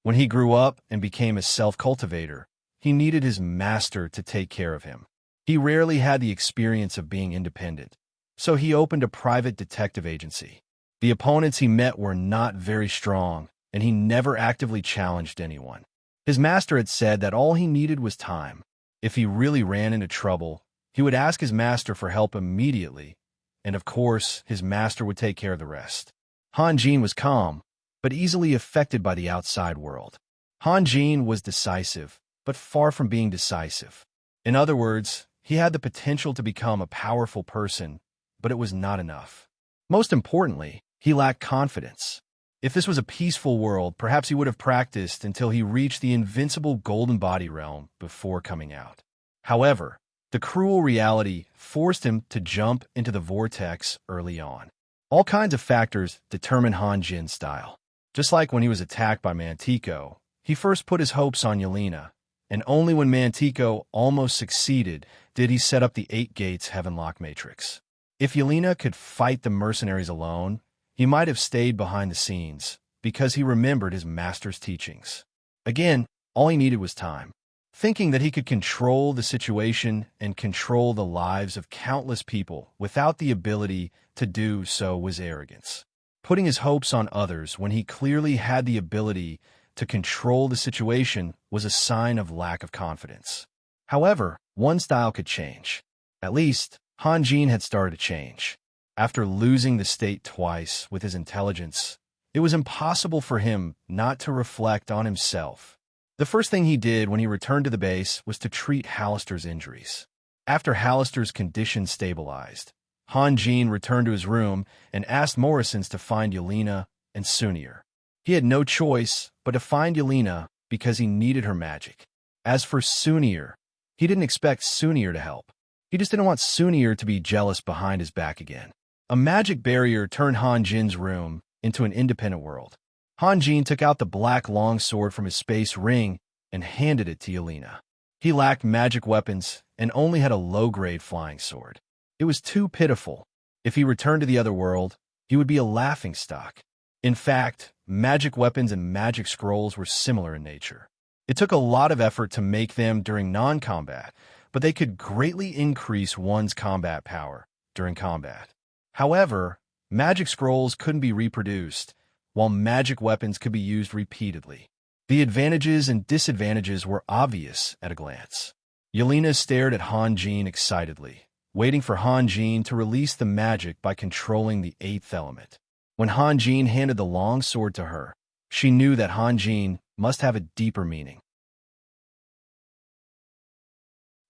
When he grew up and became a self-cultivator, he needed his master to take care of him. He rarely had the experience of being independent, so he opened a private detective agency. The opponents he met were not very strong, and he never actively challenged anyone. His master had said that all he needed was time. If he really ran into trouble, he would ask his master for help immediately, and of course, his master would take care of the rest. Hanjin was calm, but easily affected by the outside world. Hanjin was decisive, but far from being decisive. In other words, he had the potential to become a powerful person, but it was not enough. Most importantly, he lacked confidence. If this was a peaceful world, perhaps he would have practiced until he reached the invincible golden body realm before coming out. However, the cruel reality forced him to jump into the vortex early on. All kinds of factors determine Hanjin's style. Just like when he was attacked by Mantico, he first put his hopes on Yelena, and only when Mantico almost succeeded did he set up the 8 Gates Heavenlock Matrix. If Yelena could fight the mercenaries alone, he might have stayed behind the scenes, because he remembered his master's teachings. Again, all he needed was time. Thinking that he could control the situation and control the lives of countless people without the ability to do so was arrogance. Putting his hopes on others when he clearly had the ability to control the situation was a sign of lack of confidence. However, one style could change. At least, Hanjin had started to change. After losing the state twice with his intelligence, it was impossible for him not to reflect on himself. The first thing he did when he returned to the base was to treat Hallister's injuries. After Hallister's condition stabilized, Hanjin returned to his room and asked Morrisons to find Yelena and Sunir. He had no choice but to find Yelena because he needed her magic. As for Sunir, he didn't expect Sunir to help. He just didn't want Sunir to be jealous behind his back again. A magic barrier turned Hanjin's room into an independent world. Hanjin took out the black longsword from his space ring and handed it to Yelena. He lacked magic weapons and only had a low-grade flying sword. It was too pitiful, If he returned to the other world, he would be a laughingstock. In fact, magic weapons and magic scrolls were similar in nature. It took a lot of effort to make them during non-combat, but they could greatly increase one's combat power during combat. However, magic scrolls couldn't be reproduced, while magic weapons could be used repeatedly. The advantages and disadvantages were obvious at a glance. Yelena stared at Hanjin excitedly, waiting for Hanjin to release the magic by controlling the eighth element. When Hanjin handed the long sword to her, she knew that Hanjin must have a deeper meaning.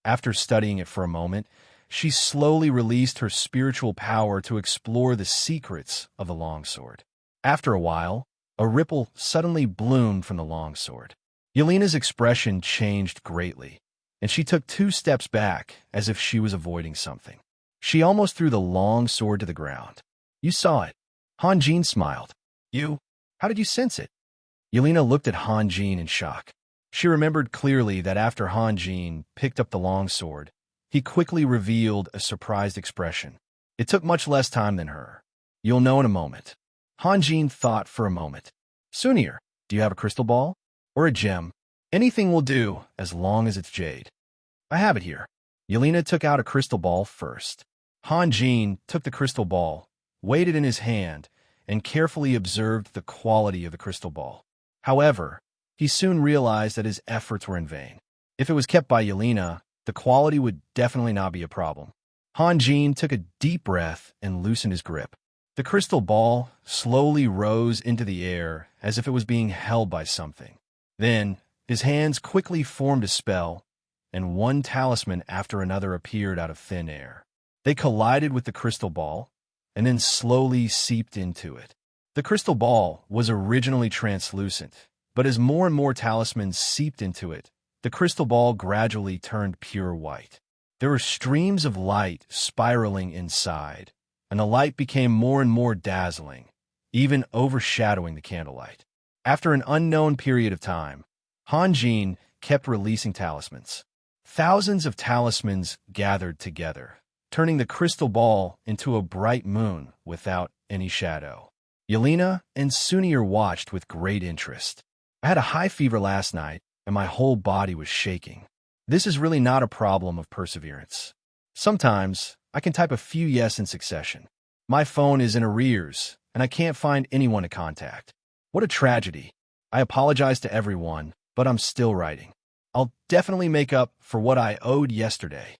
After studying it for a moment, she slowly released her spiritual power to explore the secrets of the longsword. After a while, a ripple suddenly bloomed from the longsword. Yelena's expression changed greatly, and she took 2 steps back as if she was avoiding something. She almost threw the long sword to the ground. "You saw it." Hanjin smiled. "You? How did you sense it?" Yelena looked at Hanjin in shock. She remembered clearly that after Hanjin picked up the longsword, he quickly revealed a surprised expression. It took much less time than her. "You'll know in a moment." Hanjin thought for a moment. "Sunir, do you have a crystal ball? Or a gem? Anything will do, as long as it's jade." "I have it here." Yelena took out a crystal ball first. Hanjin took the crystal ball, weighed it in his hand, and carefully observed the quality of the crystal ball. However, he soon realized that his efforts were in vain. If it was kept by Yelena, the quality would definitely not be a problem. Hanjin took a deep breath and loosened his grip. The crystal ball slowly rose into the air as if it was being held by something. Then, his hands quickly formed a spell, and one talisman after another appeared out of thin air. They collided with the crystal ball, and then slowly seeped into it. The crystal ball was originally translucent, but as more and more talismans seeped into it, the crystal ball gradually turned pure white. There were streams of light spiraling inside, and the light became more and more dazzling, even overshadowing the candlelight. After an unknown period of time, Hanjin kept releasing talismans. Thousands of talismans gathered together, turning the crystal ball into a bright moon without any shadow. Yelena and Sunir watched with great interest. "I had a high fever last night, and my whole body was shaking. This is really not a problem of perseverance. Sometimes I can type a few yes in succession. My phone is in arrears, and I can't find anyone to contact. What a tragedy. I apologize to everyone, but I'm still writing. I'll definitely make up for what I owed yesterday."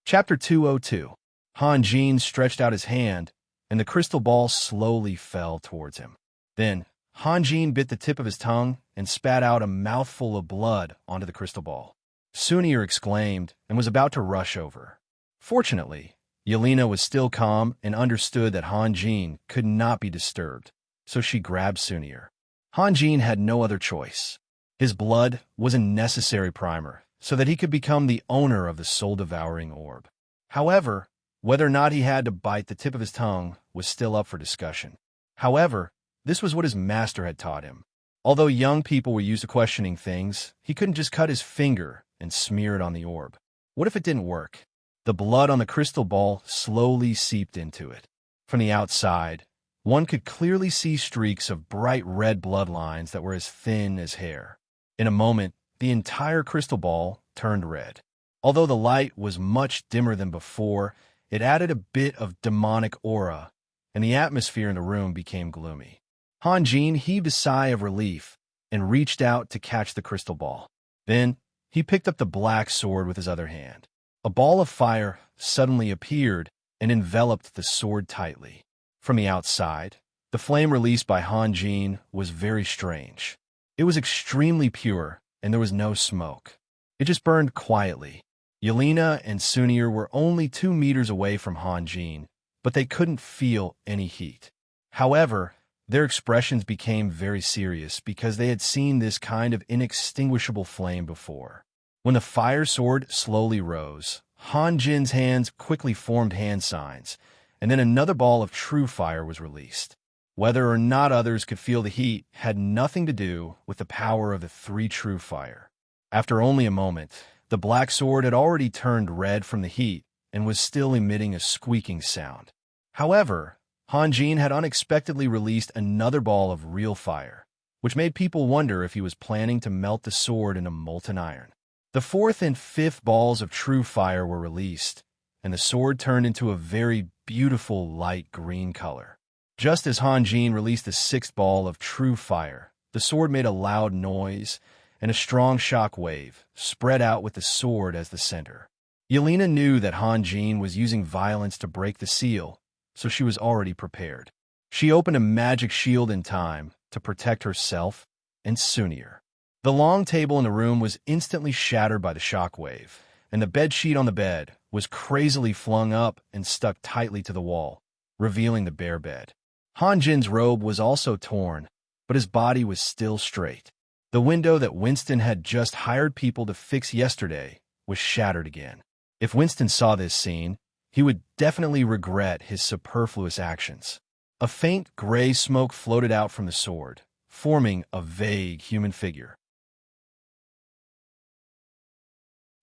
Chapter 202. Hanjin stretched out his hand, and the crystal ball slowly fell towards him. Then, Hanjin bit the tip of his tongue and spat out a mouthful of blood onto the crystal ball. Sunir exclaimed and was about to rush over. Fortunately, Yelena was still calm and understood that Hanjin could not be disturbed, so she grabbed Sunir. Hanjin had no other choice. His blood was a necessary primer, so that he could become the owner of the soul-devouring orb. However, whether or not he had to bite the tip of his tongue was still up for discussion. However, this was what his master had taught him. Although young people were used to questioning things, he couldn't just cut his finger and smear it on the orb. What if it didn't work? The blood on the crystal ball slowly seeped into it. From the outside, one could clearly see streaks of bright red bloodlines that were as thin as hair. In a moment, the entire crystal ball turned red. Although the light was much dimmer than before, it added a bit of demonic aura, and the atmosphere in the room became gloomy. Hanjin heaved a sigh of relief and reached out to catch the crystal ball. Then, he picked up the black sword with his other hand. A ball of fire suddenly appeared and enveloped the sword tightly. From the outside, the flame released by Hanjin was very strange. It was extremely pure, and there was no smoke. It just burned quietly. Yelena and Sunir were only 2 meters away from Hanjin, but they couldn't feel any heat. However, their expressions became very serious because they had seen this kind of inextinguishable flame before. When the fire sword slowly rose, Hanjin's hands quickly formed hand signs, and then another ball of true fire was released. Whether or not others could feel the heat had nothing to do with the power of the 3 true fire. After only a moment, the black sword had already turned red from the heat and was still emitting a squeaking sound. However, Hanjin had unexpectedly released another ball of real fire, which made people wonder if he was planning to melt the sword into molten iron. The fourth and fifth balls of true fire were released, and the sword turned into a very beautiful light green color. Just as Hanjin released the sixth ball of true fire, the sword made a loud noise, and a strong shock wave spread out with the sword as the center. Yelena knew that Hanjin was using violence to break the seal, so she was already prepared. She opened a magic shield in time to protect herself and Sunir. The long table in the room was instantly shattered by the shock wave, and the bedsheet on the bed was crazily flung up and stuck tightly to the wall, revealing the bare bed. Hanjin's robe was also torn, but his body was still straight. The window that Winston had just hired people to fix yesterday was shattered again. If Winston saw this scene, he would definitely regret his superfluous actions. A faint gray smoke floated out from the sword, forming a vague human figure.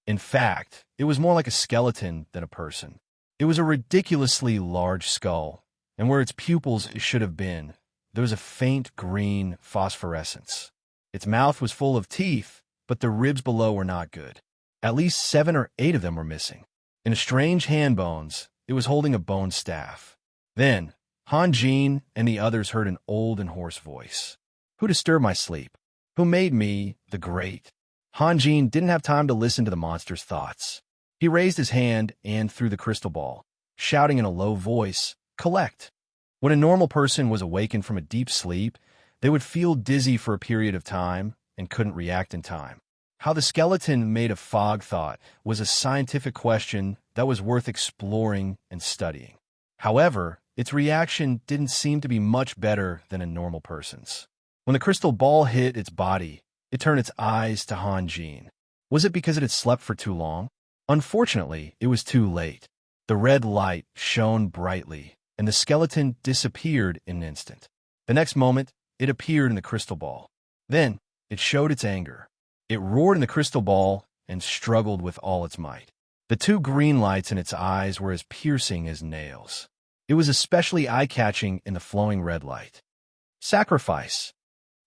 In fact, it was more like a skeleton than a person. It was a ridiculously large skull, and where its pupils should have been, there was a faint green phosphorescence. Its mouth was full of teeth, but the ribs below were not good. At least 7 or 8 of them were missing. In a strange hand bones, it was holding a bone staff. Then, Hanjin and the others heard an old and hoarse voice. "Who disturbed my sleep? Who made me the great?" Hanjin didn't have time to listen to the monster's thoughts. He raised his hand and threw the crystal ball, shouting in a low voice, "Collect!" When a normal person was awakened from a deep sleep, they would feel dizzy for a period of time and couldn't react in time. How the skeleton made of fog thought was a scientific question that was worth exploring and studying. However, its reaction didn't seem to be much better than a normal person's. When the crystal ball hit its body, it turned its eyes to Hanjin. Was it because it had slept for too long? Unfortunately, it was too late. The red light shone brightly, and the skeleton disappeared in an instant. The next moment, it appeared in the crystal ball. Then, it showed its anger. It roared in the crystal ball and struggled with all its might. The 2 green lights in its eyes were as piercing as nails. It was especially eye-catching in the flowing red light. "Sacrifice!"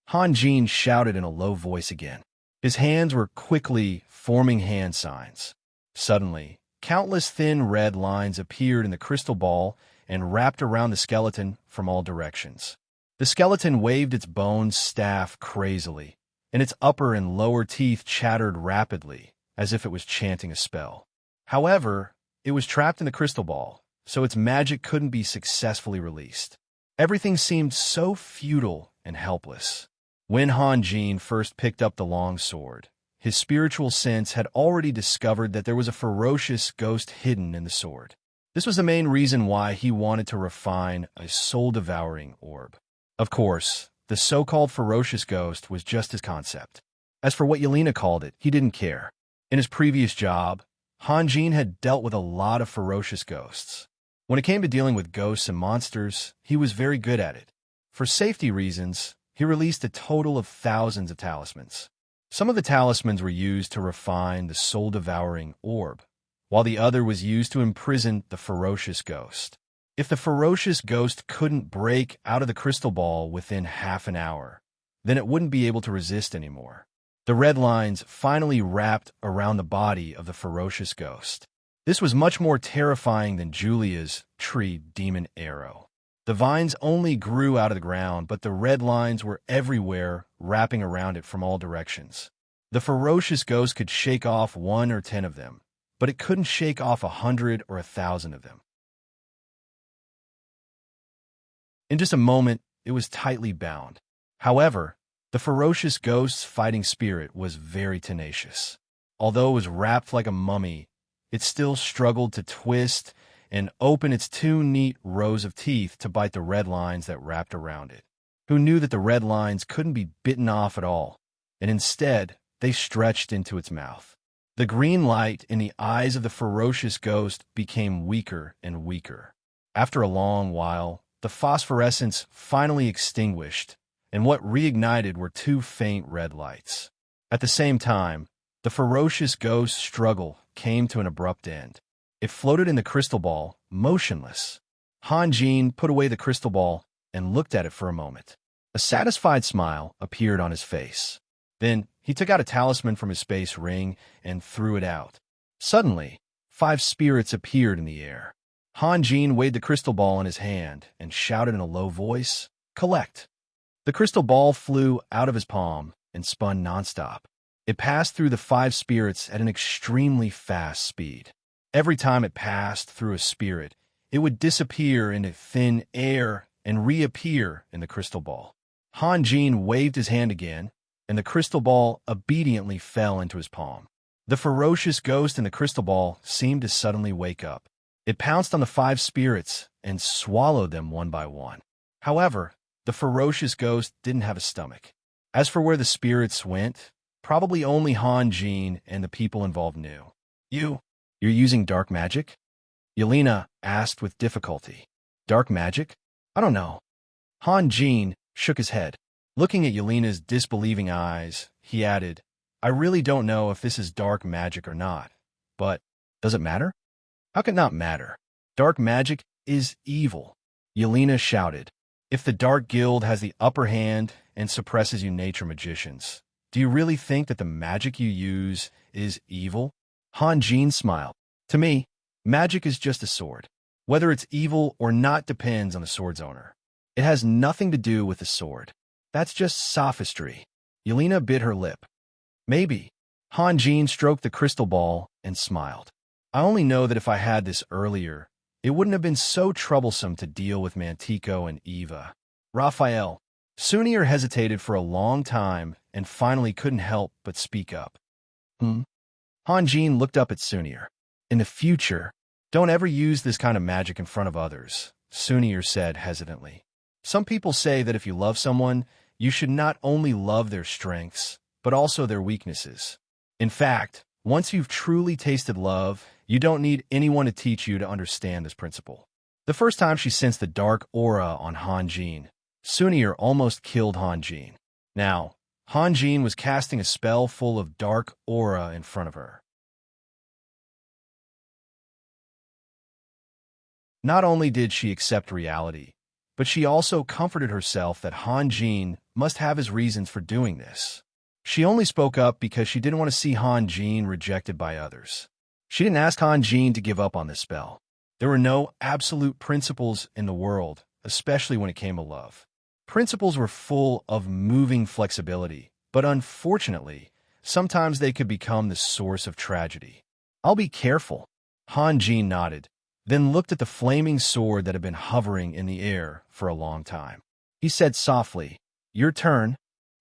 Hanjin shouted in a low voice again. His hands were quickly forming hand signs. Suddenly, countless thin red lines appeared in the crystal ball and wrapped around the skeleton from all directions. The skeleton waved its bone staff crazily, and its upper and lower teeth chattered rapidly, as if it was chanting a spell. However, it was trapped in the crystal ball, so its magic couldn't be successfully released. Everything seemed so futile and helpless. When Hanjin first picked up the long sword, his spiritual sense had already discovered that there was a ferocious ghost hidden in the sword. This was the main reason why he wanted to refine a soul-devouring orb. Of course, the so-called ferocious ghost was just his concept. As for what Yelena called it, he didn't care. In his previous job, Hanjin had dealt with a lot of ferocious ghosts. When it came to dealing with ghosts and monsters, he was very good at it. For safety reasons, he released a total of thousands of talismans. Some of the talismans were used to refine the soul-devouring orb, while the other was used to imprison the ferocious ghost. If the ferocious ghost couldn't break out of the crystal ball within half an hour, then it wouldn't be able to resist anymore. The red lines finally wrapped around the body of the ferocious ghost. This was much more terrifying than Julia's tree demon arrow. The vines only grew out of the ground, but the red lines were everywhere, wrapping around it from all directions. The ferocious ghost could shake off 1 or 10 of them, but it couldn't shake off 100 or 1,000 of them. In just a moment, it was tightly bound. However, the ferocious ghost's fighting spirit was very tenacious. Although it was wrapped like a mummy, it still struggled to twist and open its 2 neat rows of teeth to bite the red lines that wrapped around it. Who knew that the red lines couldn't be bitten off at all, and instead, they stretched into its mouth. The green light in the eyes of the ferocious ghost became weaker and weaker. After a long while, the phosphorescence finally extinguished, and what reignited were 2 faint red lights. At the same time, The ferocious ghost's struggle came to an abrupt end. It floated in the crystal ball, motionless. Han Jin put away the crystal ball and looked at it for a moment. A satisfied smile appeared on his face. Then he took out a talisman from his space ring and threw it out. Suddenly, 5 spirits appeared in the air. Han Jin weighed the crystal ball in his hand and shouted in a low voice, "Collect." The crystal ball flew out of his palm and spun nonstop. It passed through the 5 spirits at an extremely fast speed. Every time it passed through a spirit, it would disappear into thin air and reappear in the crystal ball. Han Jin waved his hand again, and the crystal ball obediently fell into his palm. The ferocious ghost in the crystal ball seemed to suddenly wake up. It pounced on the 5 spirits and swallowed them one by one. However, the ferocious ghost didn't have a stomach. As for where the spirits went, probably only Han Jin and the people involved knew. You're using dark magic? Yelena asked with difficulty. Dark magic? I don't know. Han Jin shook his head. Looking at Yelena's disbelieving eyes, he added, I really don't know if this is dark magic or not. But, does it matter? How can it not matter? Dark magic is evil, Yelena shouted. If the Dark Guild has the upper hand and suppresses you nature magicians, do you really think that the magic you use is evil? Han Jin smiled. To me, magic is just a sword. Whether it's evil or not depends on the sword's owner. It has nothing to do with the sword. That's just sophistry. Yelena bit her lip. Maybe. Han Jin stroked the crystal ball and smiled. I only know that if I had this earlier, it wouldn't have been so troublesome to deal with Mantico and Eva. Raphael. Sunir hesitated for a long time and finally couldn't help but speak up. Han Jin looked up at Sunir. In the future, don't ever use this kind of magic in front of others, Sunir said hesitantly. Some people say that if you love someone, you should not only love their strengths, but also their weaknesses. In fact, once you've truly tasted love, you don't need anyone to teach you to understand this principle. The first time she sensed the dark aura on Han Jin, Sunir almost killed Han Jin. Now, Han Jin was casting a spell full of dark aura in front of her. Not only did she accept reality, but she also comforted herself that Han Jin must have his reasons for doing this. She only spoke up because she didn't want to see Han Jin rejected by others. She didn't ask Han Jin to give up on this spell. There were no absolute principles in the world, especially when it came to love. Principles were full of moving flexibility, but unfortunately, sometimes they could become the source of tragedy. I'll be careful. Han Jin nodded, then looked at the flaming sword that had been hovering in the air for a long time. He said softly, Your turn.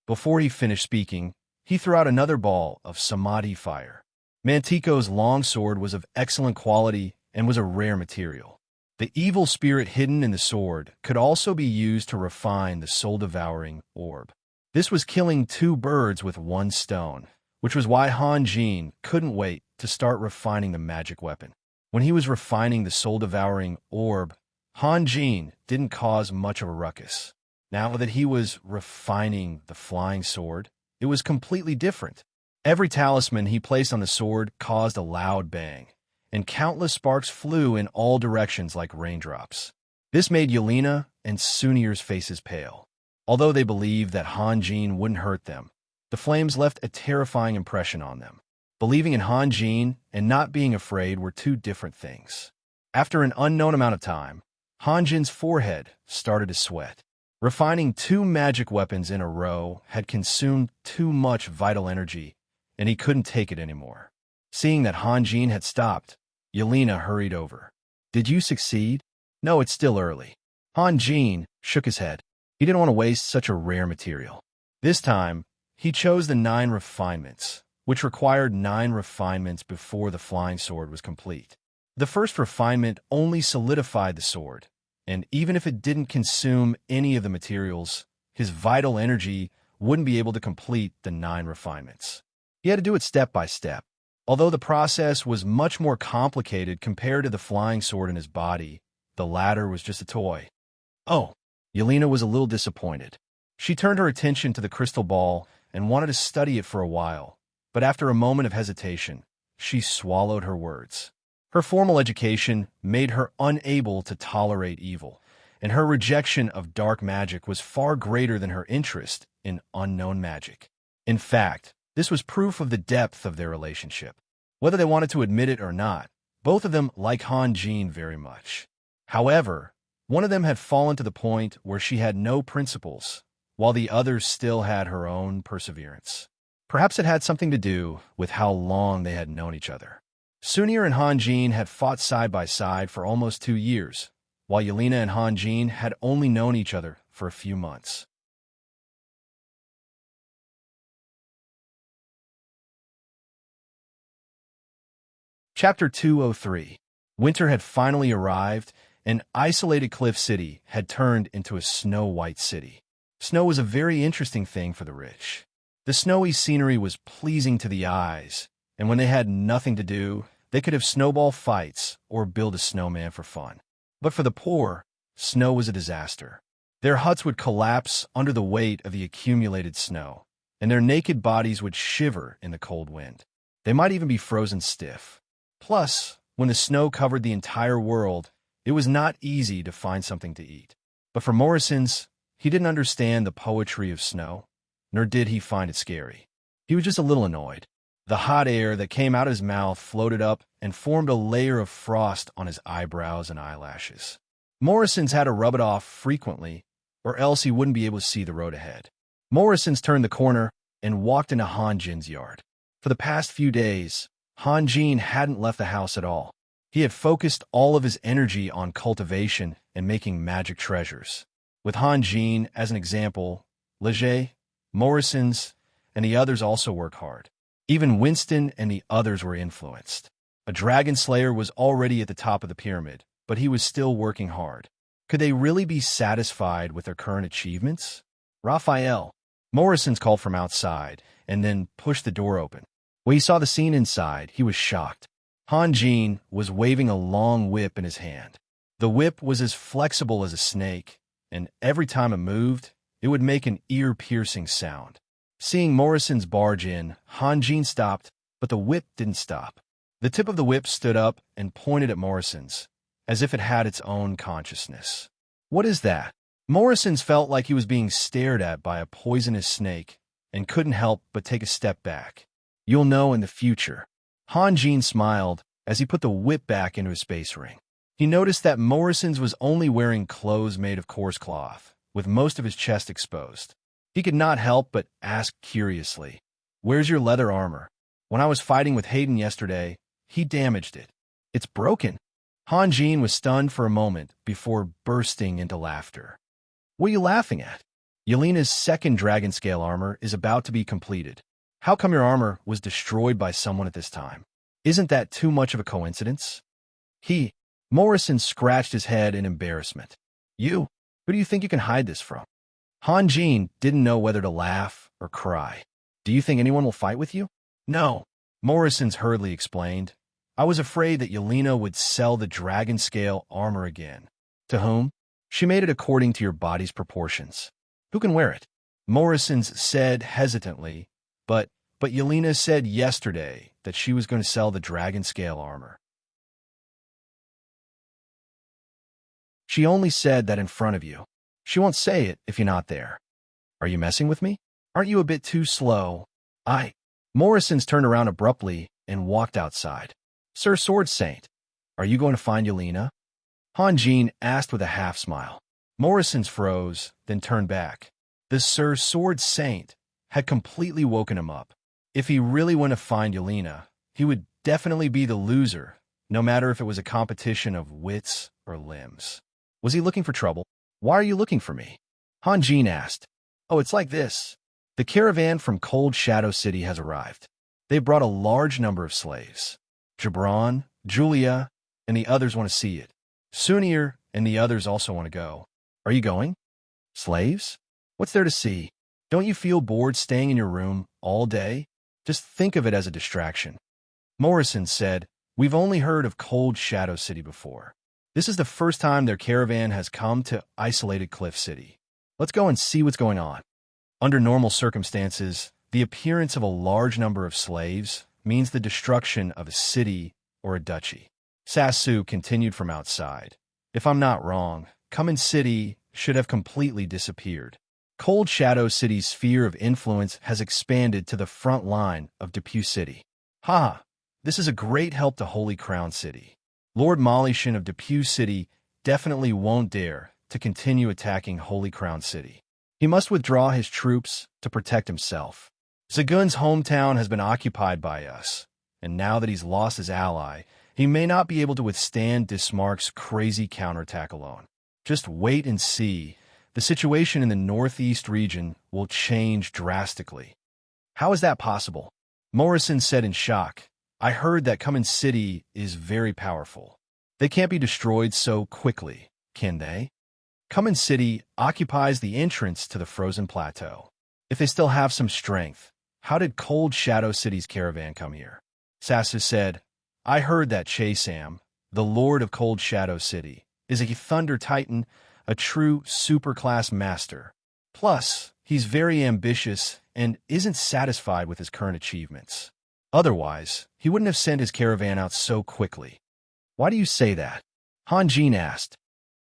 Before he finished speaking, he threw out another ball of samadhi fire. Mantico's long sword was of excellent quality and was a rare material. The evil spirit hidden in the sword could also be used to refine the soul-devouring orb. This was killing 2 birds with 1 stone, which was why Han Jin couldn't wait to start refining the magic weapon. When he was refining the soul-devouring orb, Han Jin didn't cause much of a ruckus. Now that he was refining the flying sword, it was completely different. Every talisman he placed on the sword caused a loud bang, and countless sparks flew in all directions like raindrops. This made Yelena and Sunir's faces pale. Although they believed that Han Jin wouldn't hurt them, the flames left a terrifying impression on them. Believing in Han Jin and not being afraid were 2 different things. After an unknown amount of time, Han Jin's forehead started to sweat. Refining 2 magic weapons in a row had consumed too much vital energy, and he couldn't take it anymore. Seeing that Han Jin had stopped, Yelena hurried over. Did you succeed? No, it's still early. Han Jin shook his head. He didn't want to waste such a rare material. This time, he chose the 9 refinements, which required 9 refinements before the flying sword was complete. The first refinement only solidified the sword, and even if it didn't consume any of the materials, his vital energy wouldn't be able to complete the 9 refinements. He had to do it step by step. Although the process was much more complicated compared to the flying sword in his body, the latter was just a toy. Oh, Yelena was a little disappointed. She turned her attention to the crystal ball and wanted to study it for a while, but after a moment of hesitation, she swallowed her words. Her formal education made her unable to tolerate evil, and her rejection of dark magic was far greater than her interest in unknown magic. In fact, this was proof of the depth of their relationship. Whether they wanted to admit it or not, both of them liked Han Jin very much. However, one of them had fallen to the point where she had no principles, while the other still had her own perseverance. Perhaps it had something to do with how long they had known each other. Sunir and Han Jin had fought side by side for almost 2 years, while Yelena and Han Jin had only known each other for a few months. Chapter 203. Winter had finally arrived, and isolated Cliff City had turned into a snow-white city. Snow was a very interesting thing for the rich. The snowy scenery was pleasing to the eyes, and when they had nothing to do, they could have snowball fights or build a snowman for fun. But for the poor, snow was a disaster. Their huts would collapse under the weight of the accumulated snow, and their naked bodies would shiver in the cold wind. They might even be frozen stiff. Plus, when the snow covered the entire world, it was not easy to find something to eat. But for Morrison's, he didn't understand the poetry of snow, nor did he find it scary. He was just a little annoyed. The hot air that came out of his mouth floated up and formed a layer of frost on his eyebrows and eyelashes. Morrison's had to rub it off frequently, or else he wouldn't be able to see the road ahead. Morrison's turned the corner and walked into Han Jin's yard. For the past few days, Han Jin hadn't left the house at all. He had focused all of his energy on cultivation and making magic treasures. With Han Jin as an example, Leger, Morrison's, and the others also work hard. Even Winston and the others were influenced. A dragon slayer was already at the top of the pyramid, but he was still working hard. Could they really be satisfied with their current achievements? Raphael, Morrison's called from outside, and then pushed the door open. When he saw the scene inside, he was shocked. Han Jin was waving a long whip in his hand. The whip was as flexible as a snake, and every time it moved, it would make an ear-piercing sound. Seeing Morrison's barge in, Han Jin stopped, but the whip didn't stop. The tip of the whip stood up and pointed at Morrison's, as if it had its own consciousness. What is that? Morrison's felt like he was being stared at by a poisonous snake and couldn't help but take a step back. You'll know in the future. Han Jin smiled as he put the whip back into his space ring. He noticed that Morrison's was only wearing clothes made of coarse cloth, with most of his chest exposed. He could not help but ask curiously, "Where's your leather armor? When I was fighting with Hayden yesterday, he damaged it. It's broken." Han Jin was stunned for a moment before bursting into laughter. "What are you laughing at? Yelena's second dragon scale armor is about to be completed. How come your armor was destroyed by someone at this time? Isn't that too much of a coincidence?" Morrison scratched his head in embarrassment. "You? Who do you think you can hide this from?" Han Jin didn't know whether to laugh or cry. "Do you think anyone will fight with you?" "No," Morrison's hurriedly explained. "I was afraid that Yelena would sell the dragon scale armor again." "To whom?" "She made it according to your body's proportions." "Who can wear it?" Morrison's said hesitantly, but Yelena said yesterday that she was going to sell the dragon scale armor. She only said that in front of you. She won't say it if you're not there. Are you messing with me? Aren't you a bit too slow? Morrison's turned around abruptly and walked outside. "Sir Sword Saint, are you going to find Yelena?" Han Jin asked with a half-smile. Morrison's froze, then turned back. The Sir Sword Saint had completely woken him up. If he really went to find Yelena, he would definitely be the loser, no matter if it was a competition of wits or limbs. Was he looking for trouble? "Why are you looking for me?" Han Jin asked. "Oh, it's like this. The caravan from Cold Shadow City has arrived. They brought a large number of slaves. Gibran, Julia, and the others want to see it. Sunir and the others also want to go. Are you going?" "Slaves? What's there to see? Don't you feel bored staying in your room all day? Just think of it as a distraction." Morrison said, "We've only heard of Cold Shadow City before. This is the first time their caravan has come to isolated Cliff City. Let's go and see what's going on." Under normal circumstances, The appearance of a large number of slaves means the destruction of a city or a duchy. Sassu continued from outside. If I'm not wrong, Cumin City should have completely disappeared. Cold Shadow City's sphere of influence has expanded to the front line of Depew City. Haha, this is a great help to Holy Crown City. Lord Molishan of Depew City definitely won't dare to continue attacking Holy Crown City. He must withdraw his troops to protect himself. Zagun's hometown has been occupied by us, and now that he's lost his ally, he may not be able to withstand Dismark's crazy counterattack alone. Just wait and see. The situation in the northeast region will change drastically. How is that possible? Morrison said in shock. I heard that Cumin City is very powerful. They can't be destroyed so quickly, can they? Cumin City occupies the entrance to the frozen plateau. If they still have some strength, how did Cold Shadow City's caravan come here? Sassu said, I heard that Chesam, the Lord of Cold Shadow City, is a Thunder Titan, a true superclass master. Plus, he's very ambitious and isn't satisfied with his current achievements. Otherwise, he wouldn't have sent his caravan out so quickly. Why do you say that? Han Jin asked.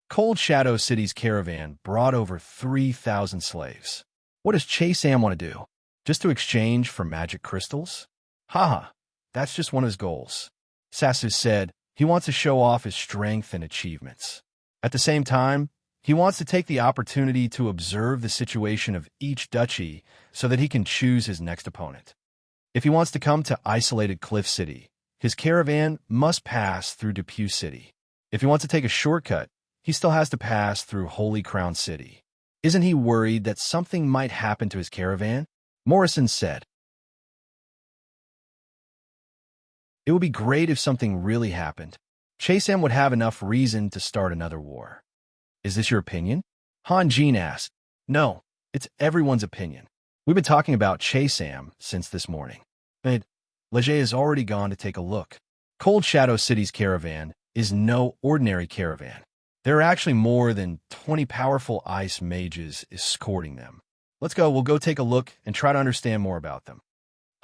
Cold Shadow City's caravan brought over 3,000 slaves. What does Chesam want to do? Just to exchange for magic crystals? Haha, that's just one of his goals. Sassu said he wants to show off his strength and achievements. At the same time, he wants to take the opportunity to observe the situation of each duchy so that he can choose his next opponent. If he wants to come to isolated Cliff City, his caravan must pass through Depew City. If he wants to take a shortcut, he still has to pass through Holy Crown City. Isn't he worried that something might happen to his caravan? Morrison said. It would be great if something really happened. Chesam would have enough reason to start another war. Is this your opinion? Han Jin asked. No, it's everyone's opinion. We've been talking about Chesam since this morning. But Leger has already gone to take a look. Cold Shadow City's caravan is no ordinary caravan. There are actually more than 20 powerful ice mages escorting them. Let's go, we'll go take a look and try to understand more about them.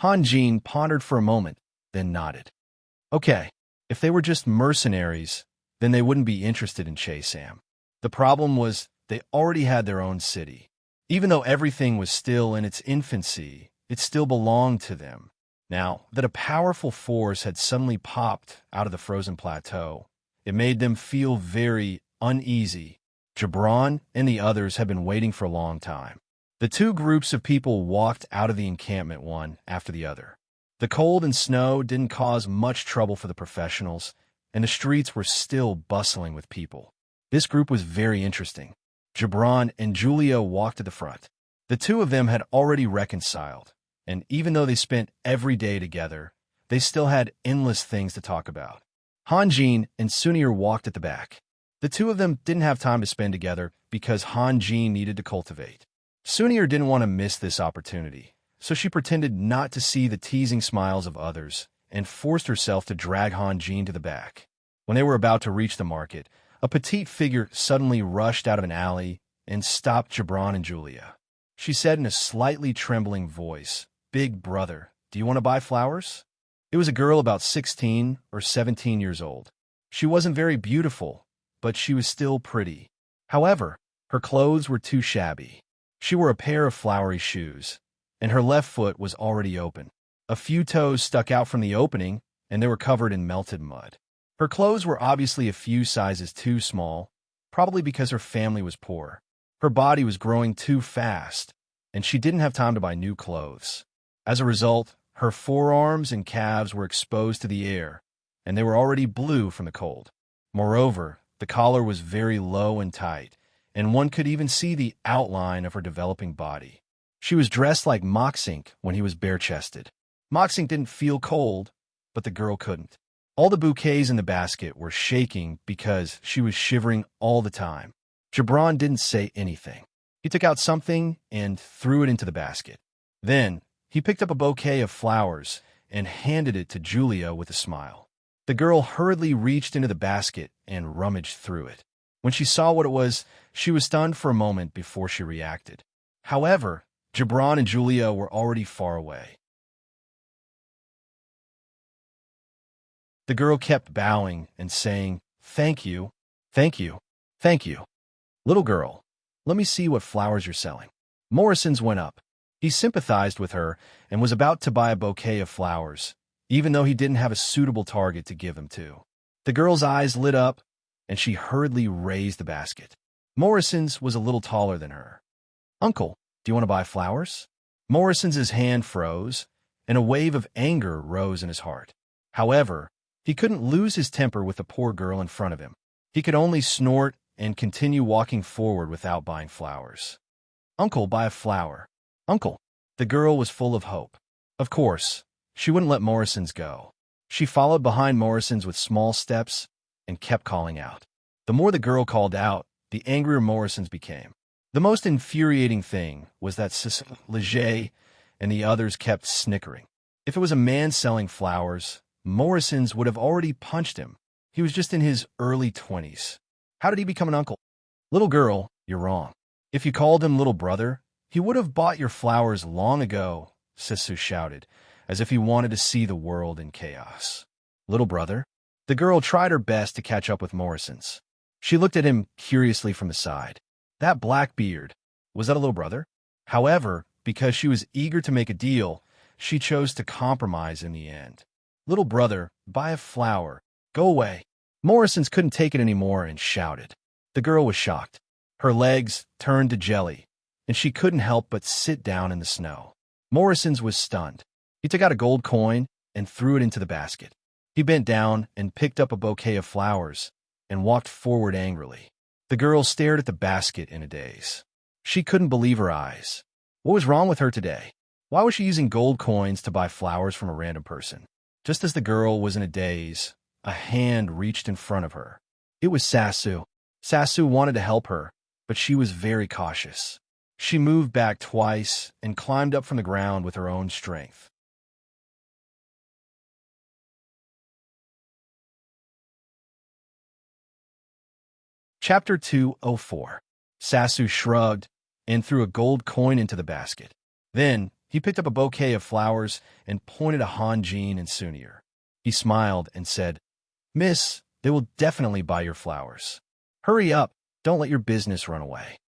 Han Jin pondered for a moment, then nodded. Okay, if they were just mercenaries, then they wouldn't be interested in Chesam. The problem was they already had their own city. Even though everything was still in its infancy, it still belonged to them. Now that a powerful force had suddenly popped out of the frozen plateau, it made them feel very uneasy. Gibran and the others had been waiting for a long time. The two groups of people walked out of the encampment one after the other. The cold and snow didn't cause much trouble for the professionals, and the streets were still bustling with people. This group was very interesting. Gibran and Julia walked to the front. The two of them had already reconciled, and even though they spent every day together, they still had endless things to talk about. Han Jin and Sunir walked at the back. The two of them didn't have time to spend together because Han Jin needed to cultivate. Sunir didn't want to miss this opportunity, so she pretended not to see the teasing smiles of others and forced herself to drag Han Jin to the back. When they were about to reach the market, a petite figure suddenly rushed out of an alley and stopped Gibran and Julia. She said in a slightly trembling voice, "Big brother, do you want to buy flowers?" It was a girl about 16 or 17 years old. She wasn't very beautiful, but she was still pretty. However, her clothes were too shabby. She wore a pair of flowery shoes, and her left foot was already open. A few toes stuck out from the opening, and they were covered in melted mud. Her clothes were obviously a few sizes too small, probably because her family was poor. Her body was growing too fast, and she didn't have time to buy new clothes. As a result, her forearms and calves were exposed to the air, and they were already blue from the cold. Moreover, the collar was very low and tight, and one could even see the outline of her developing body. She was dressed like Moxink when he was bare-chested. Moxink didn't feel cold, but the girl couldn't. All the bouquets in the basket were shaking because she was shivering all the time. Gibran didn't say anything. He took out something and threw it into the basket. Then, he picked up a bouquet of flowers and handed it to Julia with a smile. The girl hurriedly reached into the basket and rummaged through it. When she saw what it was, she was stunned for a moment before she reacted. However, Gibran and Julia were already far away. The girl kept bowing and saying, "Thank you, thank you, thank you. Little girl, let me see what flowers you're selling." Morrison's went up. He sympathized with her and was about to buy a bouquet of flowers, even though he didn't have a suitable target to give them to. The girl's eyes lit up, and she hurriedly raised the basket. Morrison's was a little taller than her. "Uncle, do you want to buy flowers?" Morrison's hand froze, and a wave of anger rose in his heart. However, he couldn't lose his temper with the poor girl in front of him. He could only snort and continue walking forward without buying flowers. "Uncle, buy a flower. Uncle." The girl was full of hope. Of course, she wouldn't let Morrison's go. She followed behind Morrison's with small steps and kept calling out. The more the girl called out, the angrier Morrison's became. The most infuriating thing was that Leger and the others kept snickering. If it was a man selling flowers, Morrison's would have already punched him. He was just in his early 20s. How did he become an uncle? "Little girl, you're wrong. If you called him little brother, he would have bought your flowers long ago," Sisu shouted, as if he wanted to see the world in chaos. "Little brother?" The girl tried her best to catch up with Morrison's. She looked at him curiously from the side. That black beard, was that a little brother? However, because she was eager to make a deal, she chose to compromise in the end. "Little brother, buy a flower. Go away." Morrison's couldn't take it anymore and shouted. The girl was shocked. Her legs turned to jelly, and she couldn't help but sit down in the snow. Morrison's was stunned. He took out a gold coin and threw it into the basket. He bent down and picked up a bouquet of flowers and walked forward angrily. The girl stared at the basket in a daze. She couldn't believe her eyes. What was wrong with her today? Why was she using gold coins to buy flowers from a random person? Just as the girl was in a daze, a hand reached in front of her. It was Sasu. Sasu wanted to help her, but she was very cautious. She moved back twice and climbed up from the ground with her own strength. Chapter 204. Sasu shrugged and threw a gold coin into the basket. Then, he picked up a bouquet of flowers and pointed at Hanjin and Sunir. He smiled and said, "Miss, they will definitely buy your flowers. Hurry up, don't let your business run away."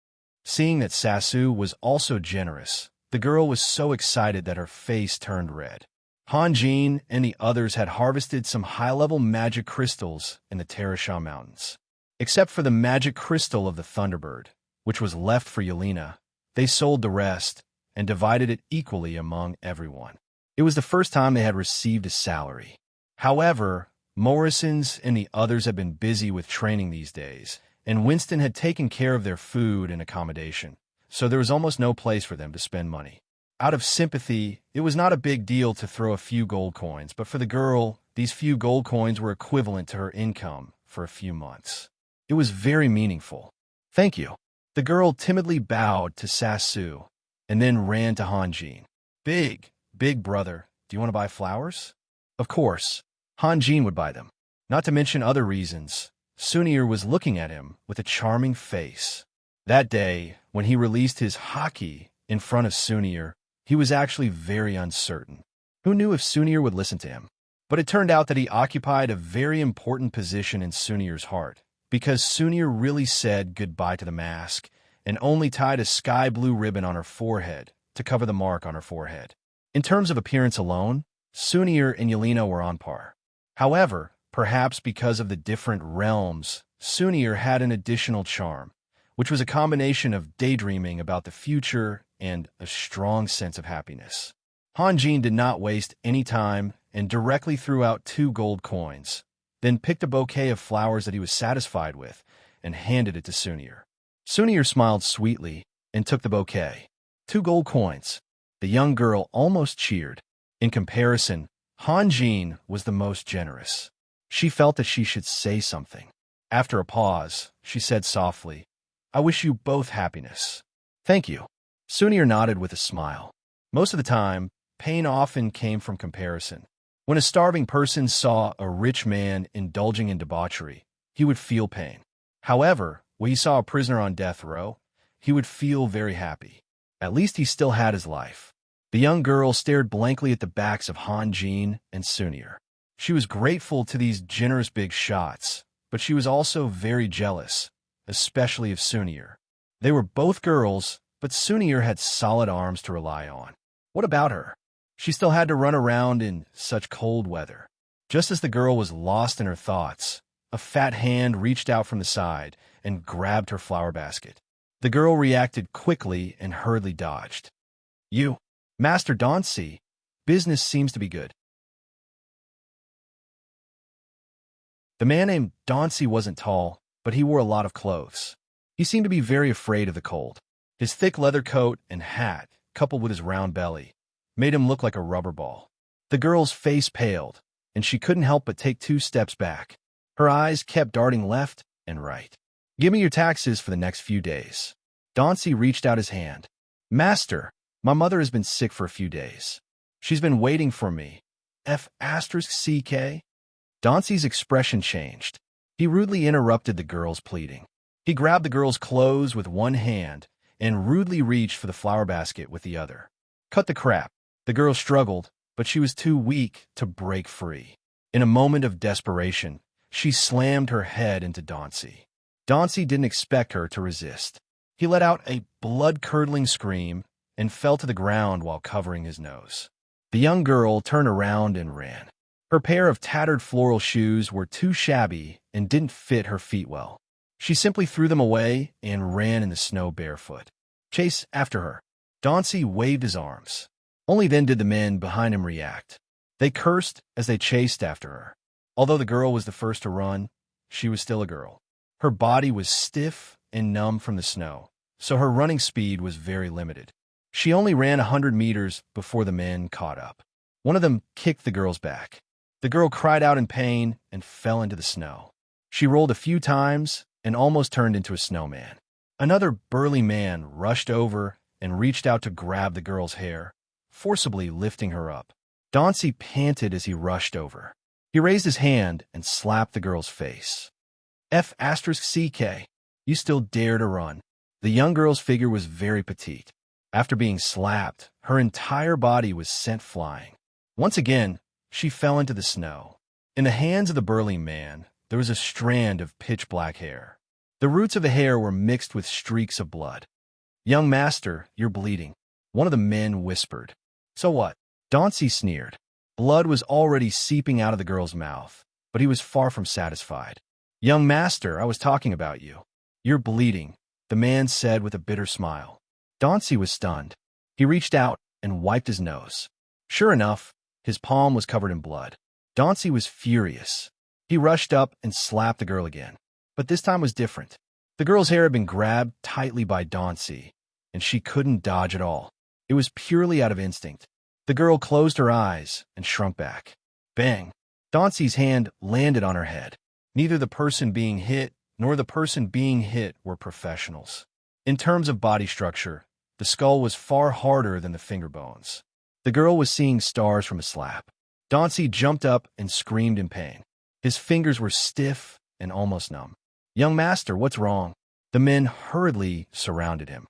Seeing that Sasu was also generous, the girl was so excited that her face turned red. Hanjin and the others had harvested some high-level magic crystals in the Terasha Mountains. Except for the magic crystal of the Thunderbird, which was left for Yelena, they sold the rest and divided it equally among everyone. It was the first time they had received a salary. However, Morrison's and the others had been busy with training these days, and Winston had taken care of their food and accommodation, so there was almost no place for them to spend money. Out of sympathy, it was not a big deal to throw a few gold coins, but for the girl, these few gold coins were equivalent to her income for a few months. It was very meaningful. "Thank you." The girl timidly bowed to Sasu and then ran to Hanjin. Big brother, do you want to buy flowers?" Of course, Hanjin would buy them. Not to mention other reasons. Sunir was looking at him with a charming face. That day, when he released his haki in front of Sunir, he was actually very uncertain. Who knew if Sunir would listen to him? But it turned out that he occupied a very important position in Sunir's heart, because Sunir really said goodbye to the mask and only tied a sky blue ribbon on her forehead to cover the mark on her forehead. In terms of appearance alone, Sunir and Yelena were on par. However, perhaps because of the different realms, Sunir had an additional charm, which was a combination of daydreaming about the future and a strong sense of happiness. Hanjin did not waste any time and directly threw out 2 gold coins, then picked a bouquet of flowers that he was satisfied with and handed it to Sunir. Sunir smiled sweetly and took the bouquet. 2 gold coins. The young girl almost cheered. In comparison, Hanjin was the most generous. She felt that she should say something. After a pause, she said softly, "I wish you both happiness." "Thank you." Sunir nodded with a smile. Most of the time, pain often came from comparison. When a starving person saw a rich man indulging in debauchery, he would feel pain. However, when he saw a prisoner on death row, he would feel very happy. At least he still had his life. The young girl stared blankly at the backs of Han-Jin and Sunir. She was grateful to these generous big shots, but she was also very jealous, especially of Sunir. They were both girls, but Sunir had solid arms to rely on. What about her? She still had to run around in such cold weather. Just as the girl was lost in her thoughts, a fat hand reached out from the side and grabbed her flower basket. The girl reacted quickly and hurriedly dodged. You, Master Deity, business seems to be good. The man named Deity wasn't tall, but he wore a lot of clothes. He seemed to be very afraid of the cold. His thick leather coat and hat, coupled with his round belly, made him look like a rubber ball. The girl's face paled, and she couldn't help but take 2 steps back. Her eyes kept darting left and right. Give me your taxes for the next few days. Deity reached out his hand. Master, my mother has been sick for a few days. She's been waiting for me. F***CK? Deity's expression changed. He rudely interrupted the girl's pleading. He grabbed the girl's clothes with one hand and rudely reached for the flower basket with the other. Cut the crap. The girl struggled, but she was too weak to break free. In a moment of desperation, she slammed her head into Deity. Deity didn't expect her to resist. He let out a blood-curdling scream and fell to the ground while covering his nose. The young girl turned around and ran. Her pair of tattered floral shoes were too shabby and didn't fit her feet well. She simply threw them away and ran in the snow barefoot. Chase after her. Deity waved his arms. Only then did the men behind him react. They cursed as they chased after her. Although the girl was the first to run, she was still a girl. Her body was stiff and numb from the snow, so her running speed was very limited. She only ran 100 meters before the men caught up. One of them kicked the girl's back. The girl cried out in pain and fell into the snow. She rolled a few times and almost turned into a snowman. Another burly man rushed over and reached out to grab the girl's hair, forcibly lifting her up. Deity panted as he rushed over. He raised his hand and slapped the girl's face. F***CK, you still dare to run. The young girl's figure was very petite. After being slapped, her entire body was sent flying. Once again, she fell into the snow. In the hands of the burly man, there was a strand of pitch-black hair. The roots of the hair were mixed with streaks of blood. Young master, you're bleeding, one of the men whispered. So what? Deity sneered. Blood was already seeping out of the girl's mouth, but he was far from satisfied. Young master, I was talking about you. You're bleeding, the man said with a bitter smile. Deity was stunned. He reached out and wiped his nose. Sure enough, his palm was covered in blood. Deity was furious. He rushed up and slapped the girl again. But this time was different. The girl's hair had been grabbed tightly by Deity, and she couldn't dodge at all. It was purely out of instinct. The girl closed her eyes and shrunk back. Bang! Deity's hand landed on her head. Neither the person being hit nor the person being hit were professionals. In terms of body structure, the skull was far harder than the finger bones. The girl was seeing stars from a slap. Deity jumped up and screamed in pain. His fingers were stiff and almost numb. Young master, what's wrong? The men hurriedly surrounded him.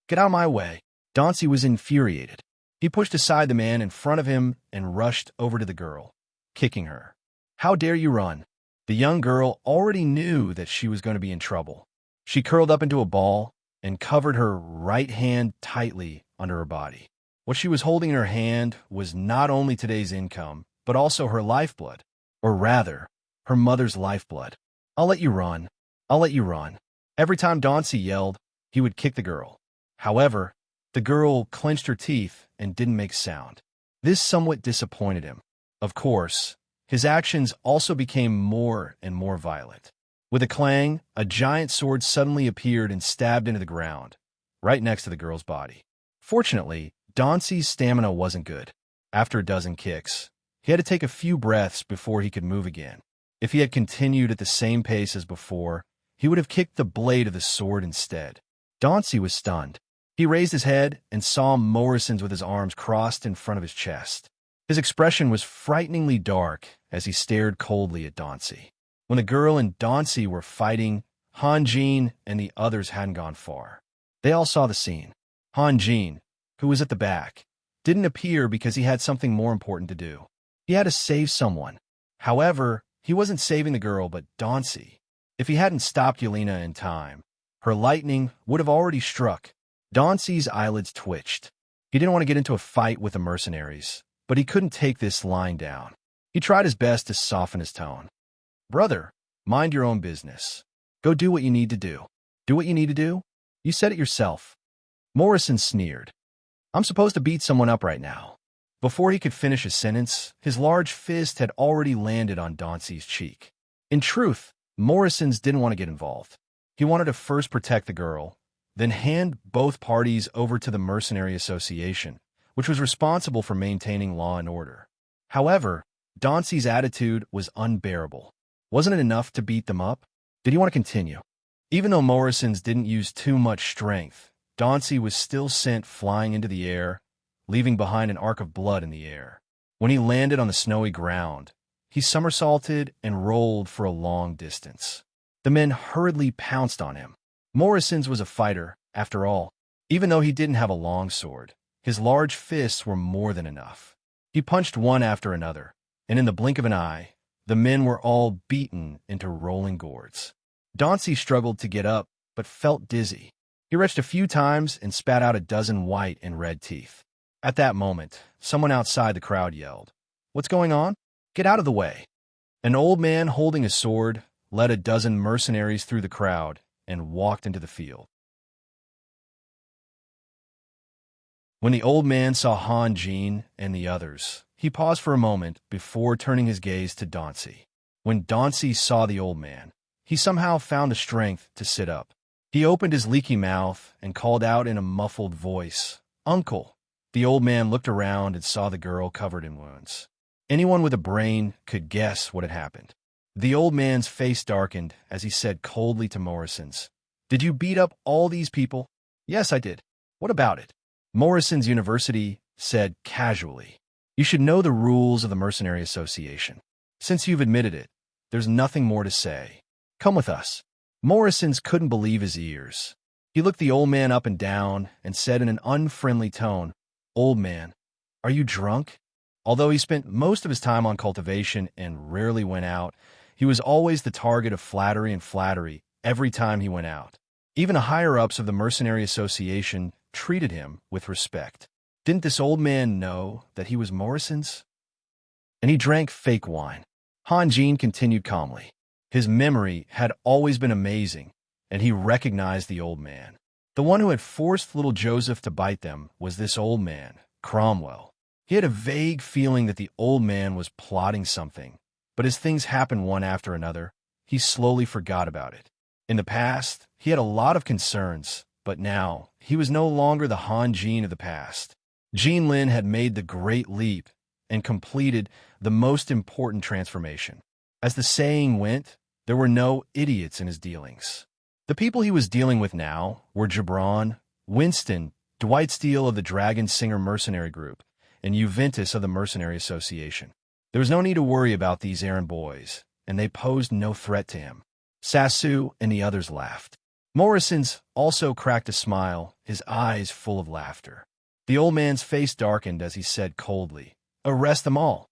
Get out of my way. Deity was infuriated. He pushed aside the man in front of him and rushed over to the girl, kicking her. How dare you run? The young girl already knew that she was going to be in trouble. She curled up into a ball and covered her right hand tightly under her body. What she was holding in her hand was not only today's income, but also her lifeblood. Or rather, her mother's lifeblood. I'll let you run. I'll let you run. Every time Deity yelled, he would kick the girl. However, the girl clenched her teeth and didn't make sound. This somewhat disappointed him. Of course, his actions also became more and more violent. With a clang, a giant sword suddenly appeared and stabbed into the ground, right next to the girl's body. Fortunately, Deity's stamina wasn't good. After a dozen kicks, he had to take a few breaths before he could move again. If he had continued at the same pace as before, he would have kicked the blade of the sword instead. Deity was stunned. He raised his head and saw Morrison's with his arms crossed in front of his chest. His expression was frighteningly dark as he stared coldly at Deity. When the girl and Deity were fighting, Han Jin and the others hadn't gone far. They all saw the scene. Han Jin, who was at the back, didn't appear because he had something more important to do. He had to save someone. However, he wasn't saving the girl, but Dauncy. If he hadn't stopped Yelena in time, her lightning would have already struck. Dauncy's eyelids twitched. He didn't want to get into a fight with the mercenaries, but he couldn't take this lying down. He tried his best to soften his tone. Brother, mind your own business. Go do what you need to do. Do what you need to do? You said it yourself. Morrison sneered. I'm supposed to beat someone up right now. Before he could finish his sentence, his large fist had already landed on Dauncy's cheek. In truth, Morrison's didn't want to get involved. He wanted to first protect the girl, then hand both parties over to the Mercenary Association, which was responsible for maintaining law and order. However, Dauncy's attitude was unbearable. Wasn't it enough to beat them up? Did he want to continue? Even though Morrison's didn't use too much strength, Dauncy was still sent flying into the air, leaving behind an arc of blood in the air. When he landed on the snowy ground, he somersaulted and rolled for a long distance. The men hurriedly pounced on him. Morrison's was a fighter, after all. Even though he didn't have a long sword, his large fists were more than enough. He punched one after another, and in the blink of an eye, the men were all beaten into rolling gourds. Dauncy struggled to get up, but felt dizzy. He retched a few times and spat out a dozen white and red teeth. At that moment, someone outside the crowd yelled, "What's going on? Get out of the way." An old man holding a sword led a dozen mercenaries through the crowd and walked into the field. When the old man saw Han Jin and the others, he paused for a moment before turning his gaze to Dauncy. When Dauncy saw the old man, he somehow found the strength to sit up. He opened his leaky mouth and called out in a muffled voice, "Uncle." The old man looked around and saw the girl covered in wounds. Anyone with a brain could guess what had happened. The old man's face darkened as he said coldly to Morrison's, "Did you beat up all these people?" "Yes, I did." "What about it?" Morrison's University said casually, "You should know the rules of the Mercenary Association. Since you've admitted it, there's nothing more to say. Come with us." Morrison's couldn't believe his ears. He looked the old man up and down and said in an unfriendly tone, "Old man, are you drunk?" Although he spent most of his time on cultivation and rarely went out, he was always the target of flattery and flattery every time he went out. Even the higher-ups of the Mercenary Association treated him with respect. Didn't this old man know that he was Morrison's? And he drank fake wine. Han Jin continued calmly. His memory had always been amazing, and he recognized the old man. The one who had forced little Joseph to bite them was this old man, Cromwell. He had a vague feeling that the old man was plotting something, but as things happened one after another, he slowly forgot about it. In the past, he had a lot of concerns, but now he was no longer the Han Jin of the past. Jin Lin had made the great leap and completed the most important transformation. As the saying went, there were no idiots in his dealings. The people he was dealing with now were Gibran, Winston, Dwight Steele of the Dragon Singer Mercenary Group, and Juventus of the Mercenary Association. There was no need to worry about these errand boys, and they posed no threat to him. Sassu and the others laughed. Morrison's also cracked a smile, his eyes full of laughter. The old man's face darkened as he said coldly, "Arrest them all."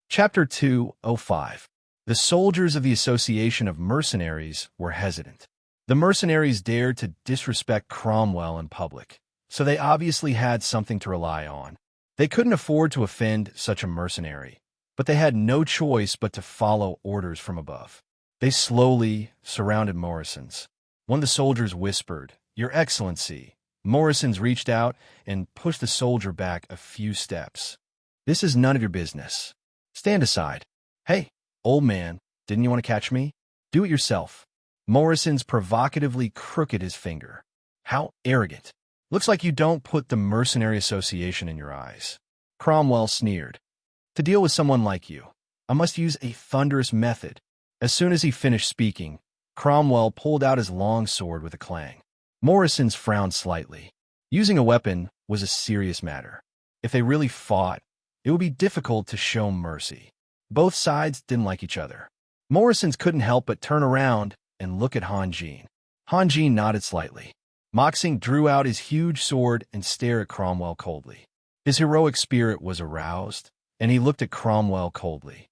Chapter 205. The soldiers of the Association of Mercenaries were hesitant. The mercenaries dared to disrespect Cromwell in public, so they obviously had something to rely on. They couldn't afford to offend such a mercenary, but they had no choice but to follow orders from above. They slowly surrounded Morrison's. One of the soldiers whispered, "Your Excellency." Morrison's reached out and pushed the soldier back a few steps. "This is none of your business. Stand aside." "Hey, old man, didn't you want to catch me? Do it yourself." Morrison's provocatively crooked his finger. "How arrogant. Looks like you don't put the Mercenary Association in your eyes." Cromwell sneered. "To deal with someone like you, I must use a thunderous method." As soon as he finished speaking, Cromwell pulled out his long sword with a clang. Morrison's frowned slightly. Using a weapon was a serious matter. If they really fought, it would be difficult to show mercy. Both sides didn't like each other. Morrison's couldn't help but turn around and look at Han Jin. Han Jin nodded slightly. Moxing drew out his huge sword and stared at Cromwell coldly. His heroic spirit was aroused, and he looked at Cromwell coldly.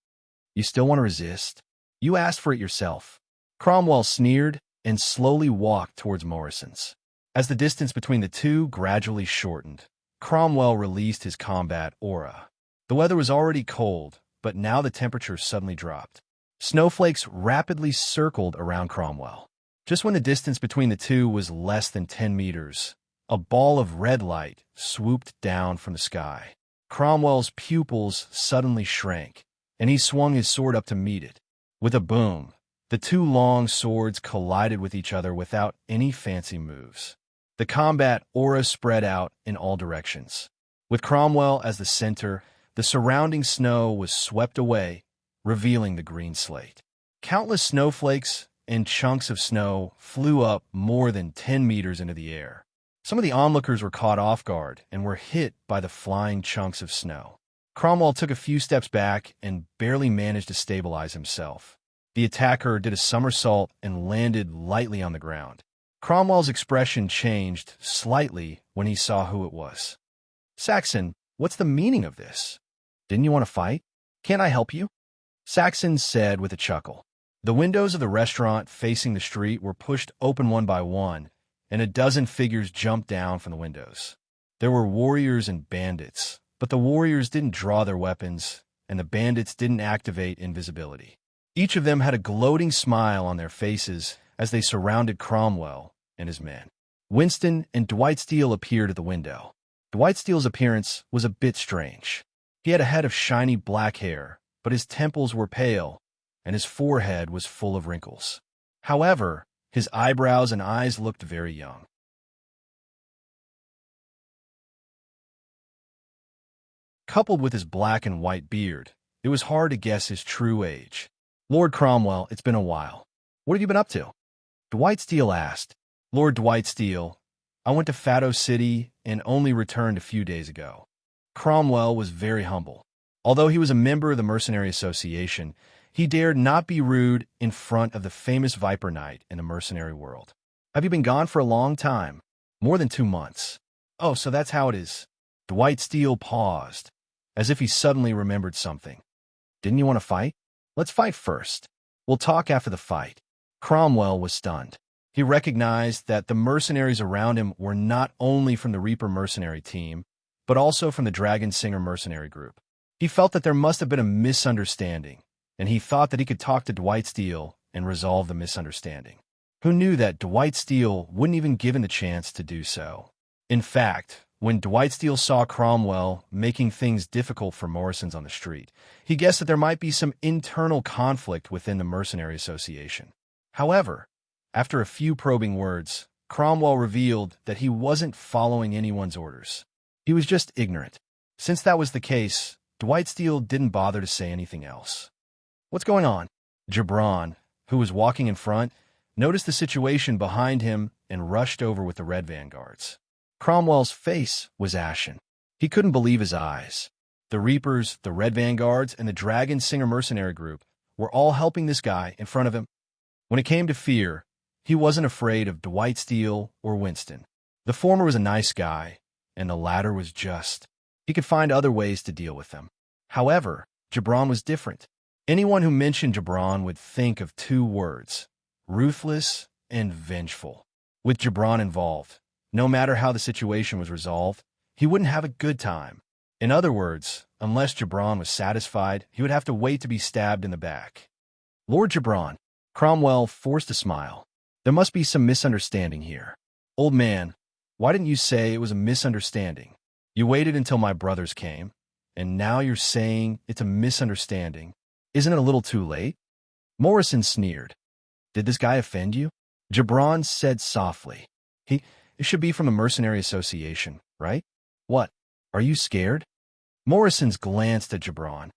You still want to resist? You asked for it yourself. Cromwell sneered and slowly walked towards Morrison's. As the distance between the two gradually shortened, Cromwell released his combat aura. The weather was already cold, but now the temperature suddenly dropped. Snowflakes rapidly circled around Cromwell. Just when the distance between the two was less than 10 meters, a ball of red light swooped down from the sky. Cromwell's pupils suddenly shrank, and he swung his sword up to meet it. With a boom, the two long swords collided with each other without any fancy moves. The combat aura spread out in all directions. With Cromwell as the center, the surrounding snow was swept away, revealing the green slate. Countless snowflakes and chunks of snow flew up more than 10 meters into the air. Some of the onlookers were caught off guard and were hit by the flying chunks of snow. Cromwell took a few steps back and barely managed to stabilize himself. The attacker did a somersault and landed lightly on the ground. Cromwell's expression changed slightly when he saw who it was. Saxon, what's the meaning of this? Didn't you want to fight? Can't I help you? Saxon said with a chuckle. The windows of the restaurant facing the street were pushed open one by one, and a dozen figures jumped down from the windows. There were warriors and bandits, but the warriors didn't draw their weapons, and the bandits didn't activate invisibility. Each of them had a gloating smile on their faces as they surrounded Cromwell and his men. Winston and Dwight Steele appeared at the window. Dwight Steele's appearance was a bit strange. He had a head of shiny black hair, but his temples were pale, and his forehead was full of wrinkles. However, his eyebrows and eyes looked very young. Coupled with his black and white beard, it was hard to guess his true age. Lord Cromwell, it's been a while. What have you been up to? Dwight Steele asked. Lord Dwight Steele, I went to Fado City and only returned a few days ago. Cromwell was very humble. Although he was a member of the Mercenary Association, he dared not be rude in front of the famous Viper Knight in the mercenary world. Have you been gone for a long time? More than 2 months. Oh, so that's how it is. Dwight Steele paused, as if he suddenly remembered something. Didn't you want to fight? Let's fight first. We'll talk after the fight. Cromwell was stunned. He recognized that the mercenaries around him were not only from the Reaper mercenary team, but also from the Dragon Singer mercenary group. He felt that there must have been a misunderstanding, and he thought that he could talk to Dwight Steele and resolve the misunderstanding. Who knew that Dwight Steele wouldn't even give him the chance to do so? In fact, when Dwight Steele saw Cromwell making things difficult for Morrisons on the street, he guessed that there might be some internal conflict within the Mercenary Association. However, after a few probing words, Cromwell revealed that he wasn't following anyone's orders. He was just ignorant. Since that was the case, Dwight Steele didn't bother to say anything else. What's going on? Gibran, who was walking in front, noticed the situation behind him and rushed over with the Red Vanguards. Cromwell's face was ashen. He couldn't believe his eyes. The Reapers, the Red Vanguards, and the Dragon Singer mercenary group were all helping this guy in front of him. When it came to fear, he wasn't afraid of Dwight Steele or Winston. The former was a nice guy, and the latter was just. He could find other ways to deal with them. However, Gibran was different. Anyone who mentioned Gibran would think of 2 words, ruthless and vengeful. With Gibran involved, no matter how the situation was resolved, he wouldn't have a good time. In other words, unless Gibran was satisfied, he would have to wait to be stabbed in the back. Lord Gibran, Cromwell forced a smile. There must be some misunderstanding here. Old man, why didn't you say it was a misunderstanding? You waited until my brothers came, and now you're saying it's a misunderstanding. Isn't it a little too late? Morrison sneered. Did this guy offend you? Gibran said softly. It should be from the Mercenary Association, right? What? Are you scared? Morrison's glanced at Gibran.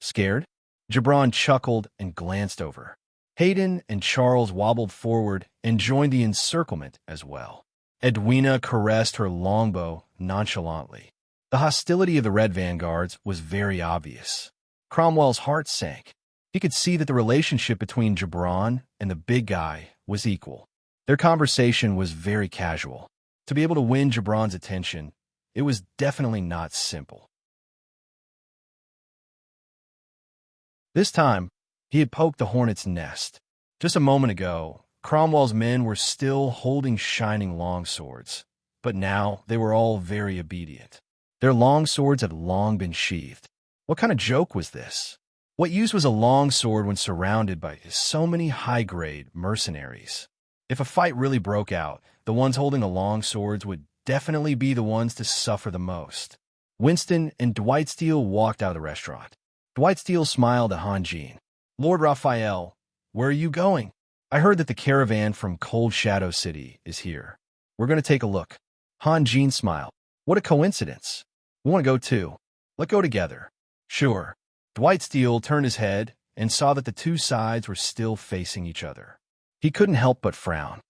Scared? Gibran chuckled and glanced over. Hayden and Charles wobbled forward and joined the encirclement as well. Edwina caressed her longbow nonchalantly. The hostility of the Red Vanguards was very obvious. Cromwell's heart sank. He could see that the relationship between Gibran and the big guy was equal. Their conversation was very casual. To be able to win Gibran's attention, it was definitely not simple. This time, he had poked the hornet's nest. Just a moment ago, Cromwell's men were still holding shining longswords, but now they were all very obedient. Their longswords had long been sheathed. What kind of joke was this? What use was a longsword when surrounded by so many high-grade mercenaries? If a fight really broke out, the ones holding the longswords would definitely be the ones to suffer the most. Winston and Dwight Steele walked out of the restaurant. Dwight Steele smiled at Han Jean. "Lord Raphael, where are you going?" "I heard that the caravan from Cold Shadow City is here. We're going to take a look." Han Jean smiled. "What a coincidence. We want to go too. Let's go together." "Sure." Dwight Steele turned his head and saw that the two sides were still facing each other. He couldn't help but frown.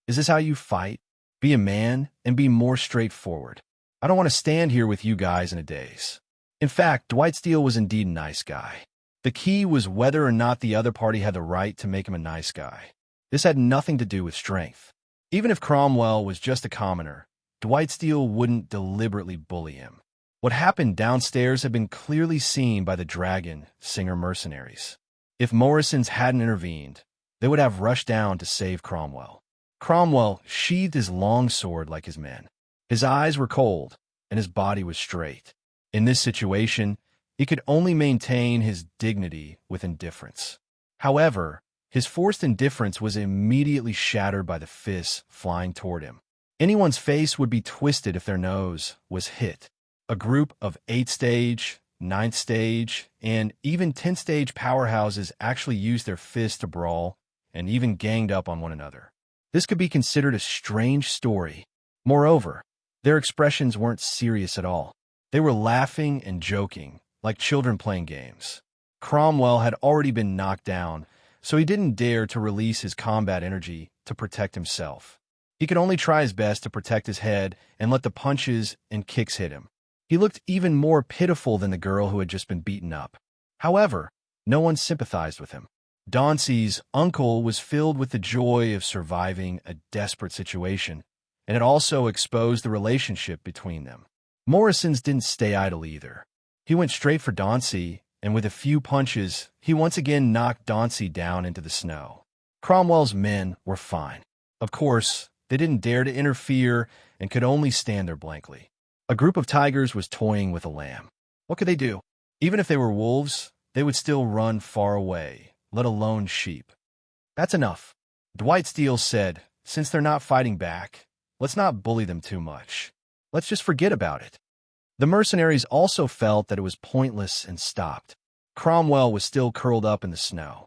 "Is this how you fight? Be a man and be more straightforward. I don't want to stand here with you guys in a daze." In fact, Dwight Steele was indeed a nice guy. The key was whether or not the other party had the right to make him a nice guy. This had nothing to do with strength. Even if Cromwell was just a commoner, Dwight Steele wouldn't deliberately bully him. What happened downstairs had been clearly seen by the Dragon Singer mercenaries. If Morrison's hadn't intervened, they would have rushed down to save Cromwell. Cromwell sheathed his long sword like his men. His eyes were cold, and his body was straight. In this situation, he could only maintain his dignity with indifference. However, his forced indifference was immediately shattered by the fists flying toward him. Anyone's face would be twisted if their nose was hit. A group of 8th-stage, 9th-stage, and even 10th-stage powerhouses actually used their fists to brawl and even ganged up on one another. This could be considered a strange story. Moreover, their expressions weren't serious at all. They were laughing and joking, like children playing games. Cromwell had already been knocked down, so he didn't dare to release his combat energy to protect himself. He could only try his best to protect his head and let the punches and kicks hit him. He looked even more pitiful than the girl who had just been beaten up. However, no one sympathized with him. Dauncey's uncle was filled with the joy of surviving a desperate situation, and it also exposed the relationship between them. Morrison's didn't stay idle either. He went straight for Dauncey, and with a few punches, he once again knocked Dauncey down into the snow. Cromwell's men were fine. Of course, they didn't dare to interfere and could only stand there blankly. A group of tigers was toying with a lamb. What could they do? Even if they were wolves, they would still run far away, let alone sheep. "That's enough," Dwight Steele said. "Since they're not fighting back, let's not bully them too much. Let's just forget about it." The mercenaries also felt that it was pointless and stopped. Cromwell was still curled up in the snow.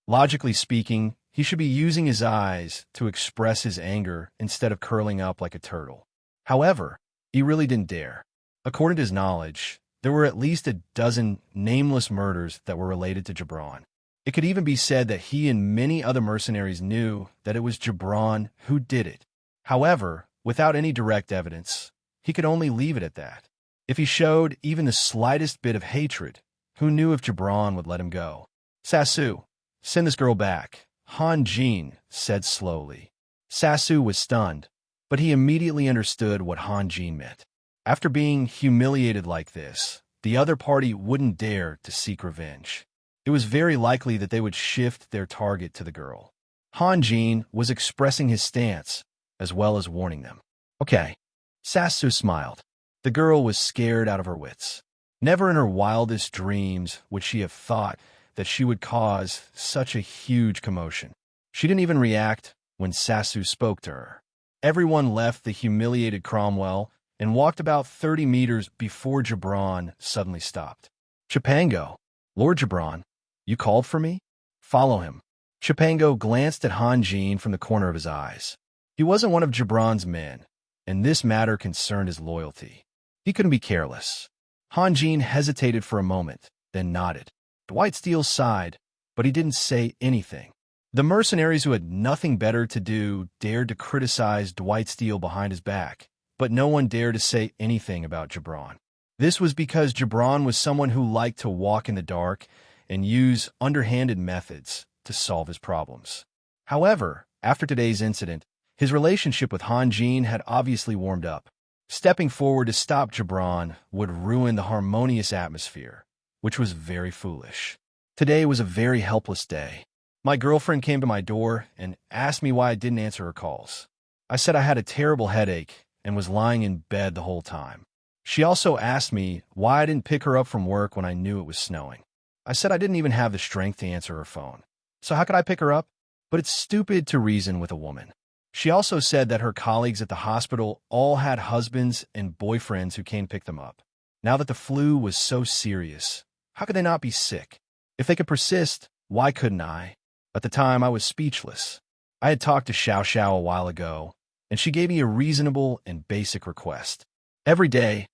Logically speaking, he should be using his eyes to express his anger instead of curling up like a turtle. However, he really didn't dare. According to his knowledge, there were at least a dozen nameless murders that were related to Gibran. It could even be said that he and many other mercenaries knew that it was Gibran who did it. However, without any direct evidence, he could only leave it at that. If he showed even the slightest bit of hatred, who knew if Gibran would let him go? "Sassu, send this girl back," Han Jean said slowly. Sassu was stunned, but he immediately understood what Han Jean meant. After being humiliated like this, the other party wouldn't dare to seek revenge. It was very likely that they would shift their target to the girl. Han Jean was expressing his stance, as well as warning them. "Okay." Sassu smiled. The girl was scared out of her wits. Never in her wildest dreams would she have thought that she would cause such a huge commotion. She didn't even react when Sassu spoke to her. Everyone left the humiliated Cromwell and walked about 30 meters before Gibran suddenly stopped. "Chipango, Lord Gibran, you called for me? Follow him." Chipango glanced at Han Jean from the corner of his eyes. He wasn't one of Gibran's men, and this matter concerned his loyalty. He couldn't be careless. Han Jean hesitated for a moment, then nodded. Dwight Steele sighed, but he didn't say anything. The mercenaries who had nothing better to do dared to criticize Dwight Steele behind his back, but no one dared to say anything about Gibran. This was because Gibran was someone who liked to walk in the dark and use underhanded methods to solve his problems. However, after today's incident, his relationship with Han Jin had obviously warmed up. Stepping forward to stop Gibran would ruin the harmonious atmosphere, which was very foolish. Today was a very helpless day. My girlfriend came to my door and asked me why I didn't answer her calls. I said I had a terrible headache and was lying in bed the whole time. She also asked me why I didn't pick her up from work when I knew it was snowing. I said I didn't even have the strength to answer her phone. So how could I pick her up? But it's stupid to reason with a woman. She also said that her colleagues at the hospital all had husbands and boyfriends who came pick them up. Now that the flu was so serious, how could they not be sick? If they could persist, why couldn't I? At the time, I was speechless. I had talked to Xiao Xiao a while ago, and she gave me a reasonable and basic request. Every day,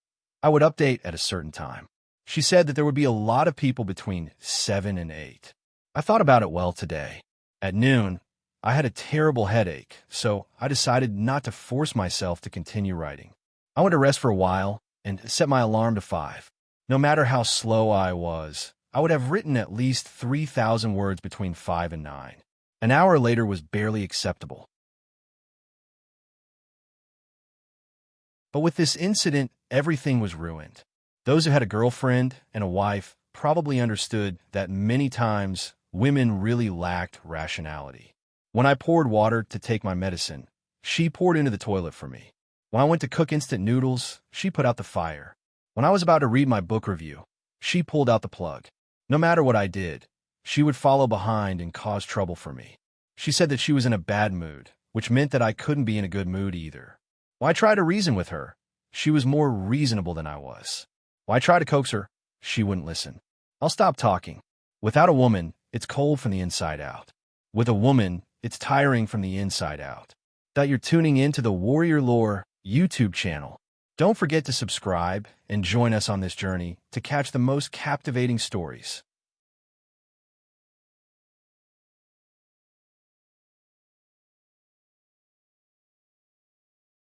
I would update at a certain time. She said that there would be a lot of people between 7 and 8. I thought about it well today. At noon, I had a terrible headache, so I decided not to force myself to continue writing. I went to rest for a while and set my alarm to 5. No matter how slow I was, I would have written at least 3,000 words between 5 and 9. An hour later was barely acceptable. But with this incident, everything was ruined. Those who had a girlfriend and a wife probably understood that many times women really lacked rationality. When I poured water to take my medicine, she poured into the toilet for me. When I went to cook instant noodles, she put out the fire. When I was about to read my book review, she pulled out the plug. No matter what I did, she would follow behind and cause trouble for me. She said that she was in a bad mood, which meant that I couldn't be in a good mood either. When I tried to reason with her, she was more reasonable than I was. When I tried to coax her, she wouldn't listen. I'll stop talking. Without a woman, it's cold from the inside out. With a woman, it's tiring from the inside out. That you're tuning in to the Warrior Lore YouTube channel. Don't forget to subscribe and join us on this journey to catch the most captivating stories.